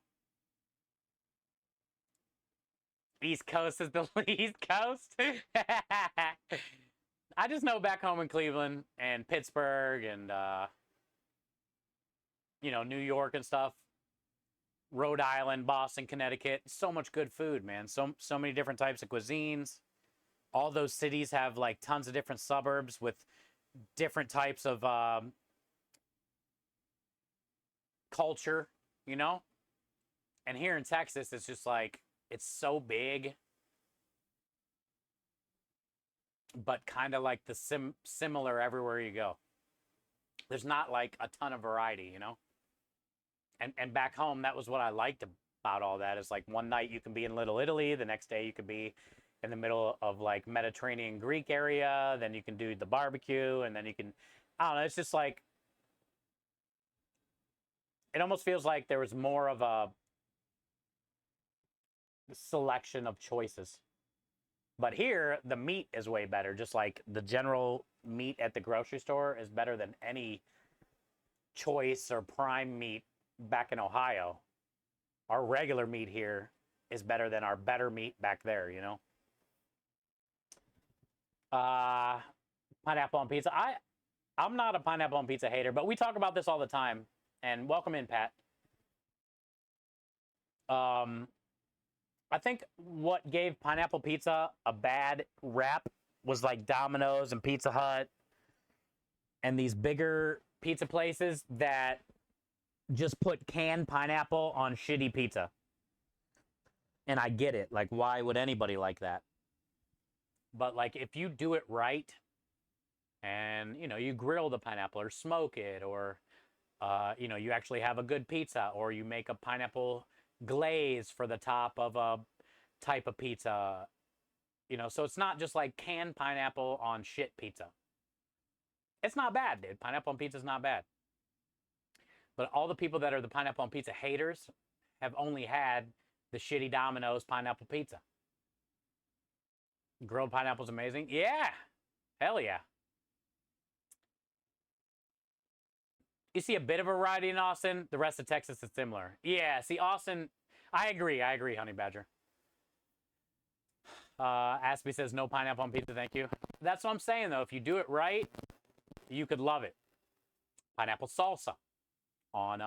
East Coast is the East Coast. I just know back home in Cleveland and Pittsburgh and, you know, New York and stuff. Rhode Island, Boston, Connecticut. So much good food, man. So many different types of cuisines. All those cities have like tons of different suburbs with different types of culture, you know? And here in Texas, it's just like, it's so big, but kind of like the similar everywhere you go. There's not like a ton of variety, you know? And back home, that was what I liked about all that, is like one night you can be in Little Italy, the next day you could be in the middle of like Mediterranean Greek area, then you can do the barbecue, and then you can, I don't know, it's just like, it almost feels like there was more of a selection of choices. But here, the meat is way better. Just like the general meat at the grocery store is better than any choice or prime meat back in Ohio. Our regular meat here is better than our better meat back there, you know? Pineapple on pizza. I'm not a pineapple on pizza hater, but we talk about this all the time. And welcome in, Pat. I think what gave pineapple pizza a bad rap was like Domino's and Pizza Hut and these bigger pizza places that just put canned pineapple on shitty pizza. And I get it. Like, why would anybody like that? But like, if you do it right and, you know, you grill the pineapple or smoke it, or, you know, you actually have a good pizza, or you make a pineapple glaze for the top of a type of pizza, you know, so it's not just like canned pineapple on shit pizza. It's not bad, dude. Pineapple on pizza is not bad. But all the people that are the pineapple on pizza haters have only had the shitty Domino's pineapple pizza. Grilled pineapple's amazing. Yeah. Hell yeah. You see a bit of a variety in Austin. The rest of Texas is similar. Yeah, see, Austin, I agree, Honey Badger. Aspie says, no pineapple on pizza, thank you. That's what I'm saying, though. If you do it right, you could love it. Pineapple salsa on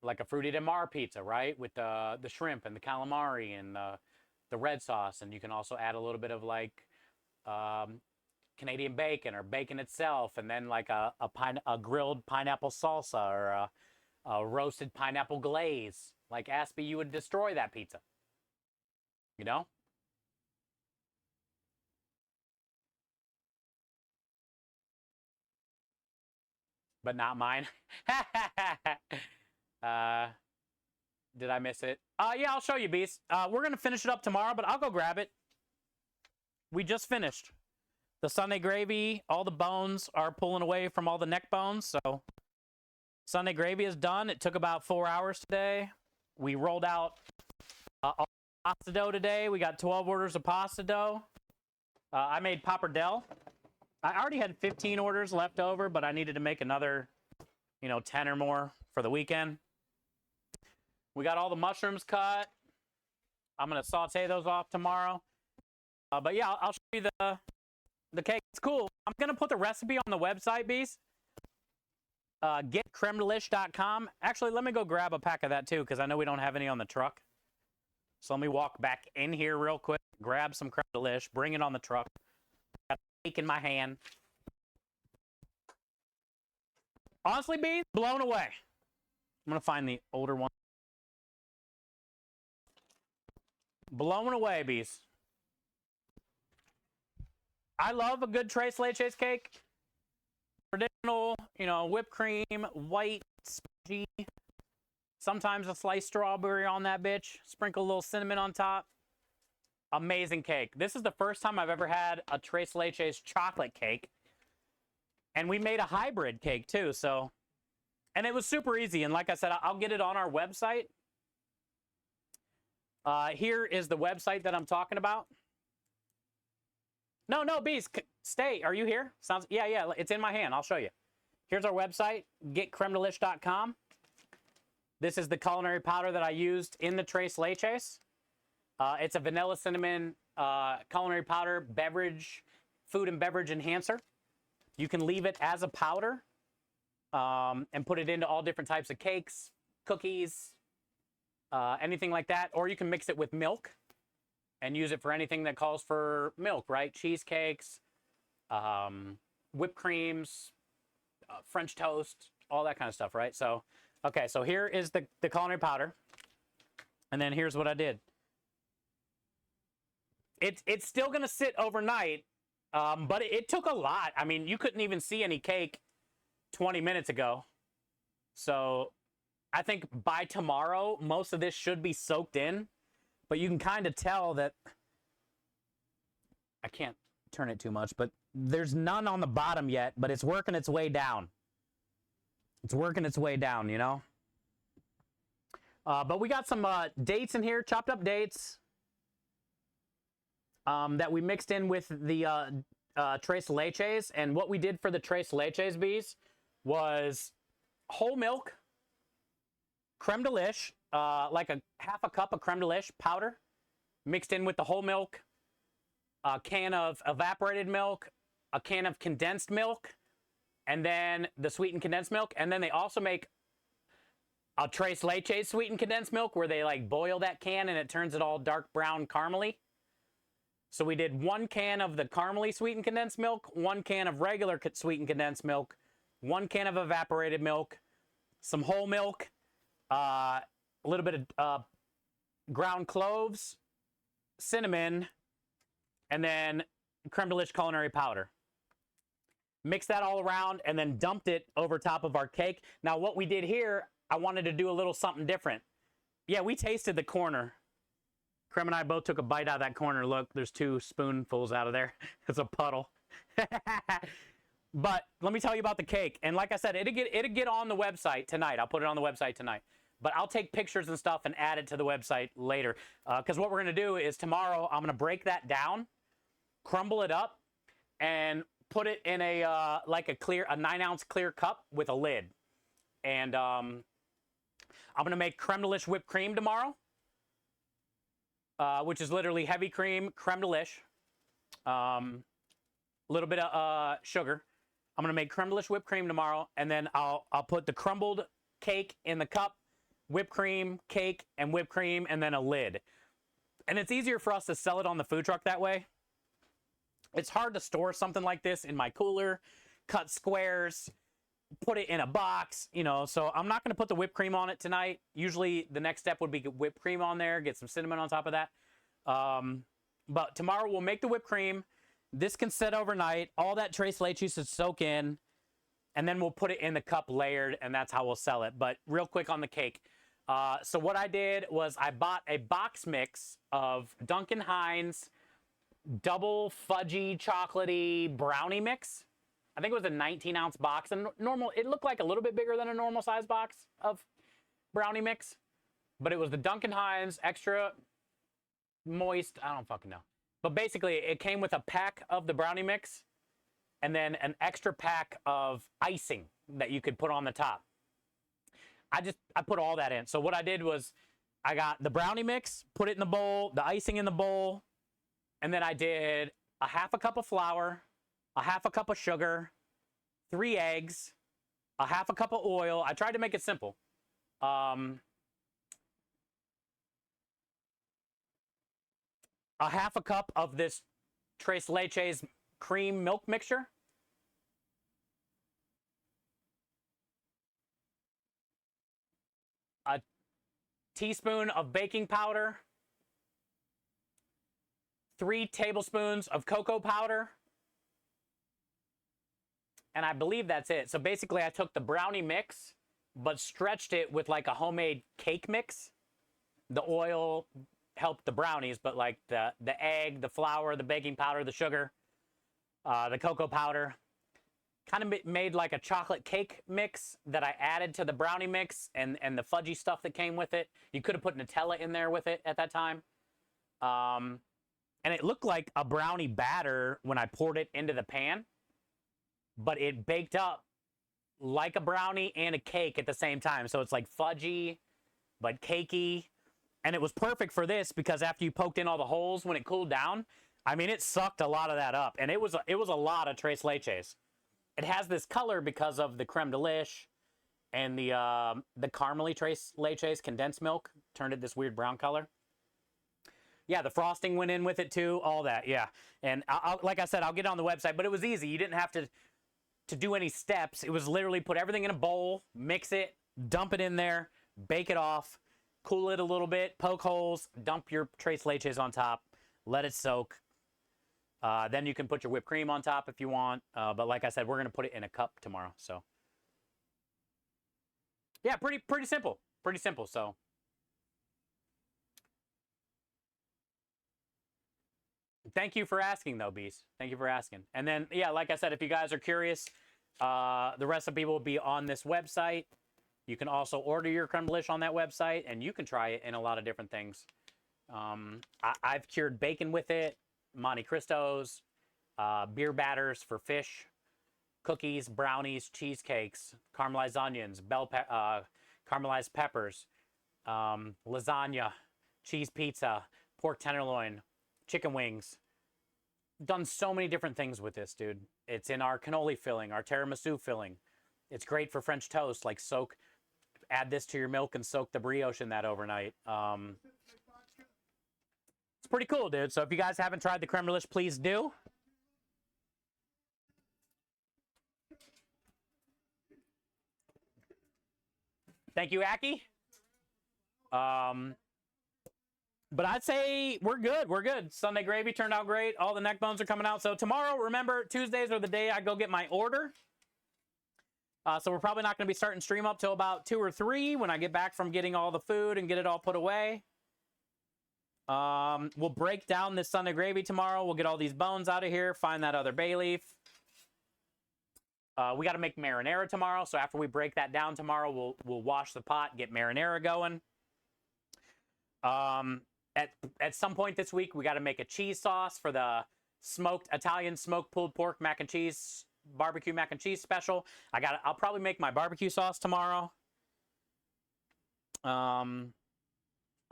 like a Fruity de Mar pizza, right? With the shrimp and the calamari and the red sauce. And you can also add a little bit of like Canadian bacon or bacon itself, and then like a grilled pineapple salsa or a roasted pineapple glaze. Like Aspie, you would destroy that pizza. You know? But not mine. Did I miss it? Yeah, I'll show you, Beast. We're going to finish it up tomorrow, but I'll go grab it. We just finished. The Sunday gravy, all the bones are pulling away from all the neck bones. So Sunday gravy is done. It took about 4 hours today. We rolled out all pasta dough today. We got 12 orders of pasta dough. I made pappardelle. I already had 15 orders left over, but I needed to make another, 10 or more for the weekend. We got all the mushrooms cut. I'm going to saute those off tomorrow. But yeah, I'll show you the cake. It's cool. I'm going to put the recipe on the website, Beast. Getcremedelish.com. Actually, let me go grab a pack of that too, because I know we don't have any on the truck. So let me walk back in here real quick, grab some creme delish, bring it on the truck. Got the cake in my hand. Honestly, Beast, blown away. I'm going to find the older one. Blown away, Beast. I love a good Tres Leches cake. Traditional, whipped cream, white, spongy. Sometimes a sliced strawberry on that bitch. Sprinkle a little cinnamon on top. Amazing cake. This is the first time I've ever had a Tres Leches chocolate cake. And we made a hybrid cake too, so. And it was super easy. And like I said, I'll get it on our website. Here is the website that I'm talking about. No, Beast, stay. Are you here? Sounds, yeah, it's in my hand. I'll show you. Here's our website, getcremedelish.com. This is the culinary powder that I used in the Tres Leches. It's a vanilla cinnamon culinary powder food and beverage enhancer. You can leave it as a powder and put it into all different types of cakes, cookies, anything like that. Or you can mix it with milk and use it for anything that calls for milk, right? Cheesecakes, whipped creams, French toast, all that kind of stuff, right? So, okay, so here is the culinary powder. And then here's what I did. It's still going to sit overnight, but it took a lot. I mean, you couldn't even see any cake 20 minutes ago. So I think by tomorrow, most of this should be soaked in. But you can kind of tell that, I can't turn it too much, but there's none on the bottom yet, but it's working its way down. It's working its way down, But we got some dates in here, chopped up dates, that we mixed in with the Tres Leches. And what we did for the Tres Leches, Bees, was whole milk, creme de lish, like half a cup of creme de lish powder mixed in with the whole milk, a can of evaporated milk, a can of condensed milk, and then the sweetened condensed milk. And then they also make a tres leches sweetened condensed milk where they like boil that can and it turns it all dark brown caramely. So we did 1 can of the caramely sweetened condensed milk, 1 can of regular sweetened condensed milk, 1 can of evaporated milk, some whole milk, a little bit of ground cloves, cinnamon, and then creme de liche culinary powder. Mix that all around and then dumped it over top of our cake. Now what we did here, I wanted to do a little something different. Yeah, we tasted the corner. Krem and I both took a bite out of that corner. Look, there's 2 spoonfuls out of there. It's a puddle. But let me tell you about the cake. And like I said, it'll get on the website tonight. I'll put it on the website tonight. But I'll take pictures and stuff and add it to the website later. Because what we're going to do is tomorrow I'm going to break that down, crumble it up, and put it in a like a 9-ounce clear cup with a lid. And I'm going to make creme de liche whipped cream tomorrow, which is literally heavy cream, creme de liche, a little bit of sugar. I'm going to make creme de liche whipped cream tomorrow, and then I'll put the crumbled cake in the cup, whipped cream, cake, and whipped cream, and then a lid. And it's easier for us to sell it on the food truck that way. It's hard to store something like this in my cooler, cut squares, put it in a box, you know, so I'm not going to put the whipped cream on it tonight. Usually the next step would be get whipped cream on there, get some cinnamon on top of that. But tomorrow we'll make the whipped cream. This can sit overnight. All that tres leches should soak in, and then we'll put it in the cup layered, and that's how we'll sell it. But real quick on the cake. So what I did was I bought a box mix of Duncan Hines double fudgy chocolatey brownie mix. I think it was a 19-ounce box, and normal. It looked like a little bit bigger than a normal size box of brownie mix, but it was the Duncan Hines extra moist. I don't fucking know, but basically it came with a pack of the brownie mix, and then an extra pack of icing that you could put on the top. I put all that in. So what I did was I got the brownie mix, put it in the bowl, the icing in the bowl, and then I did a 1/2 cup of flour, a 1/2 cup of sugar, 3 eggs, a 1/2 cup of oil. I tried to make it simple. A 1/2 cup of this tres leches cream milk mixture. A teaspoon of baking powder. 3 tablespoons of cocoa powder. And I believe that's it. So basically I took the brownie mix, but stretched it with like a homemade cake mix. The oil helped the brownies, but like the egg, the flour, the baking powder, the sugar, the cocoa powder, kind of made like a chocolate cake mix that I added to the brownie mix and the fudgy stuff that came with it. You could have put Nutella in there with it at that time. And it looked like a brownie batter when I poured it into the pan, but it baked up like a brownie and a cake at the same time. So it's like fudgy, but cakey. And it was perfect for this because after you poked in all the holes, when it cooled down, I mean, it sucked a lot of that up. And it was a lot of tres leches. It has this color because of the creme de liche and the caramely tres leches condensed milk turned it this weird brown color. Yeah, the frosting went in with it too, all that, yeah. And like I said, I'll get it on the website, but it was easy. You didn't have to do any steps. It was literally put everything in a bowl, mix it, dump it in there, bake it off, cool it a little bit, poke holes, dump your tres leches on top, let it soak. Then you can put your whipped cream on top if you want. But like I said, we're going to put it in a cup tomorrow. So yeah, pretty simple. Pretty simple. So thank you for asking though, Beast. Thank you for asking. And then, yeah, like I said, if you guys are curious, the recipe will be on this website. You can also order your creme de liche on that website, and you can try it in a lot of different things. I've cured bacon with it, Monte Cristos, beer batters for fish, cookies, brownies, cheesecakes, caramelized onions, caramelized peppers, lasagna, cheese pizza, pork tenderloin, chicken wings. Done so many different things with this, dude. It's in our cannoli filling, our tiramisu filling. It's great for French toast, like soak. add this to your milk and soak the brioche in that overnight. It's pretty cool, dude. So if you guys haven't tried the creme brulee, please do. Thank you, Aki. But I'd say we're good. We're good. Sunday gravy turned out great. All the neck bones are coming out. So tomorrow, remember, Tuesdays are the day I go get my order. So we're probably not going to be starting stream up till about 2 or 3 when I get back from getting all the food and get it all put away. We'll break down this Sunday gravy tomorrow. We'll get all these bones out of here, find that other bay leaf. We got to make marinara tomorrow. So after we break that down tomorrow, we'll wash the pot, get marinara going. At some point this week, we got to make a cheese sauce for the Italian smoked pulled pork mac and cheese, barbecue mac and cheese special. I'll probably make my barbecue sauce tomorrow. I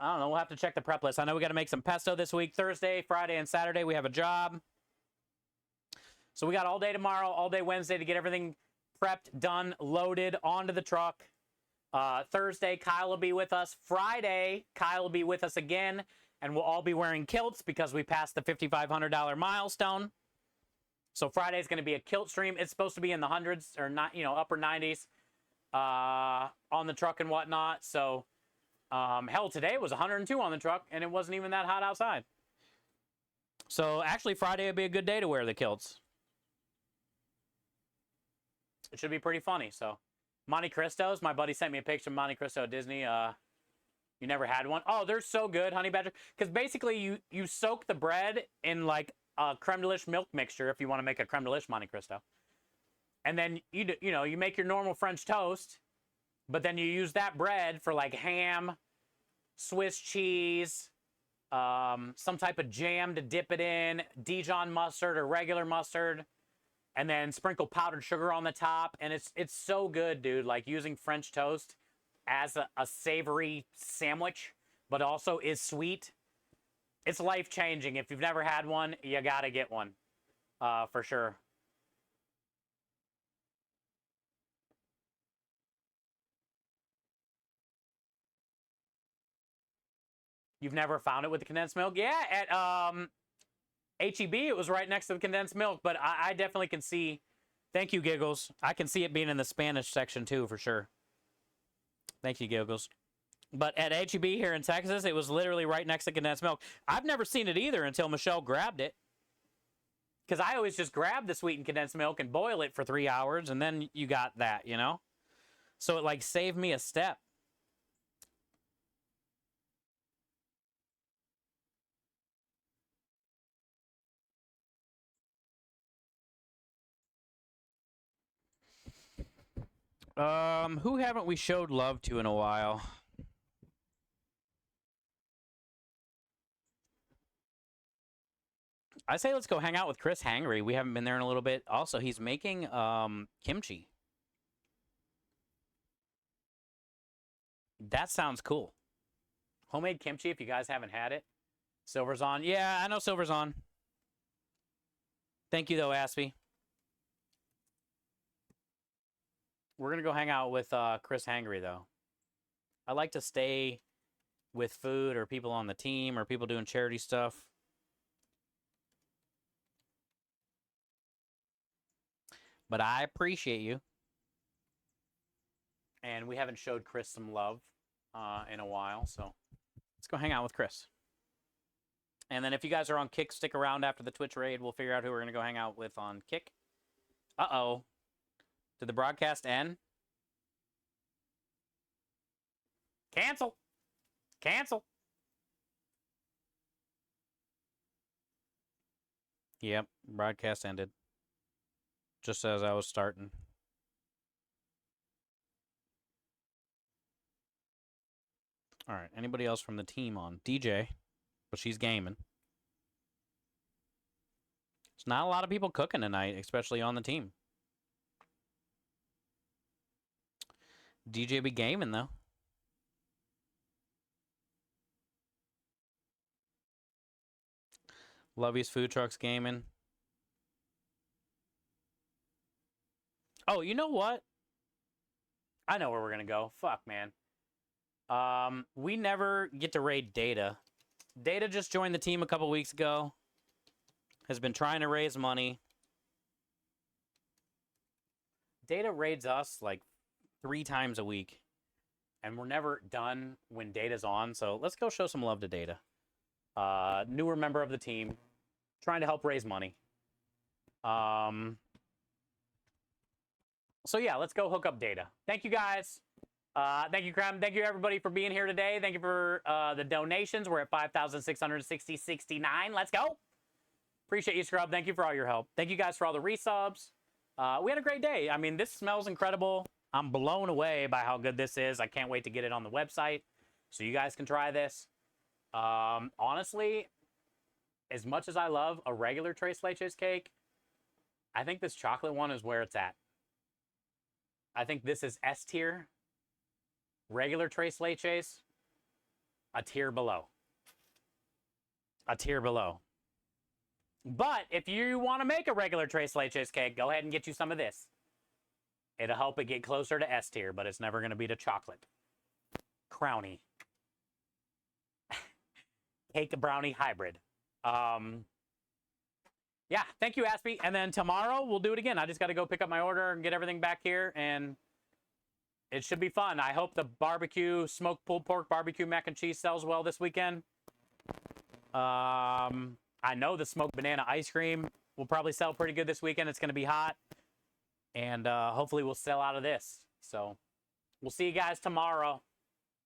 don't know. We'll have to check the prep list. I know we got to make some pesto this week. Thursday, Friday, and Saturday, we have a job. So we got all day tomorrow, all day Wednesday to get everything prepped, done, loaded onto the truck. Thursday, Kyle will be with us. Friday, Kyle will be with us again, and we'll all be wearing kilts because we passed the $5,500 milestone. So Friday is going to be a kilt stream. It's supposed to be in the hundreds or not, upper 90s on the truck and whatnot. So hell, today was 102 on the truck, and it wasn't even that hot outside. So actually, Friday would be a good day to wear the kilts. It should be pretty funny. So Monte Cristos, my buddy sent me a picture of Monte Cristo at Disney. You never had one? Oh, they're so good, honey badger. Because basically you soak the bread in like a creme de lish milk mixture if you want to make a creme de lish Monte Cristo. And then you make your normal French toast, but then you use that bread for like ham, Swiss cheese, some type of jam to dip it in, Dijon mustard or regular mustard, and then sprinkle powdered sugar on the top. And it's so good, dude. Like using French toast as a savory sandwich, but also is sweet. It's life-changing. If you've never had one, you gotta get one, for sure. You've never found it with the condensed milk? Yeah, at HEB, it was right next to the condensed milk, but I definitely can see, thank you, Giggles. I can see it being in the Spanish section too, for sure. Thank you, Giggles. But at HEB here in Texas, it was literally right next to condensed milk. I've never seen it either until Michelle grabbed it. Because I always just grab the sweetened condensed milk and boil it for 3 hours, and then you got that, So it like saved me a step. Who haven't we showed love to in a while? I say let's go hang out with Chris Hangry. We haven't been there in a little bit. Also, he's making kimchi. That sounds cool. Homemade kimchi, if you guys haven't had it. Silver's on. Yeah, I know Silver's on. Thank you, though, Aspie. We're going to go hang out with Chris Hangry, though. I like to stay with food or people on the team or people doing charity stuff. But I appreciate you. And we haven't showed Chris some love in a while, so let's go hang out with Chris. And then if you guys are on Kick, stick around after the Twitch raid. We'll figure out who we're going to go hang out with on Kick. Uh-oh. Did the broadcast end? Cancel. Cancel. Yep, broadcast ended. Just as I was starting. All right, anybody else from the team on? DJ, but she's gaming. There's not a lot of people cooking tonight, especially on the team. DJ be gaming, though. Lovey's Food Trucks gaming. Oh, you know what? I know where we're gonna go. Fuck, man. We never get to raid Data. Data just joined the team a couple weeks ago. Has been trying to raise money. Data raids us like 3 times a week. And we're never done when Data's on. So let's go show some love to Data. Newer member of the team. Trying to help raise money. So yeah, let's go hook up Data. Thank you guys. Thank you, Krem. Thank you, everybody, for being here today. Thank you for the donations. We're at 5,660.69. Let's go. Appreciate you, Scrub. Thank you for all your help. Thank you guys for all the resubs. We had a great day. I mean, this smells incredible. I'm blown away by how good this is. I can't wait to get it on the website so you guys can try this. Honestly, as much as I love a regular Tres Leches cake, I think this chocolate one is where it's at. I think this is S tier. Regular Tres Leches, a tier below. A tier below. But if you want to make a regular Tres Leches cake, go ahead and get you some of this. It'll help it get closer to S tier, but it's never going to be to chocolate. Crownie. Cake brownie hybrid. Yeah, thank you, Aspie. And then tomorrow, we'll do it again. I just got to go pick up my order and get everything back here, and it should be fun. I hope the barbecue, smoked pulled pork barbecue mac and cheese sells well this weekend. I know the smoked banana ice cream will probably sell pretty good this weekend. It's going to be hot. And hopefully we'll sell out of this. So we'll see you guys tomorrow.